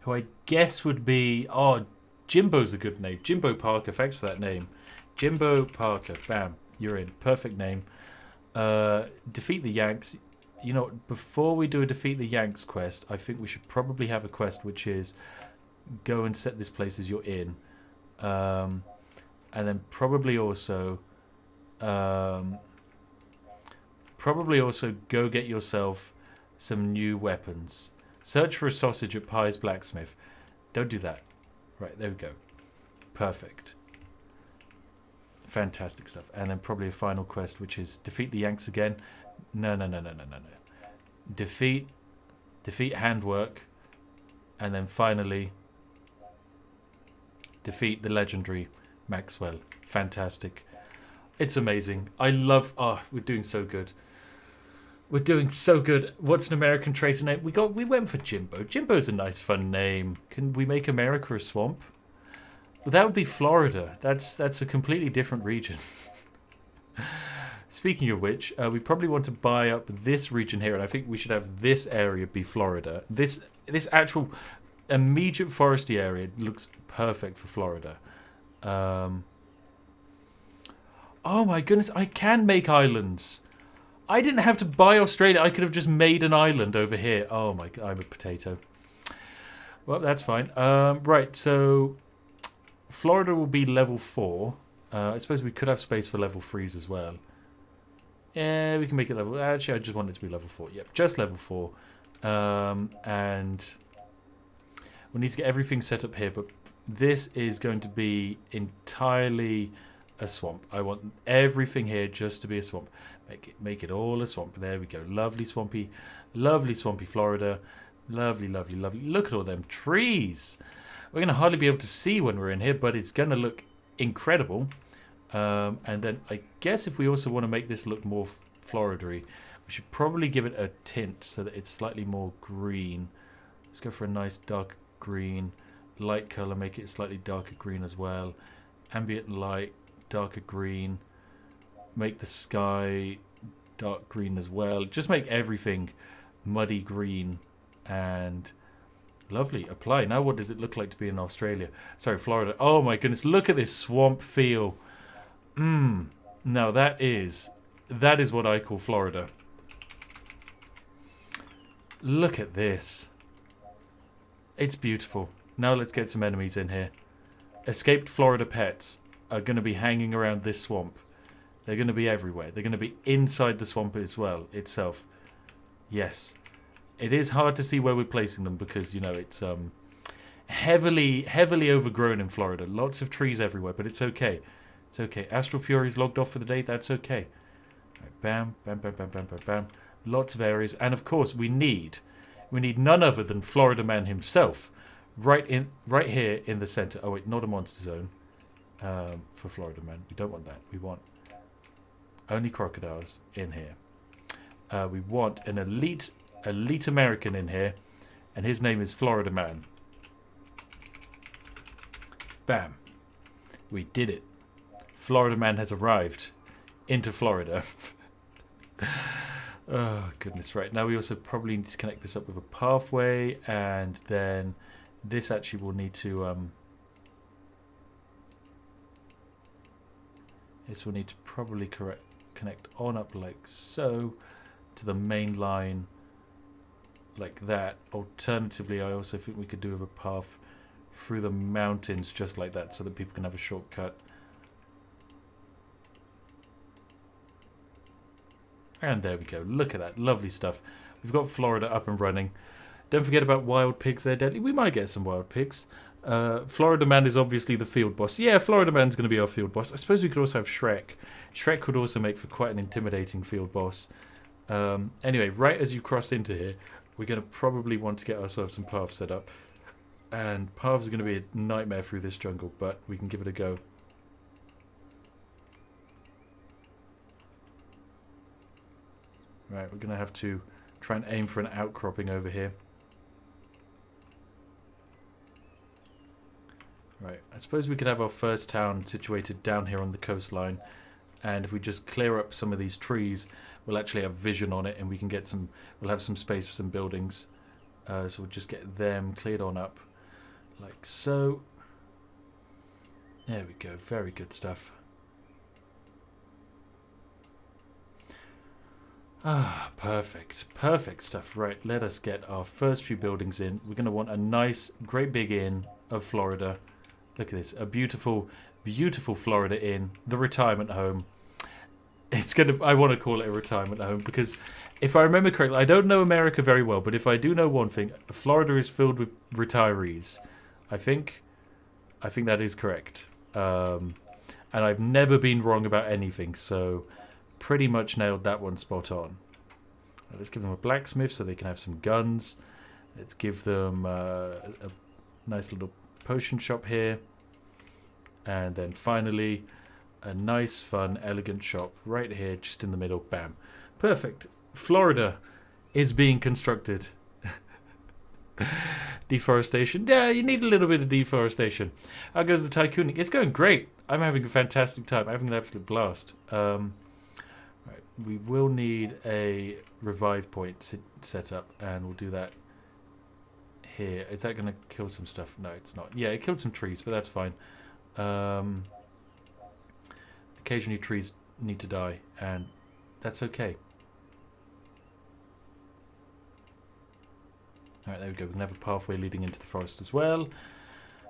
I guess would be... Oh, Jimbo's a good name. Jimbo Parker. Thanks for that name. Jimbo Parker. Bam. You're in. Perfect name. Defeat the Yanks. You know, before we do a Defeat the Yanks quest, I think we should probably have a quest which is go and set this place as you're in. And then probably also go get yourself some new weapons. Search for a sausage at Pie's Blacksmith. Don't do that. Right, there we go. Perfect. Fantastic stuff. And then probably a final quest, which is defeat the Yanks again. No. Defeat Handwork. And then finally defeat the legendary Maxwell. Fantastic. It's amazing. I love... Oh, we're doing so good. We're doing so good. What's an American traitor name? We went for Jimbo. Jimbo's a nice fun name. Can we make America a swamp? Well, that would be Florida. That's a completely different region. Speaking of which, we probably want to buy up this region here, and I think we should have this area be Florida. This actual immediate foresty area looks perfect for Florida. Oh my goodness, I can make islands. I didn't have to buy Australia. I could have just made an island over here. Oh my god, I'm a potato. Well, that's fine. Right, so Florida will be level 4. I suppose we could have space for level 3s as well. Yeah, we can make it level... Actually, I just want it to be level 4. Yep, just level 4. And we need to get everything set up here, but this is going to be entirely a swamp. I want everything here just to be a swamp. Make it all a swamp. There we go. Lovely swampy Florida. Lovely. Look at all them trees. We're going to hardly be able to see when we're in here, but it's going to look incredible. And then I guess if we also want to make this look more Florida-y, we should probably give it a tint so that it's slightly more green. Let's go for a nice dark green. Light color, make it slightly darker green as well. Ambient light, darker green. Make the sky dark green as well. Just make everything muddy green and lovely. Apply. Now what does it look like to be in Australia? Sorry, Florida. Oh my goodness, look at this swamp feel. Now that is what I call Florida. Look at this. It's beautiful. Now let's get some enemies in here. Escaped Florida pets are going to be hanging around this swamp. They're going to be everywhere. They're going to be inside the swamp as well itself. Yes. It is hard to see where we're placing them because, you know, it's heavily overgrown in Florida. Lots of trees everywhere, but it's okay. It's okay. Astral Fury's logged off for the day. That's okay. Right, bam, bam, bam, bam, bam, bam, bam. Lots of areas. And, of course, we need none other than Florida Man himself right here in the center. Oh, wait, not a monster zone for Florida Man. We don't want that. We want only crocodiles in here. We want an elite American in here, and his name is Florida Man. Bam. We did it. Florida man has arrived into Florida. Oh, goodness. Right, now we also probably need to connect this up with a pathway, and then this actually will need to... this will need to probably connect on up like so to the main line like that. Alternatively, I also think we could do with a path through the mountains just like that so that people can have a shortcut. And there we go. Look at that. Lovely stuff. We've got Florida up and running. Don't forget about wild pigs. They're deadly. We might get some wild pigs. Florida Man is obviously the field boss. Yeah, Florida Man's going to be our field boss. I suppose we could also have Shrek. Shrek would also make for quite an intimidating field boss. Anyway, right as you cross into here, we're going to probably want to get ourselves some paths set up. And paths are going to be a nightmare through this jungle, but we can give it a go. Right, we're going to have to try and aim for an outcropping over here. Right, I suppose we could have our first town situated down here on the coastline, and if we just clear up some of these trees, we'll actually have vision on it, and we can get some. We'll have some space for some buildings. So we'll just get them cleared on up, like so. There we go. Very good stuff. Ah, perfect. Perfect stuff. Right, let us get our first few buildings in. We're going to want a nice, great big inn of Florida. Look at this. A beautiful, beautiful Florida inn. The retirement home. It's going to... I want to call it a retirement home because if I remember correctly, I don't know America very well, but if I do know one thing, Florida is filled with retirees. I think that is correct. And I've never been wrong about anything, so... pretty much nailed that one spot on. Let's give them a blacksmith so they can have some guns. Let's give them a nice little potion shop here. And then finally, a nice, fun, elegant shop right here, just in the middle. Bam. Perfect. Florida is being constructed. Deforestation. Yeah, you need a little bit of deforestation. How goes the Tycoon? It's going great. I'm having a fantastic time. I'm having an absolute blast. Right, we will need a revive point set up, and we'll do that here. Is that going to kill some stuff? No, it's not. Yeah, it killed some trees, but that's fine. Occasionally trees need to die, and that's okay. Alright, there we go. We can have a pathway leading into the forest as well.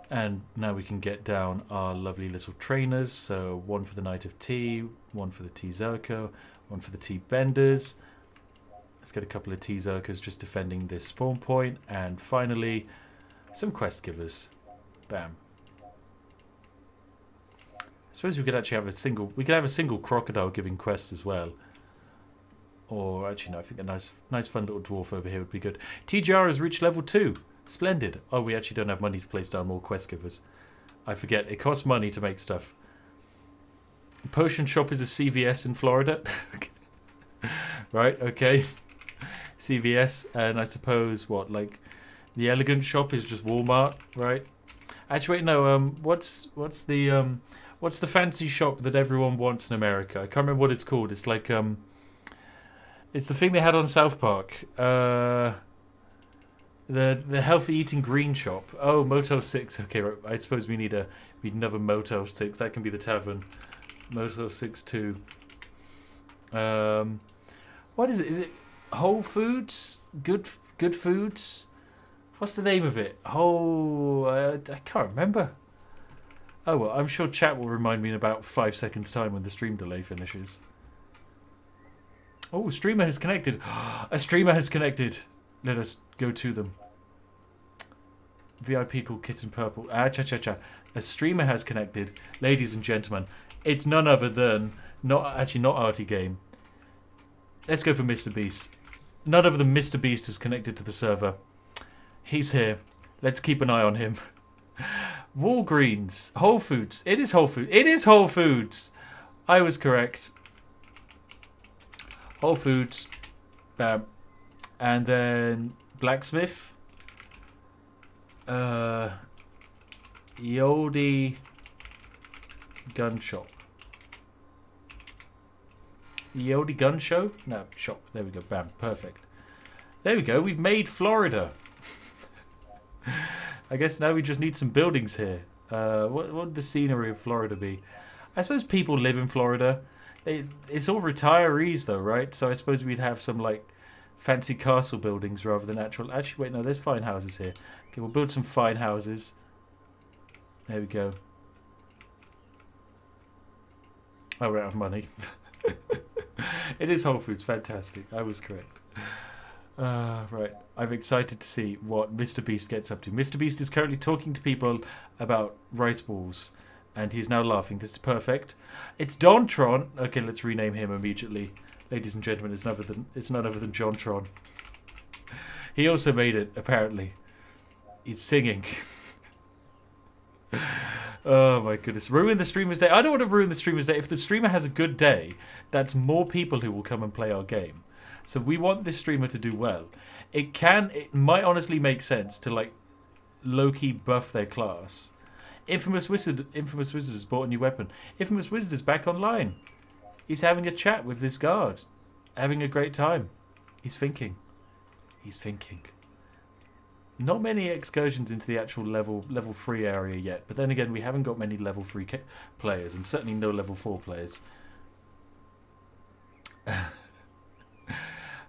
And now we can get down our lovely little trainers. So one for the Knight of Tea, one for the Tea Zerker, one for the Tea Benders. Let's get a couple of Tea Zerkers just defending this spawn point. And finally, some quest givers. Bam. I suppose we could actually have a single... we could have a single crocodile giving quest as well. Or actually, no, I think a nice fun little dwarf over here would be good. TGR has reached level 2. Splendid. Oh, we actually don't have money to place down more quest givers. I forget. It costs money to make stuff. Potion shop is a CVS in Florida. Right, okay. CVS. And I suppose, what, like, the elegant shop is just Walmart, right? Actually, wait, no. What's the fancy shop that everyone wants in America? I can't remember what it's called. It's like, it's the thing they had on South Park. The healthy eating green shop. Oh, Motel 6. Okay, right. I suppose we need another Motel 6. That can be the tavern. Motel 6 2. What is it? Is it Whole Foods? Good Foods? What's the name of it? I can't remember. Oh well, I'm sure chat will remind me in about 5 seconds time when the stream delay finishes. Oh, streamer has connected. A streamer has connected. Let us go to them. VIP called Kitten Purple. Cha. A streamer has connected. Ladies and gentlemen, it's none other than... not Artie Game. Let's go for Mr. Beast. None other than Mr. Beast is connected to the server. He's here. Let's keep an eye on him. Walgreens. Whole Foods. It is Whole Foods. It is Whole Foods. I was correct. Whole Foods. Bam. And then blacksmith. Yodi gun shop. The oldie gun show? No, shop. There we go. Bam. Perfect. There we go. We've made Florida. I guess now we just need some buildings here. What would the scenery of Florida be? I suppose people live in Florida. It's all retirees though, right? So I suppose we'd have some like fancy castle buildings rather than actual... Actually, wait, no, there's fine houses here. Okay, we'll build some fine houses. There we go. Oh, we're out of money. It is Whole Foods. Fantastic. I was correct. Right. I'm excited to see what Mr. Beast gets up to. Mr. Beast is currently talking to people about rice balls. And he's now laughing. This is perfect. It's Dontron. Okay, let's rename him immediately. Ladies and gentlemen, it's none other than Jontron. He also made it, apparently. He's singing. Oh my goodness. Ruin the streamer's day. I don't want to ruin the streamer's day. If the streamer has a good day, that's more people who will come and play our game. So we want this streamer to do well. It might honestly make sense to like low-key buff their class. Infamous Wizard has bought a new weapon. Infamous Wizard is back online. He's having a chat with this guard. Having a great time. He's thinking. He's thinking. Not many excursions into the actual level 3 area yet. But then again, we haven't got many level 3 players. And certainly no level 4 players.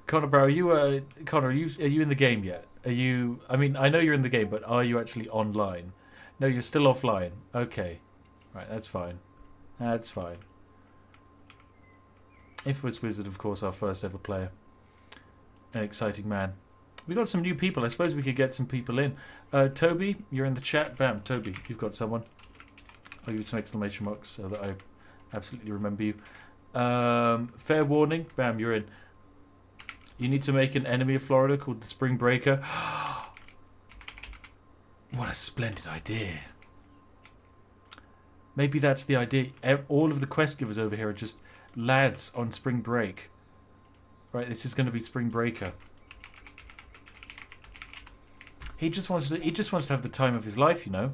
Connor, bro, are you in the game yet? Are you... I mean, I know you're in the game, but are you actually online? No, you're still offline. Okay. Right, that's fine. That's fine. Infamous Wizard, of course, our first ever player. An exciting man. We got some new people. I suppose we could get some people in. Toby, you're in the chat. Bam, Toby, you've got someone. I'll give you some exclamation marks so that I absolutely remember you. Fair warning. Bam, you're in. You need to make an enemy of Florida called the Spring Breaker. What a splendid idea. Maybe that's the idea. All of the quest givers over here are just lads on spring break. Right, this is going to be Spring Breaker. He just wants to have the time of his life, you know.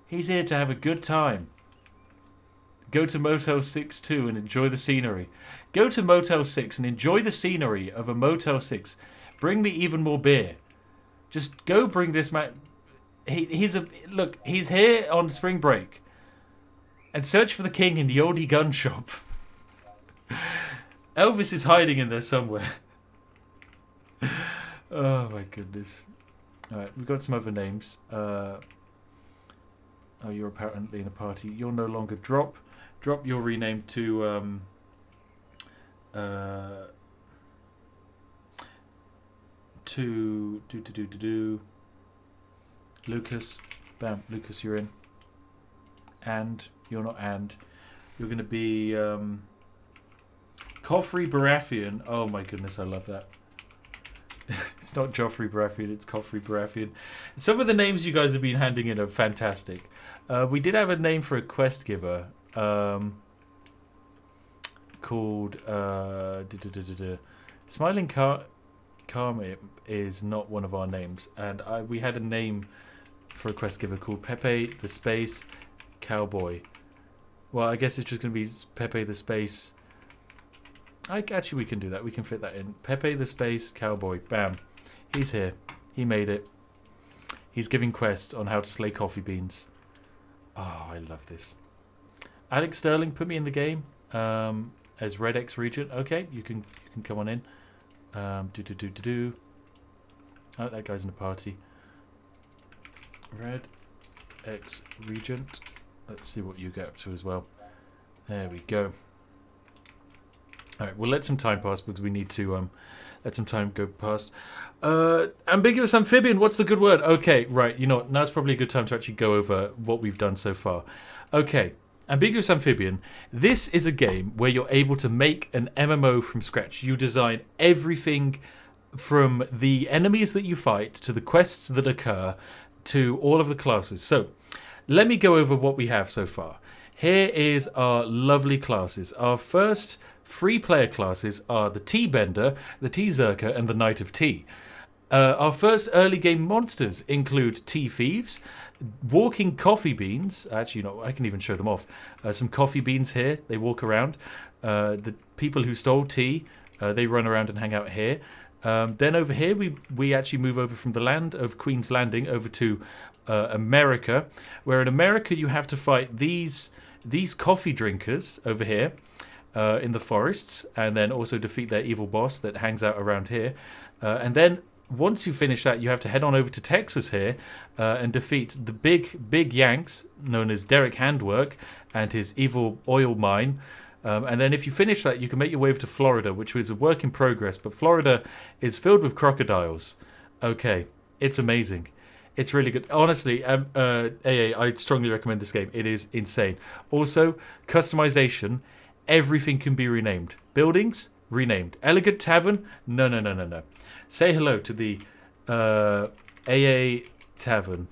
He's here to have a good time. Go to Motel 6 too and enjoy the scenery. Go to Motel 6 and enjoy the scenery of a Motel 6. Bring me even more beer. Just go bring this man... Look, he's here on spring break. And search for the king in the oldie gun shop. Elvis is hiding in there somewhere. Oh my goodness. Alright, we've got some other names. Oh, you're apparently in a party. You're no longer Drop. Drop your rename to Lucas. Bam, Lucas, you're in. And you're not and. You're going to be Coffrey Baratheon. Oh my goodness, I love that. It's not Joffrey Baratheon, it's Coffrey Baratheon. Some of the names you guys have been handing in are fantastic. We did have a name for a quest giver called Smiling Karma is not one of our names, and we had a name for a quest giver called Pepe the Space Cowboy. Well, I guess it's just going to be Pepe the Space. Actually, we can do that. We can fit that in. Pepe the Space Cowboy. Bam. He's here. He made it. He's giving quests on how to slay coffee beans. Oh, I love this. Alex Sterling, put me in the game as Red X Regent. Okay, you can come on in. Oh, that guy's in a party. Red X Regent. Let's see what you get up to as well. There we go. Alright, we'll let some time pass because we need to let some time go past. Ambiguous Amphibian, what's the good word? Okay, right, you know what, now's probably a good time to actually go over what we've done so far. Okay, Ambiguous Amphibian, this is a game where you're able to make an MMO from scratch. You design everything from the enemies that you fight to the quests that occur to all of the classes. So, let me go over what we have so far. Here is our lovely classes. Our first 3 player classes are the Tea Bender, the Tea Zerker, and the Knight of Tea. Our first early game monsters include tea thieves, walking coffee beans. Actually, no, I can even show them off. Some coffee beans here. They walk around. The people who stole tea, they run around and hang out here. Then over here, we actually move over from the land of Queen's Landing over to America, where in America you have to fight these coffee drinkers over here in the forests, and then also defeat their evil boss that hangs out around here. And then once you finish that, you have to head on over to Texas here and defeat the big Yanks, known as Derek Handwork, and his evil oil mine. And then if you finish that, you can make your way over to Florida, which is a work in progress. But Florida is filled with crocodiles. Okay, it's amazing. It's really good. Honestly, AA, I'd strongly recommend this game. It is insane. Also, customization. Everything can be renamed. Buildings, renamed. Elegant Tavern, no. Say hello to the AA Tavern,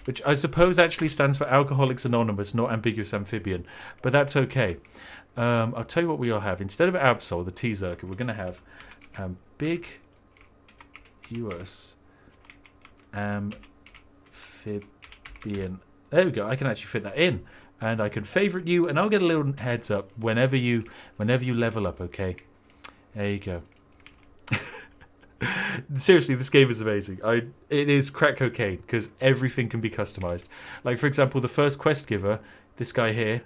which I suppose actually stands for Alcoholics Anonymous, not Ambiguous Amphibian. But that's okay. I'll tell you what we all have. Instead of Absol, the tea circuit, we're going to have Ambiguous Amphibian. There we go. I can actually fit that in. And I can favorite you, and I'll get a little heads up whenever you level up, okay? There you go. Seriously, this game is amazing. It is crack cocaine because everything can be customized. Like, for example, the first quest giver, this guy here,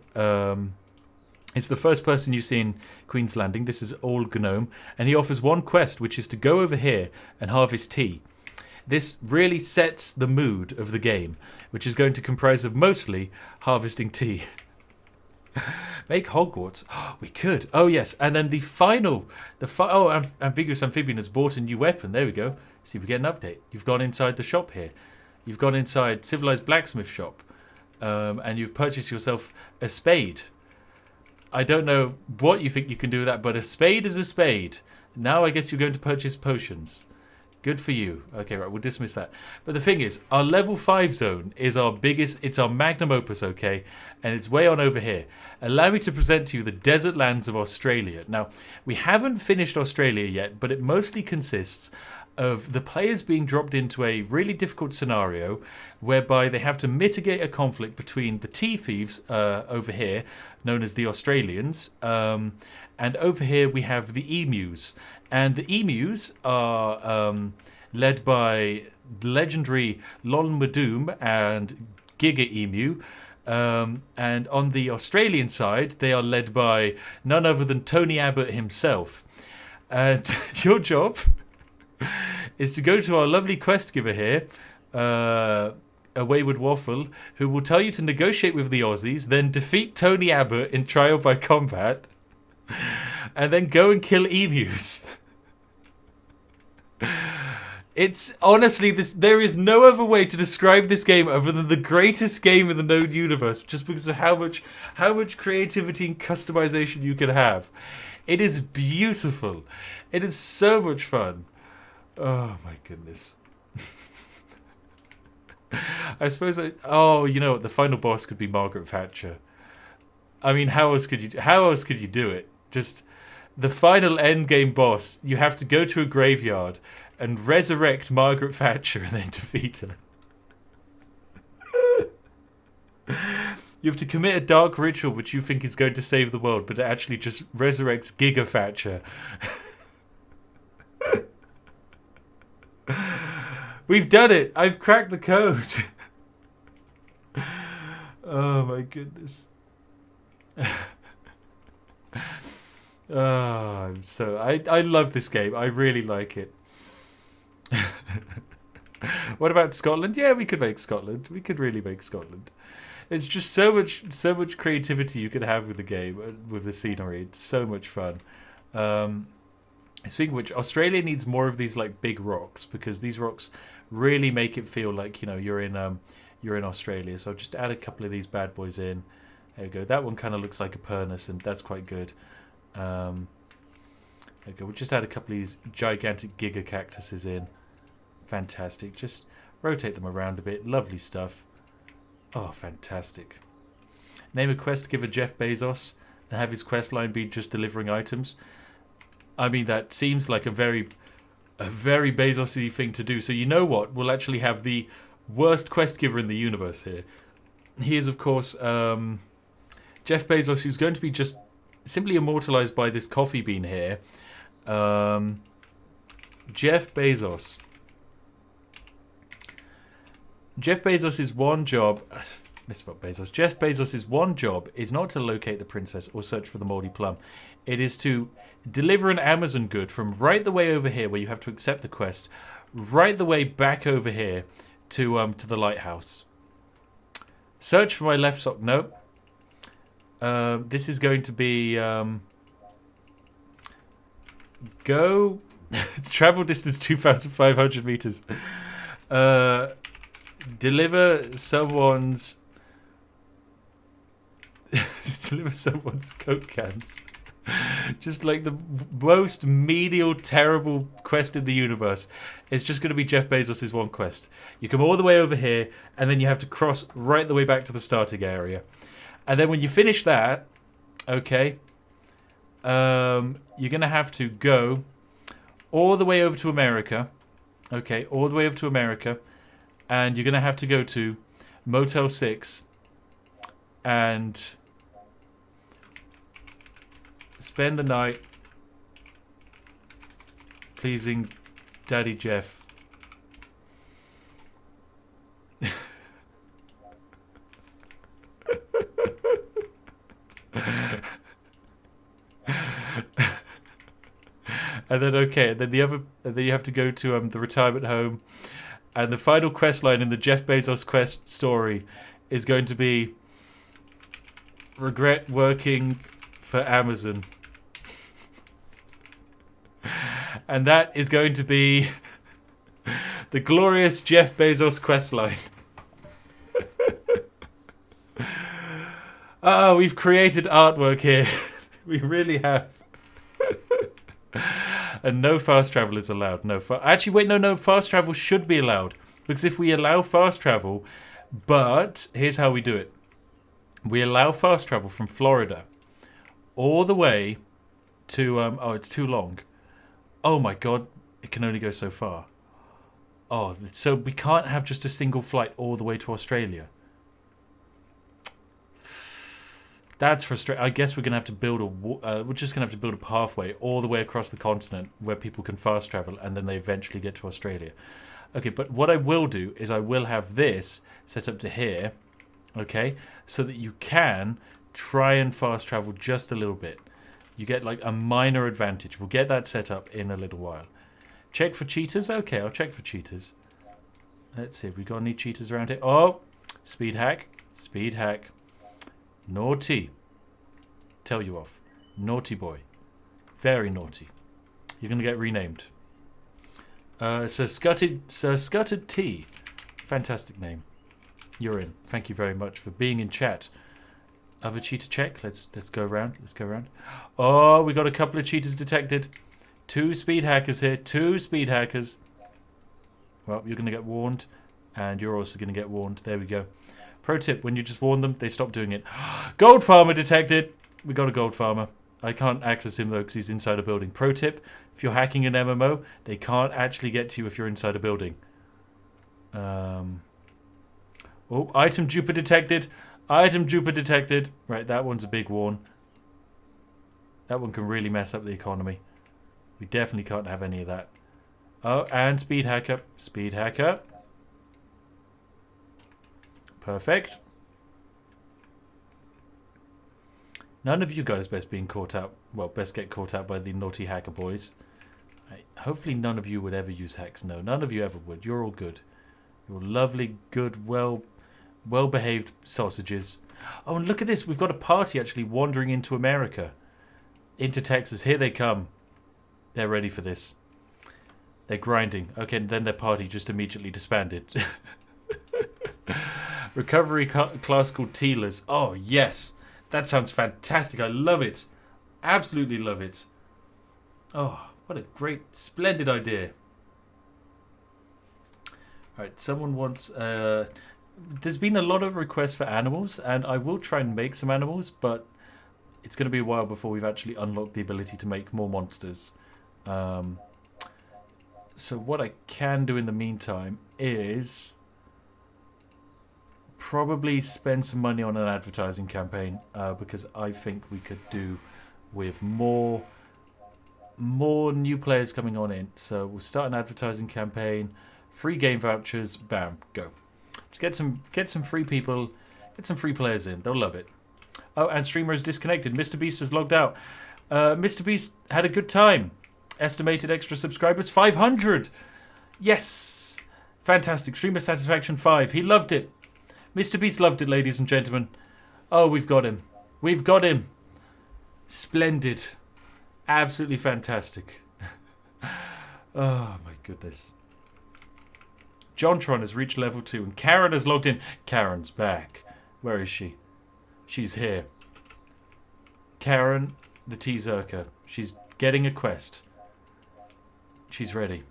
it's the first person you see in Queen's Landing. This is all Gnome, and he offers one quest, which is to go over here and harvest tea. This really sets the mood of the game, which is going to comprise of mostly harvesting tea. Make Hogwarts. Oh, we could. Oh, yes. And then Ambiguous Amphibian has bought a new weapon. There we go. See if we get an update. You've gone inside the shop here. You've gone inside Civilized Blacksmith Shop. And you've purchased yourself a spade. I don't know what you think you can do with that, but a spade is a spade. Now I guess you're going to purchase potions. Good for you. Okay, right, we'll dismiss that. But the thing is, our level 5 zone is our biggest, it's our magnum opus, okay? And it's way on over here. Allow me to present to you the desert lands of Australia. Now, we haven't finished Australia yet, but it mostly consists of the players being dropped into a really difficult scenario whereby they have to mitigate a conflict between the tea thieves over here, known as the Australians, and over here we have the emus. And the emus are led by legendary Lon Madoom and Giga Emu. And on the Australian side, they are led by none other than Tony Abbott himself. And your job is to go to our lovely quest giver here, a Wayward Waffle, who will tell you to negotiate with the Aussies, then defeat Tony Abbott in trial by combat, and then go and kill emus. It's honestly there is no other way to describe this game other than the greatest game in the known universe, just because of how much creativity and customization you can have. It is beautiful. It is so much fun. Oh my goodness. I suppose you know what, the final boss could be Margaret Thatcher. I mean, how else could you do it? Just the final end game boss, you have to go to a graveyard and resurrect Margaret Thatcher and then defeat her. You have to commit a dark ritual which you think is going to save the world, but it actually just resurrects Giga Thatcher. We've done it! I've cracked the code! Oh my goodness. I love this game. I really like it. What about Scotland? Yeah, we could make Scotland. We could really make Scotland. It's just so much creativity you can have with the game, with the scenery. It's so much fun. Speaking of which, Australia needs more of these like big rocks, because these rocks really make it feel like, you know, you're in Australia. So I'll just add a couple of these bad boys in. There you go. That one kind of looks like a Pernus, and that's quite good. There you go. We'll just add a couple of these gigantic giga cactuses in. Fantastic. Just rotate them around a bit. Lovely stuff. Oh, fantastic. Name a quest giver Jeff Bezos and have his quest line be just delivering items. I mean, that seems like a very a very Bezos-y thing to do. So you know what? We'll actually have the worst quest giver in the universe here. He is, of course, Jeff Bezos, who's going to be just simply immortalized by this coffee bean here. Jeff Bezos. Jeff Bezos' one job... Misspoke Bezos. Jeff Bezos' one job is not to locate the princess or search for the moldy plum. It is to deliver an Amazon good from right the way over here, where you have to accept the quest, right the way back over here to the lighthouse. Search for my left sock. Nope. This is going to be... go... It's travel distance 2,500 meters. Deliver someone's... deliver someone's Coke cans. Just like the most menial, terrible quest in the universe. It's just going to be Jeff Bezos' one quest. You come all the way over here, and then you have to cross right the way back to the starting area. And then when you finish that, okay, you're going to have to go all the way over to America. Okay, all the way over to America. And you're going to have to go to Motel 6 and spend the night pleasing Daddy Jeff. And then then you have to go to the retirement home, and the final quest line in the Jeff Bezos quest story is going to be regret working for Amazon. And that is going to be the glorious Jeff Bezos questline. Oh, we've created artwork here. We really have. And no fast travel is allowed. Actually, wait, no. Fast travel should be allowed. Because if we allow fast travel, but here's how we do it. We allow fast travel from Florida all the way to... oh, it's too long. Oh my god, it can only go so far. Oh, so we can't have just a single flight all the way to Australia. That's frustrating. I guess we're gonna have to build we're just gonna have to build a pathway all the way across the continent where people can fast travel, and then they eventually get to Australia. Okay, but what I will do is I will have this set up to here, okay, so that you can try and fast travel just a little bit. You get like a minor advantage. We'll get that set up in a little while. Check for cheaters. Okay, I'll check for cheaters. Let's see if we got any cheaters around here. Oh, speed hack. Speed hack. Naughty. Tell you off. Naughty boy. Very naughty. You're going to get renamed. Sir Scuttered T. Fantastic name. You're in. Thank you very much for being in chat. Other cheater check. Let's go around. Let's go around. Oh, we got a couple of cheaters detected. 2 speed hackers here. 2 speed hackers. Well, you're going to get warned. And you're also going to get warned. There we go. Pro tip, when you just warn them, they stop doing it. Gold farmer detected. We got a gold farmer. I can't access him though because he's inside a building. Pro tip, if you're hacking an MMO, they can't actually get to you if you're inside a building. Oh, item duper detected. Item duper detected. Right, that one's a big warn. That one can really mess up the economy. We definitely can't have any of that. Oh, and speed hacker. Speed hacker. Perfect. None of you guys best being caught out. Well, best get caught out by the naughty hacker boys. Right. Hopefully none of you would ever use hacks. No, none of you ever would. You're all good. You're lovely, good, well-behaved sausages. Oh, and look at this. We've got a party actually wandering into America. Into Texas. Here they come. They're ready for this. They're grinding. Okay, and then their party just immediately disbanded. Recovery class called Tealers. Oh, yes. That sounds fantastic. I love it. Absolutely love it. Oh, what a great, splendid idea. Alright, someone wants... there's been a lot of requests for animals, and I will try and make some animals, but it's going to be a while before we've actually unlocked the ability to make more monsters. So what I can do in the meantime is probably spend some money on an advertising campaign because I think we could do with more new players coming on in. So we'll start an advertising campaign, free game vouchers, bam, go. Just get some free people, get some free players in. They'll love it. Oh, and streamer is disconnected. Mr. Beast has logged out. Mr. Beast had a good time. Estimated extra subscribers 500. Yes, fantastic. Streamer satisfaction 5. He loved it. Mr. Beast loved it, ladies and gentlemen. Oh, we've got him. We've got him. Splendid. Absolutely fantastic. Oh, my goodness. Jontron has reached level 2 and Karen has logged in. Karen's back. Where is she? She's here. Karen, the T-Zerker. She's getting a quest. She's ready.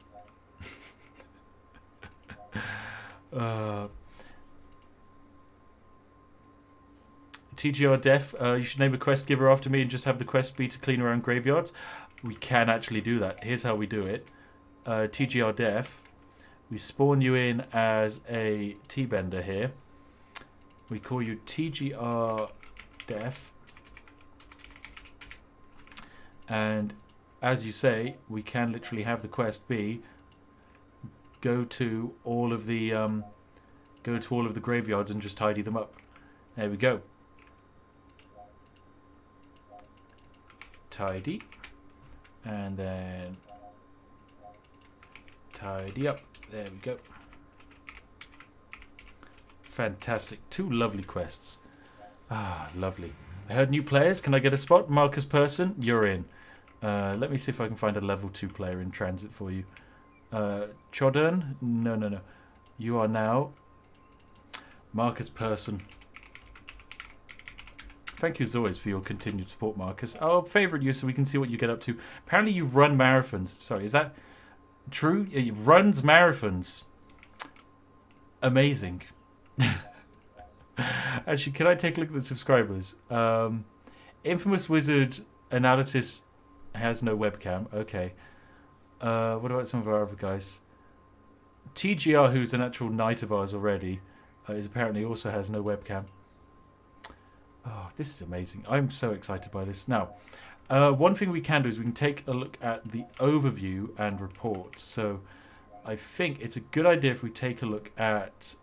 TGR Def, you should name a quest giver after me and just have the quest be to clean around graveyards. We can actually do that. Here's how we do it. TGR Def, we spawn you in as a T-Bender here. We call you TGR Def. And as you say, we can literally have the quest be go to all of the graveyards and just tidy them up. There we go. Tidy, and then tidy up. There we go. Fantastic. 2 lovely quests. Ah, lovely. I heard new players. Can I get a spot? Marcus Person, you're in. Let me see if I can find a level 2 player in transit for you. Chodern? No. You are now Marcus Person. Thank you as always for your continued support, Marcus. Oh, favourite you so we can see what you get up to. Apparently you run marathons. Sorry, is that true? He runs marathons. Amazing. Actually, can I take a look at the subscribers? Infamous Wizard Analysis has no webcam. Okay. What about some of our other guys? TGR, who's an actual knight of ours already, is apparently also has no webcam. Oh, this is amazing. I'm so excited by this. Now, one thing we can do is we can take a look at the overview and reports. So I think it's a good idea if we take a look at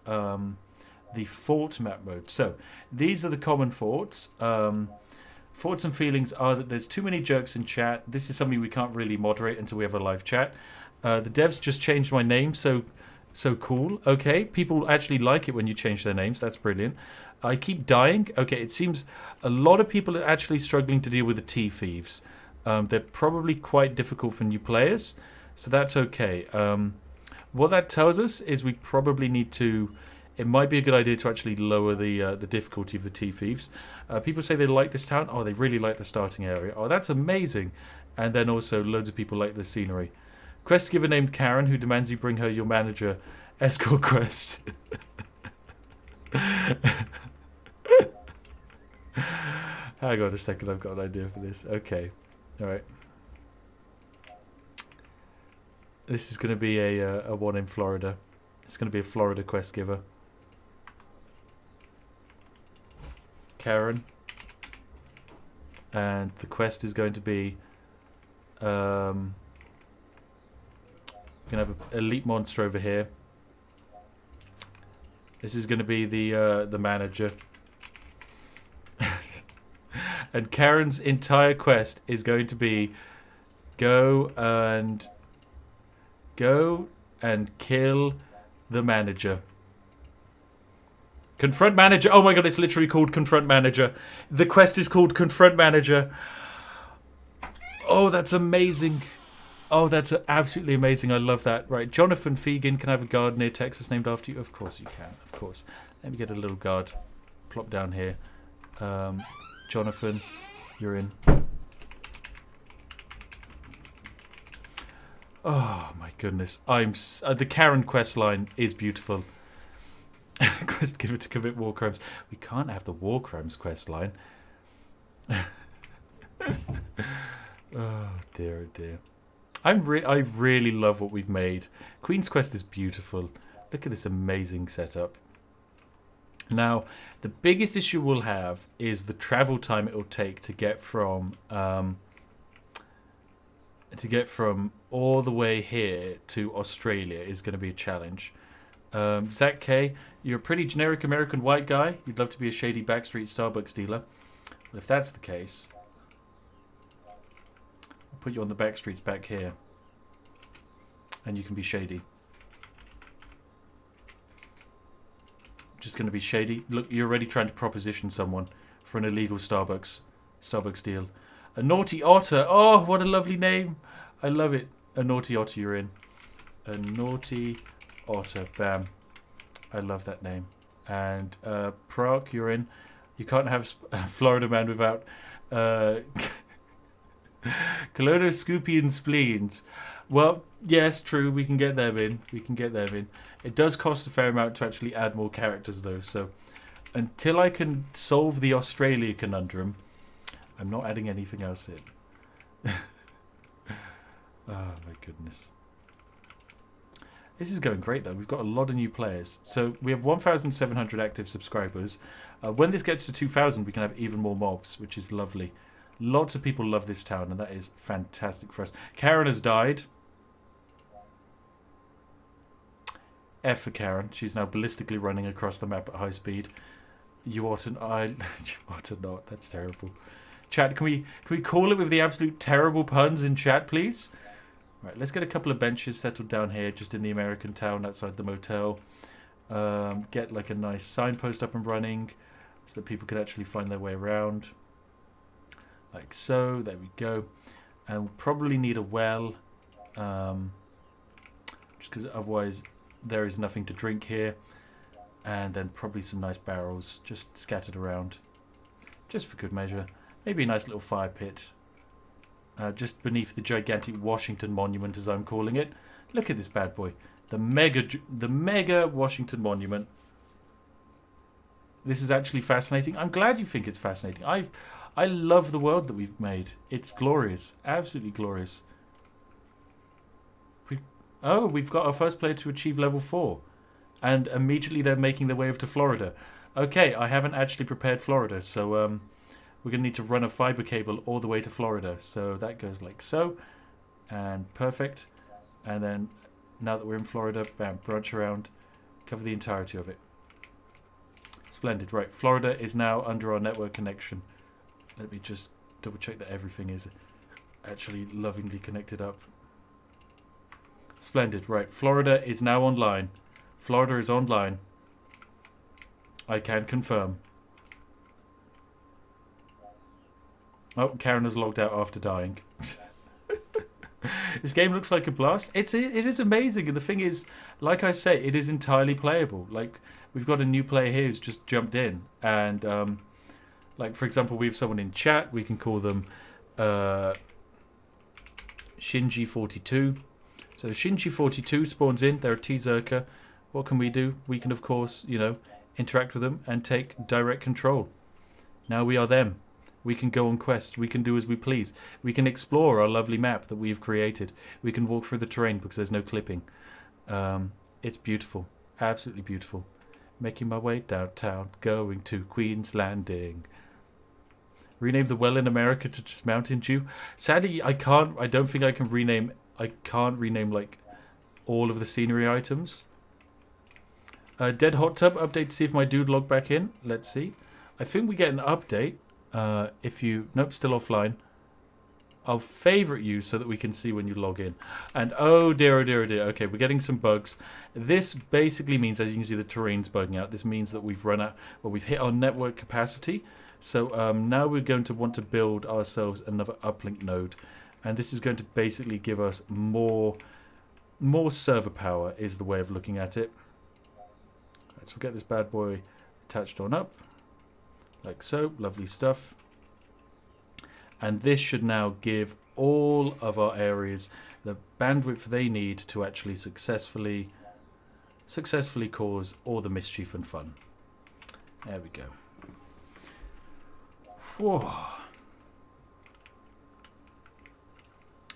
the fort map mode. So these are the common forts. Thoughts and feelings are that there's too many jerks in chat. This is something we can't really moderate until we have a live chat. The devs just changed my name, so cool. Okay, people actually like it when you change their names. That's brilliant. I keep dying. Okay, it seems a lot of people are actually struggling to deal with the T-Thieves. They're probably quite difficult for new players, so that's okay. What that tells us is we probably need to... It might be a good idea to actually lower the difficulty of the T-Thieves. People say they like this town. Oh, they really like the starting area. Oh, that's amazing. And then also loads of people like the scenery. Quest giver named Karen, who demands you bring her your manager escort quest. Hang on a second, I've got an idea for this. Okay, all right. This is going to be a one in Florida. It's going to be a Florida quest giver. Karen. And the quest is going to be... we're going to have an elite monster over here. This is going to be the manager. And Karen's entire quest is going to be go and kill the manager. Confront manager. Oh my god, it's literally called Confront Manager. The quest is called Confront Manager. Oh, that's amazing. Oh, that's absolutely amazing. I love that. Right, Jonathan Fegan, can I have a guard near Texas named after you? Of course you can, of course. Let me get a little guard. Plop down here. Jonathan, you're in. Oh my goodness. The Karen quest line is beautiful. Quest giver to commit war crimes. We can't have the war crimes quest line. Oh dear, oh dear. I really love what we've made. Queen's Quest is beautiful. Look at this amazing setup. Now, the biggest issue we'll have is the travel time it will take to get from all the way here to Australia is going to be a challenge. Zach K, you're a pretty generic American white guy. You'd love to be a shady backstreet Starbucks dealer. Well, if that's the case, I'll put you on the back streets back here, and you can be shady. Just going to be shady. Look, you're already trying to proposition someone for an illegal Starbucks deal. A naughty otter. Oh, what a lovely name. I love it. A naughty otter, you're in. A naughty otter. Bam. I love that name. And Prague, you're in. You can't have Florida Man without Colonoscopian spleens. Well, yes, true. We can get them in. It does cost a fair amount to actually add more characters, though. So until I can solve the Australia conundrum, I'm not adding anything else in. Oh, my goodness. This is going great, though. We've got a lot of new players. So we have 1,700 active subscribers. When this gets to 2,000, we can have even more mobs, which is lovely. Lots of people love this town, and that is fantastic for us. Karen has died. F for Karen. She's now ballistically running across the map at high speed. You ought to... you ought to not. That's terrible. Chat, can we call it with the absolute terrible puns in chat, please? Right, let's get a couple of benches settled down here, just in the American town outside the motel. Get like a nice signpost up and running, so that people can actually find their way around. Like so. There we go. And we'll probably need a well, just because otherwise there is nothing to drink here. And then probably some nice barrels just scattered around, just for good measure. Maybe a nice little fire pit, just beneath the gigantic Washington Monument, as I'm calling it. Look at this bad boy, the mega Washington Monument. This is actually fascinating. I'm glad you think it's fascinating. I love the world that we've made. It's glorious, absolutely glorious. We've got our first player to achieve level 4, and immediately they're making their way over to Florida. Okay, I haven't actually prepared Florida, so we're going to need to run a fiber cable all the way to Florida. So that goes like so. And perfect. And then, now that we're in Florida, bam, branch around. Cover the entirety of it. Splendid. Right, Florida is now under our network connection. Let me just double check that everything is actually lovingly connected up. Splendid. Right, Florida is now online. Florida is online. I can confirm. Oh, Karen has logged out after dying. This game looks like a blast. It is amazing, and the thing is, like I say, it is entirely playable. Like, we've got a new player here who's just jumped in, and like, for example, we have someone in chat. We can call them Shinji42. So Shinji42 spawns in. They're a T-Zerker. What can we do? We can, of course, interact with them and take direct control. Now we are them. We can go on quests. We can do as we please. We can explore our lovely map that we've created. We can walk through the terrain because there's no clipping. It's beautiful. Absolutely beautiful. Making my way downtown, going to Queen's Landing. Rename the well in America to just Mountain Dew. Sadly, I can't. I don't think I can rename. I can't rename like all of the scenery items. Dead hot tub update to see if my dude logged back in. Let's see. I think we get an update. If you... Nope, still offline. I'll favorite you so that we can see when you log in. And oh dear, oh dear, oh dear. Okay, we're getting some bugs. This basically means, as you can see, the terrain's bugging out. This means that we've run out... Well, we've hit our network capacity. So now we're going to want to build ourselves another uplink node. And this is going to basically give us more server power, is the way of looking at it. So we'll get this bad boy attached on up. Like so. Lovely stuff. And this should now give all of our areas the bandwidth they need to actually successfully cause all the mischief and fun. There we go. Whoa.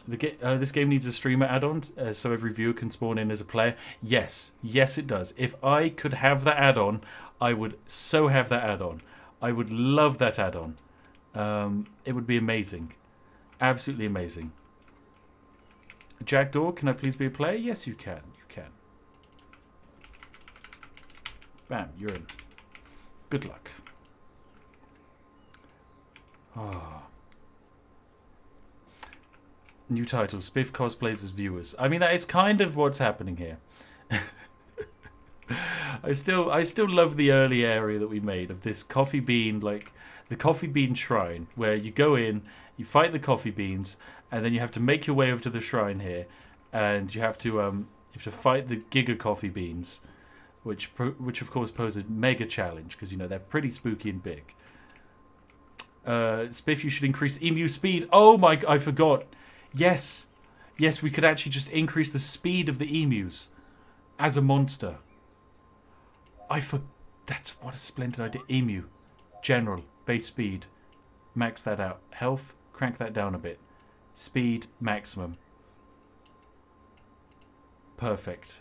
This game needs a streamer add-on, so every viewer can spawn in as a player. Yes, yes it does. If I could have that add-on, I would so have that add-on. I would love that add-on. It would be amazing. Absolutely amazing. Jackdaw, can I please be a player? Yes, you can. You can. Bam, you're in. Good luck. Ah. New title, Spiff cosplays as viewers. I mean, that is kind of what's happening here. I still love the early area that we made of this coffee bean, like the coffee bean shrine, where you go in, you fight the coffee beans, and then you have to make your way over to the shrine here, and you have to fight the giga coffee beans, which of course pose a mega challenge because you know they're pretty spooky and big. Spiff, you should increase emu speed. Oh my! I forgot. Yes, yes, we could actually just increase the speed of the emus as a monster. That's what a splendid idea. Emu, general, base speed, max that out. Health, crank that down a bit. Speed, maximum. Perfect.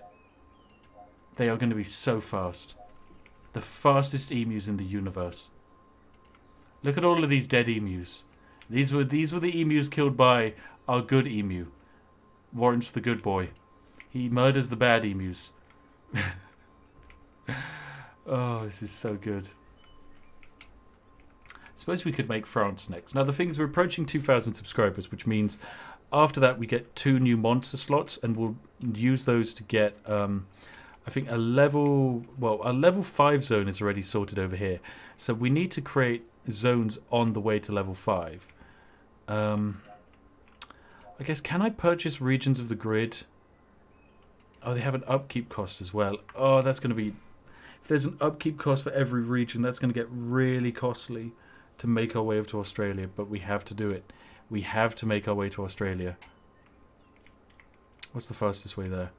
They are going to be so fast. The fastest emus in the universe. Look at all of these dead emus. These were the emus killed by our good emu. Warrant's the good boy. He murders the bad emus. Oh, this is so good. I suppose we could make France next. Now the thing is, we're approaching 2,000 subscribers, which means after that we get 2 new monster slots, and we'll use those to get I think a level 5 zone is already sorted over here. So we need to create zones on the way to level 5. I guess, can I purchase regions of the grid? Oh, they have an upkeep cost as well. Oh, that's going to be... If there's an upkeep cost for every region, that's going to get really costly to make our way over to Australia. But we have to do it. We have to make our way to Australia. What's the fastest way there?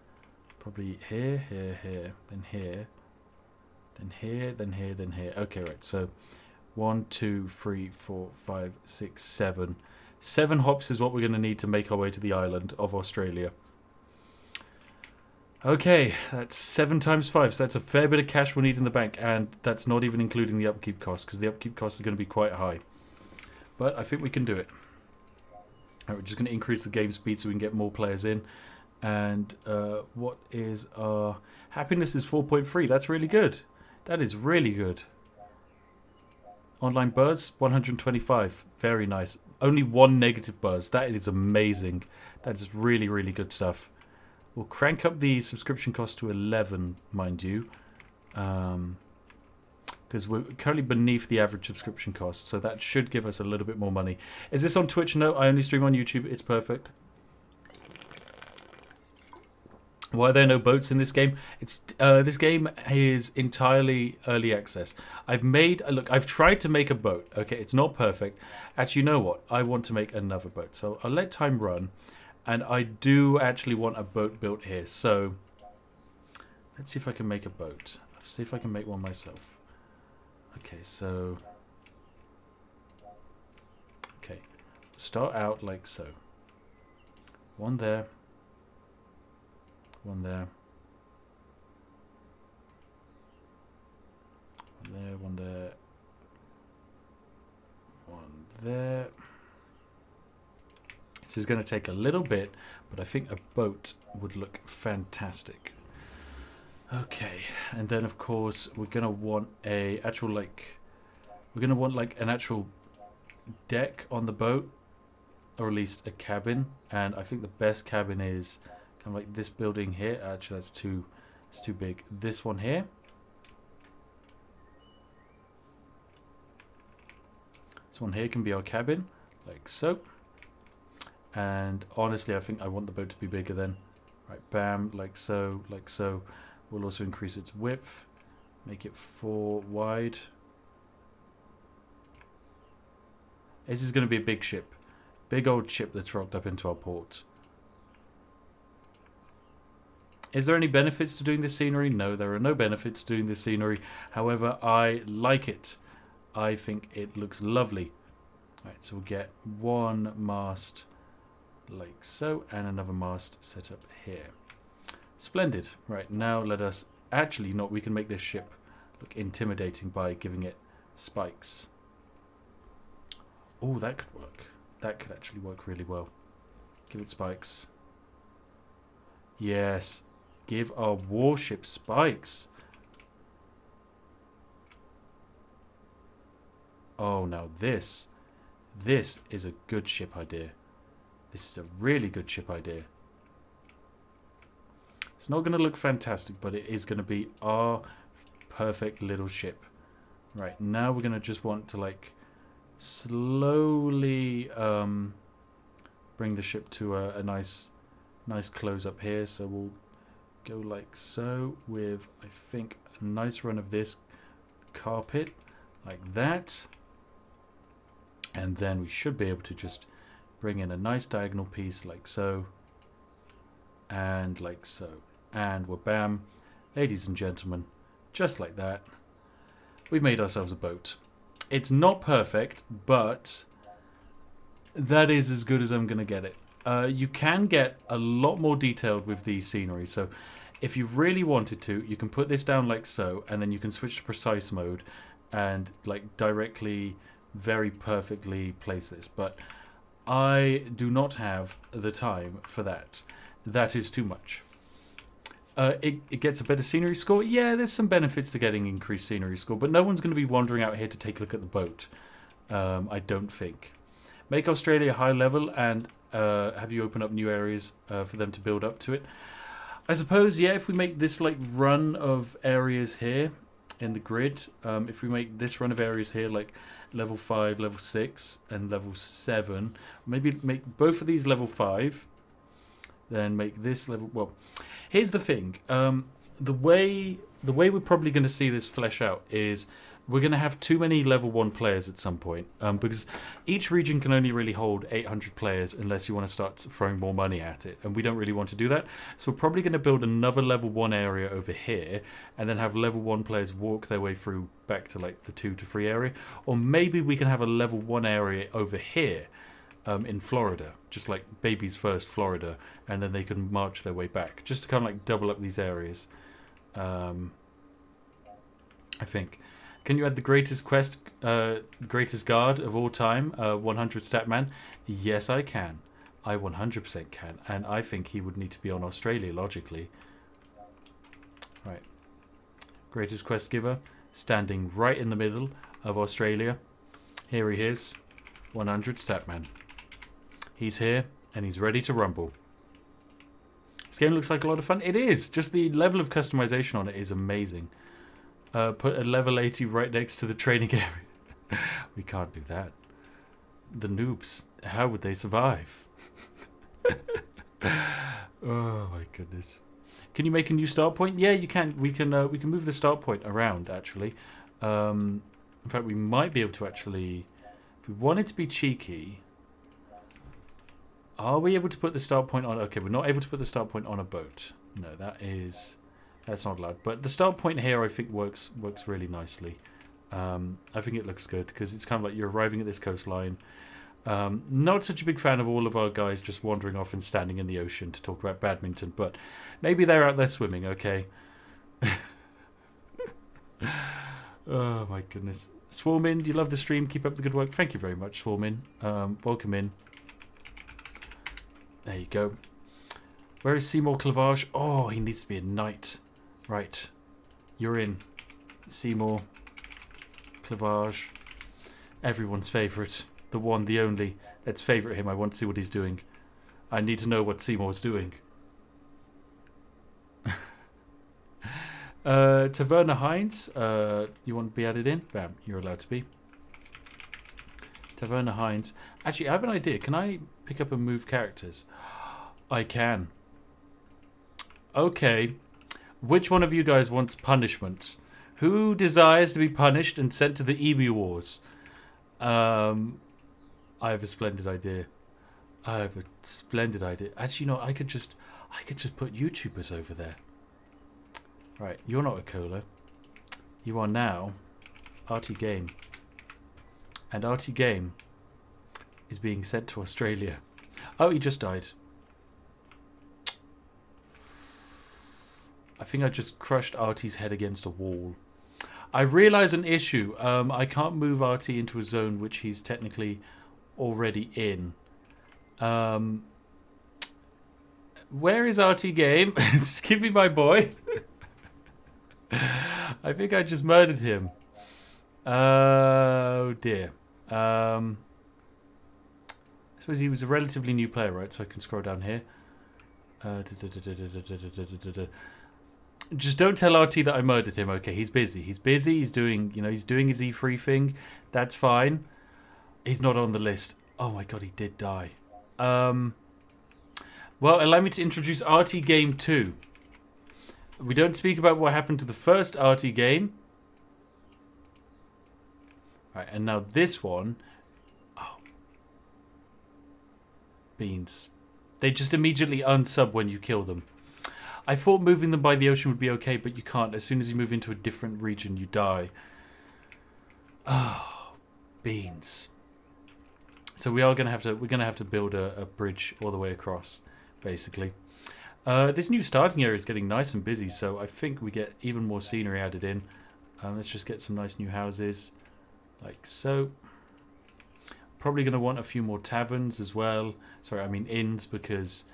Probably here, here, here, then here, then here, then here, then here. Okay, right. So 1, 2, 3, 4, 5, 6, 7. 7 hops is what we're going to need to make our way to the island of Australia. Okay, that's 7 times 5, so that's a fair bit of cash we'll need in the bank, and that's not even including the upkeep costs, because the upkeep costs are going to be quite high. But I think we can do it. Right, we're just going to increase the game speed so we can get more players in. And what is our... Happiness is 4.3, that's really good. That is really good. Online buzz, 125, very nice. Only 1 negative buzz, that is amazing. That is really, really good stuff. We'll crank up the subscription cost to 11, mind you. Because we're currently beneath the average subscription cost. So that should give us a little bit more money. Is this on Twitch? No, I only stream on YouTube. It's perfect. Why are there no boats in this game? This game is entirely early access. I've tried to make a boat. Okay, it's not perfect. Actually, you know what? I want to make another boat. So I'll let time run. And I do actually want a boat built here. So let's see if I can make a boat. I'll see if I can make one myself. Okay, so... Okay, start out like so. One there. One there. One there, one there. One there. This is going to take a little bit, but I think a boat would look fantastic. Okay, and then of course we're going to want an actual deck on the boat, or at least a cabin. And I think the best cabin is kind of like this building here. Actually, it's too big. This one here. This one here can be our cabin, like so. And honestly, I think I want the boat to be bigger then. Right, bam, like so, like so. We'll also increase its width, make it 4 wide. This is going to be a big ship. Big old ship that's rocked up into our port. Is there any benefits to doing this scenery? No, there are no benefits to doing this scenery. However, I like it. I think it looks lovely. Right, so we'll get 1 mast like so, and another mast set up here. Splendid. Right, now let us... Actually, not. We can make this ship look intimidating by giving it spikes. Oh, that could work. That could actually work really well. Give it spikes. Yes. Give our warship spikes. Oh, now this is a good ship idea. This is a really good ship idea. It's not going to look fantastic, but it is going to be our perfect little ship. Right, now we're going to just want to, like, slowly bring the ship to a nice close up here. So we'll go like so with, I think, a nice run of this carpet, like that. And then we should be able to just bring in a nice diagonal piece like so. And like so. And we're bam. Ladies and gentlemen, just like that, we've made ourselves a boat. It's not perfect, but that is as good as I'm going to get it. You can get a lot more detailed with the scenery. So if you really wanted to, you can put this down like so, and then you can switch to precise mode and like directly, very perfectly place this. But I do not have the time for that. That is too much. It gets a better scenery score. Yeah, there's some benefits to getting increased scenery score, but no one's going to be wandering out here to take a look at the boat. I don't think. Make Australia high level and have you open up new areas for them to build up to it. I suppose, yeah, if we make this like run of areas here in the grid, if we make this run of areas here like level 5, level 6, and level 7, maybe make both of these level 5. Then make this level... Well, here's the thing. The way we're probably going to see this flesh out is we're going to have too many level 1 players at some point. Because each region can only really hold 800 players unless you want to start throwing more money at it. And we don't really want to do that. So we're probably going to build another level 1 area over here. And then have level 1 players walk their way through back to like the 2 to 3 area. Or maybe we can have a level 1 area over here. In Florida, just like babies first Florida, and then they can march their way back, just to kind of like double up these areas. I think. Can you add the greatest quest, greatest guard of all time, 100 stat man? Yes, I can. I 100% can, and I think he would need to be on Australia logically. Right. Greatest quest giver, standing right in the middle of Australia. Here he is, 100 stat man. He's here, and he's ready to rumble. This game looks like a lot of fun. It is. Just the level of customization on it is amazing. Put a level 80 right next to the training area. We can't do that. The noobs, how would they survive? Oh my goodness. Can you make a new start point? Yeah, you can. We can move the start point around, actually. In fact, we might be able to actually... If we wanted to be cheeky... Are we able to put the start point on... Okay, we're not able to put the start point on a boat. No, that's not allowed. But the start point here, I think, works really nicely. I think it looks good, because it's kind of like you're arriving at this coastline. Not such a big fan of all of our guys just wandering off and standing in the ocean to talk about badminton, but maybe they're out there swimming, okay? Oh, my goodness. Swarmin, do you love the stream? Keep up the good work. Thank you very much, Swarmin. Welcome in. There you go. Where is Seymour Clavage? Oh, he needs to be a knight. Right. You're in. Seymour Clavage. Everyone's favourite. The one, the only. Let's favourite him. I want to see what he's doing. I need to know what Seymour's doing. Taverna Hines. You want to be added in? Bam. You're allowed to be. Taverna Hines. Actually, I have an idea. Can I pick up and move characters? I can. Okay. Which one of you guys wants punishment? Who desires to be punished and sent to the Emu Wars? I have a splendid idea. Actually, no, I could just put YouTubers over there. Right, you're not a cola. You are now RT Game. And RT Game is being sent to Australia. Oh, he just died. I think I just crushed Artie's head against a wall. I realise an issue. I can't move Artie into a zone which he's technically already in. Where is Artie game? Give me my boy. I think I just murdered him. Oh dear. I suppose he was a relatively new player, right? So I can scroll down here. Just don't tell RT that I murdered him. Okay, he's busy. He's busy. He's doing, he's doing his E3 thing. That's fine. He's not on the list. Oh my god, he did die. Well, allow me to introduce RT Game 2. We don't speak about what happened to the first RT game. Right, and now this one. Oh. Beans. They just immediately unsub when you kill them. I thought moving them by the ocean would be okay, but you can't. As soon as you move into a different region, you die. Oh, beans. So we're gonna have to build a bridge all the way across, basically. This new starting area is getting nice and busy, so I think we get even more scenery added in. Let's just get some nice new houses, like so. Probably going to want a few more taverns as well. Sorry, I mean inns, because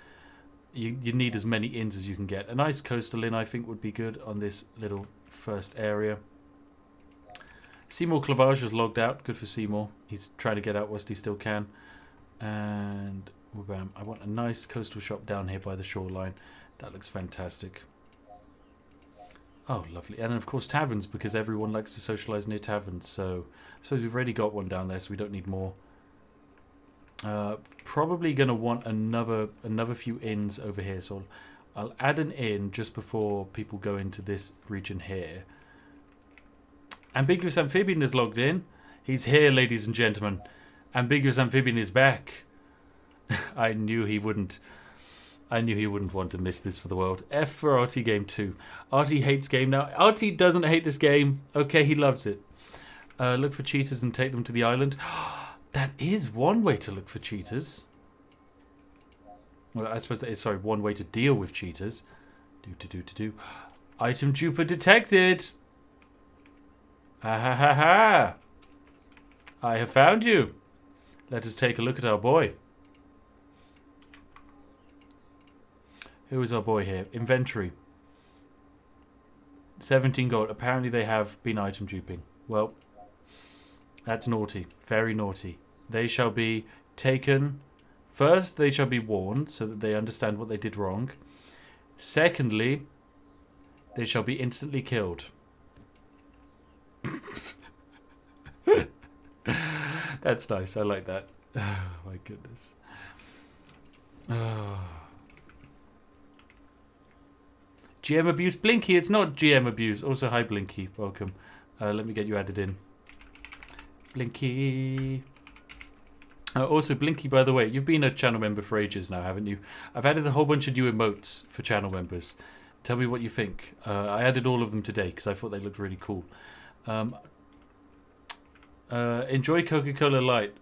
you need as many inns as you can get. A nice coastal inn, I think, would be good on this little first area. Seymour Clavage was logged out. Good for Seymour. He's trying to get out whilst he still can. And bam, I want a nice coastal shop down here by the shoreline. That looks fantastic. Oh, lovely. And then, of course, taverns, because everyone likes to socialise near taverns. So I suppose we've already got one down there, so we don't need more. Probably going to want another few inns over here. So I'll add an inn just before people go into this region here. Ambiguous Amphibian is logged in. He's here, ladies and gentlemen. Ambiguous Amphibian is back. I knew he wouldn't want to miss this for the world. F for RT Game 2. RT hates game now. RT doesn't hate this game. Okay, he loves it. Look for cheaters and take them to the island. That is one way to look for cheaters. Well, I suppose that is, sorry, one way to deal with cheaters. Item duper detected. Ha ha ha ha. I have found you. Let us take a look at our boy. Who is our boy here? Inventory. 17 gold. Apparently they have been item duping. Well, that's naughty. Very naughty. They shall be taken. First, they shall be warned so that they understand what they did wrong. Secondly, they shall be instantly killed. That's nice. I like that. Oh, my goodness. Oh. GM abuse. Blinky, it's not GM abuse. Also, hi, Blinky. Welcome. Let me get you added in. Blinky. Also, Blinky, by the way, you've been a channel member for ages now, haven't you? I've added a whole bunch of new emotes for channel members. Tell me what you think. I added all of them today because I thought they looked really cool. Enjoy Coca-Cola Light.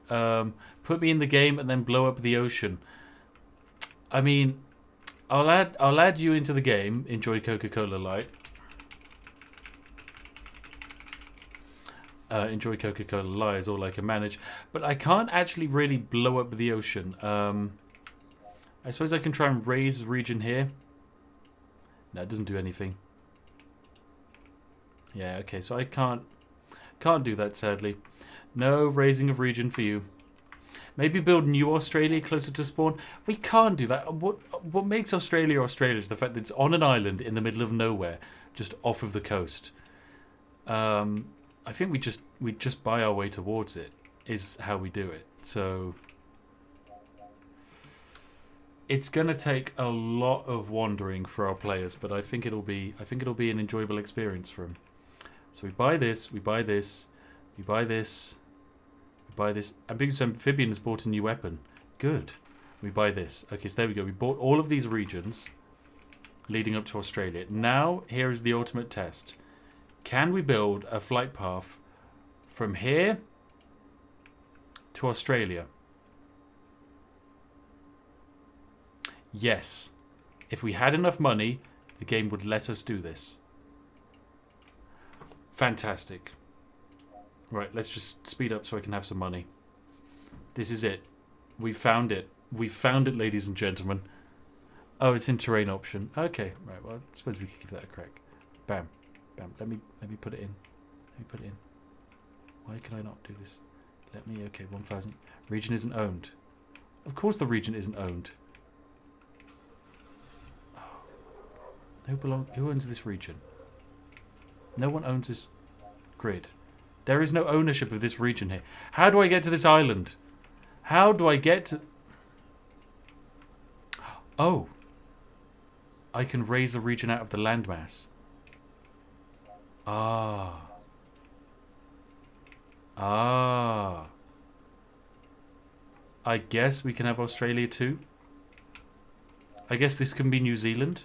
Put me in the game and then blow up the ocean. I mean, I'll add you into the game. Enjoy Coca-Cola Light. Enjoy Coca-Cola Light is all I can manage, but I can't actually really blow up the ocean. I suppose I can try and raise the region here. No, it doesn't do anything. Yeah, okay, so I can't do that, sadly. No raising of region for you. Maybe build New Australia closer to spawn. We can't do that. What makes Australia Australia is the fact that it's on an island in the middle of nowhere, just off of the coast. I think we just buy our way towards it is how we do it. So it's gonna take a lot of wandering for our players, but I think it'll be an enjoyable experience for them. So we buy this, we buy this, we buy this, we buy this. Ambiguous Amphibian has bought a new weapon. Good. We buy this. Okay, so there we go. We bought all of these regions leading up to Australia. Now, here is the ultimate test. Can we build a flight path from here to Australia? Yes. If we had enough money, the game would let us do this. Fantastic. Right, let's just speed up so I can have some money. This is it. We found it. We found it, ladies and gentlemen. Oh, it's in terrain option. Okay, right. Well, I suppose we could give that a crack. Bam, bam. Let me put it in. Let me put it in. Why can I not do this? Let me. Okay, 1,000. Region isn't owned. Of course, the region isn't owned. Oh. Who owns this region? No one owns this grid. There is no ownership of this region here. How do I get to this island? How do I get to... Oh. I can raise a region out of the landmass. Ah. Ah. I guess we can have Australia too. I guess this can be New Zealand.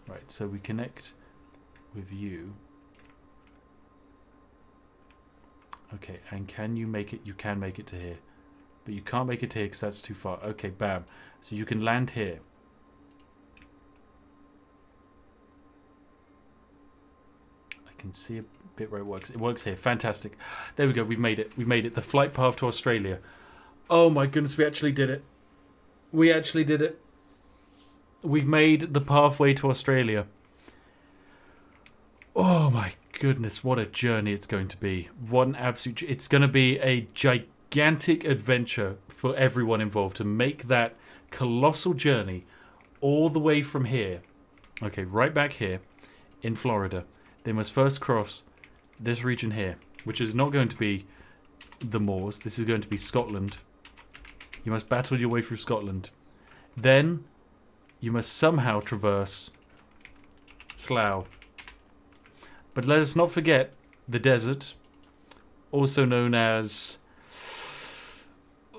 Right, so we connect with you. Okay, and can you make it? You can make it to here. But you can't make it to here because that's too far. Okay, bam. So you can land here. I can see a bit where it works. It works here. Fantastic. There we go. We've made it. We've made it. The flight path to Australia. Oh my goodness, we actually did it. We actually did it. We've made the pathway to Australia. Oh my goodness, what a journey it's going to be. What an absolute... It's going to be a gigantic adventure for everyone involved to make that colossal journey all the way from here. Okay, right back here in Florida. They must first cross this region here, which is not going to be the Moors. This is going to be Scotland. You must battle your way through Scotland. Then you must somehow traverse Slough. But let us not forget the desert, also known as...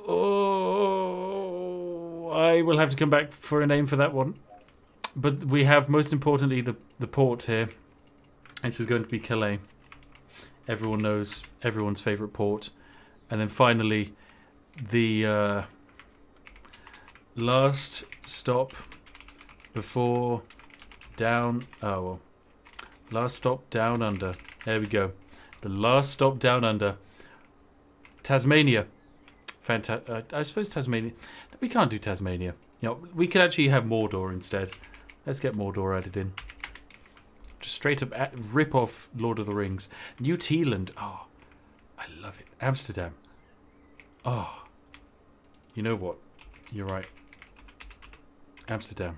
Oh, I will have to come back for a name for that one. But we have, most importantly, the port here. This is going to be Calais. Everyone knows, everyone's favourite port. And then finally, the last stop before down... Oh, well. Last stop down under. There we go. The last stop down under. Tasmania. Fantastic. I suppose Tasmania... We can't do Tasmania. You know, we could actually have Mordor instead. Let's get Mordor added in. Just straight up rip off Lord of the Rings. New Zealand. Oh, I love it. Amsterdam. Oh. You know what? You're right. Amsterdam.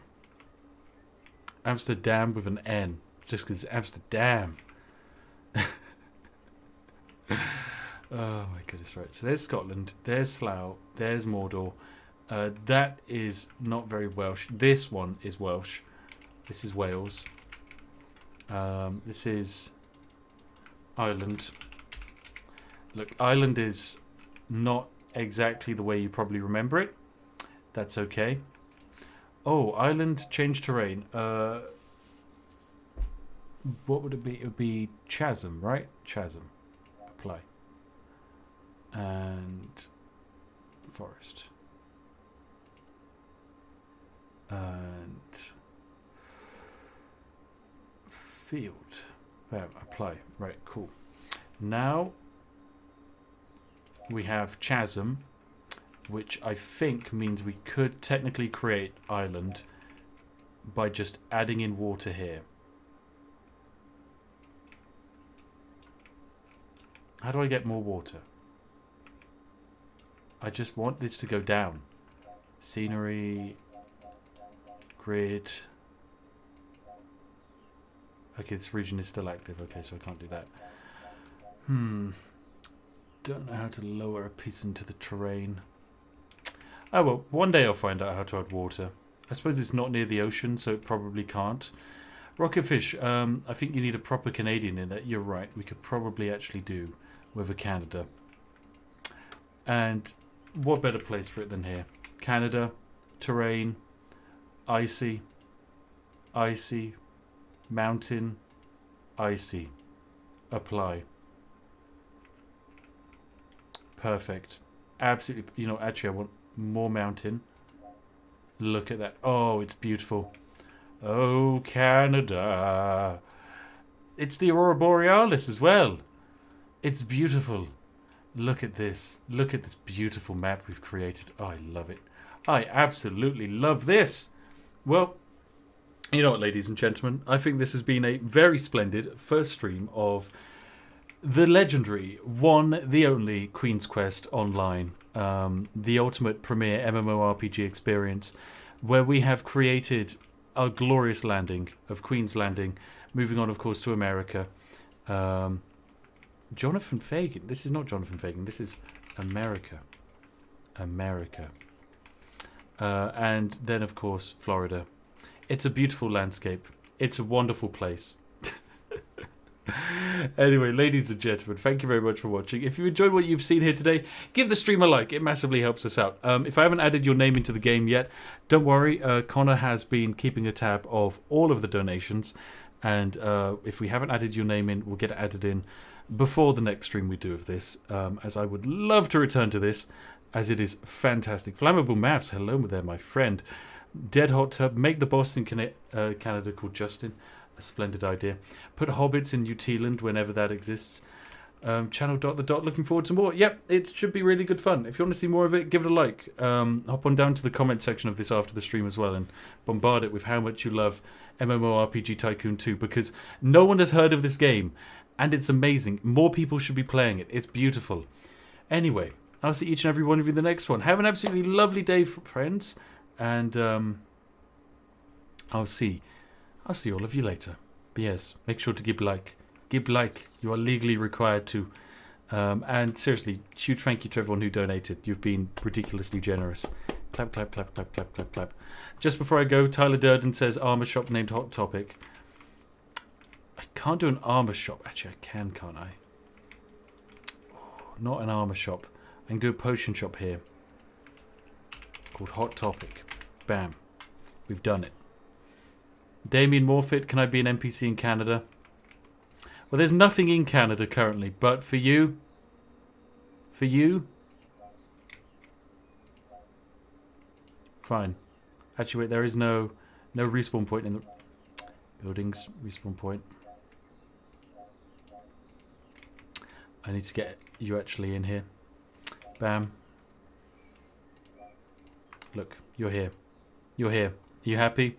Amsterdam with an N. Just because it's Amsterdam. Oh my goodness, right. So there's Scotland. There's Slough. There's Mordor. That is not very Welsh. This one is Welsh. This is Wales. This is Ireland. Look, Ireland is not exactly the way you probably remember it. That's okay. Oh, Ireland changed terrain. What would it be? It would be Chasm, right? Chasm. Apply. And forest. And field. Bam, apply. Right, cool. Now we have Chasm, which I think means we could technically create Ireland by just adding in water here. How do I get more water? I just want this to go down. Scenery. Grid. Okay, this region is still active. Okay, so I can't do that. Don't know how to lower a piece into the terrain. Oh well, one day I'll find out how to add water. I suppose it's not near the ocean, so it probably can't. Rocketfish, I think you need a proper Canadian in that. You're right, we could probably actually do with a Canada. And what better place for it than here? Canada, terrain, icy, icy, mountain, icy. Apply. Perfect. Absolutely. You know, actually I want more mountain. Look at that. Oh, it's beautiful. Oh, Canada. It's the Aurora Borealis as well. It's beautiful. Look at this. Look at this beautiful map we've created. Oh, I love it. I absolutely love this. Well, you know what, ladies and gentlemen? I think this has been a very splendid first stream of the legendary, one, the only Queen's Quest Online, the ultimate premier MMORPG experience, where we have created a glorious landing of Queen's Landing, moving on, of course, to America. Jonathan Fagan. This is not Jonathan Fagan. This is America. America. And then, of course, Florida. It's a beautiful landscape. It's a wonderful place. Anyway, ladies and gentlemen, thank you very much for watching. If you enjoyed what you've seen here today, give the stream a like. It massively helps us out. If I haven't added your name into the game yet, don't worry. Connor has been keeping a tab of all of the donations. And if we haven't added your name in, we'll get it added in before the next stream we do of this. As I would love to return to this, as it is fantastic. Flammable Maths, hello there, my friend. Dead Hot Tub, make the boss in Canada called Justin. A splendid idea. Put hobbits in New Zealand whenever that exists. Channel Dot the Dot, looking forward to more. Yep, it should be really good fun. If you want to see more of it, give it a like. Hop on down to the comment section of this after the stream as well and bombard it with how much you love MMORPG Tycoon 2, because no one has heard of this game and it's amazing. More people should be playing it. It's beautiful. Anyway, I'll see each and every one of you in the next one. Have an absolutely lovely day, friends. And I'll see all of you later. But yes, make sure to give like. Give like. You are legally required to. And seriously, huge thank you to everyone who donated. You've been ridiculously generous. Clap, clap, clap, clap, clap, clap, clap. Just before I go, Tyler Durden says armor shop named Hot Topic. I can't do an armor shop. Actually, I can, can't I? Oh, not an armor shop. I can do a potion shop here. Called Hot Topic. Bam. We've done it. Damien Morfit, can I be an NPC in Canada? Well, there's nothing in Canada currently, but for you... Fine. Actually, wait, there is no respawn point in the... Buildings, respawn point. I need to get you actually in here. Bam. Look, you're here. You're here. Are you happy?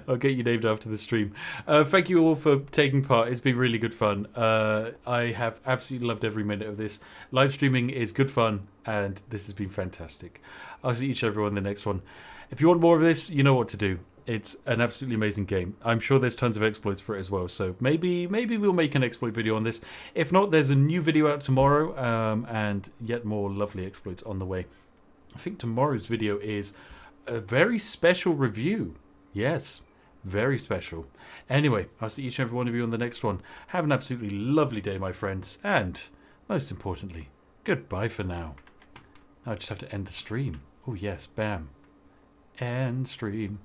I'll get you named after the stream. Thank you all for taking part. It's been really good fun. I have absolutely loved every minute of this. Live streaming is good fun, and this has been fantastic. I'll see each and everyone in the next one. If you want more of this, you know what to do. It's an absolutely amazing game. I'm sure there's tons of exploits for it as well, so maybe we'll make an exploit video on this. If not, there's a new video out tomorrow, and yet more lovely exploits on the way. I think tomorrow's video is a very special review. Yes, very special. Anyway, I'll see each and every one of you on the next one. Have an absolutely lovely day, my friends. And, most importantly, goodbye for now. Now I just have to end the stream. Oh yes, bam. End stream.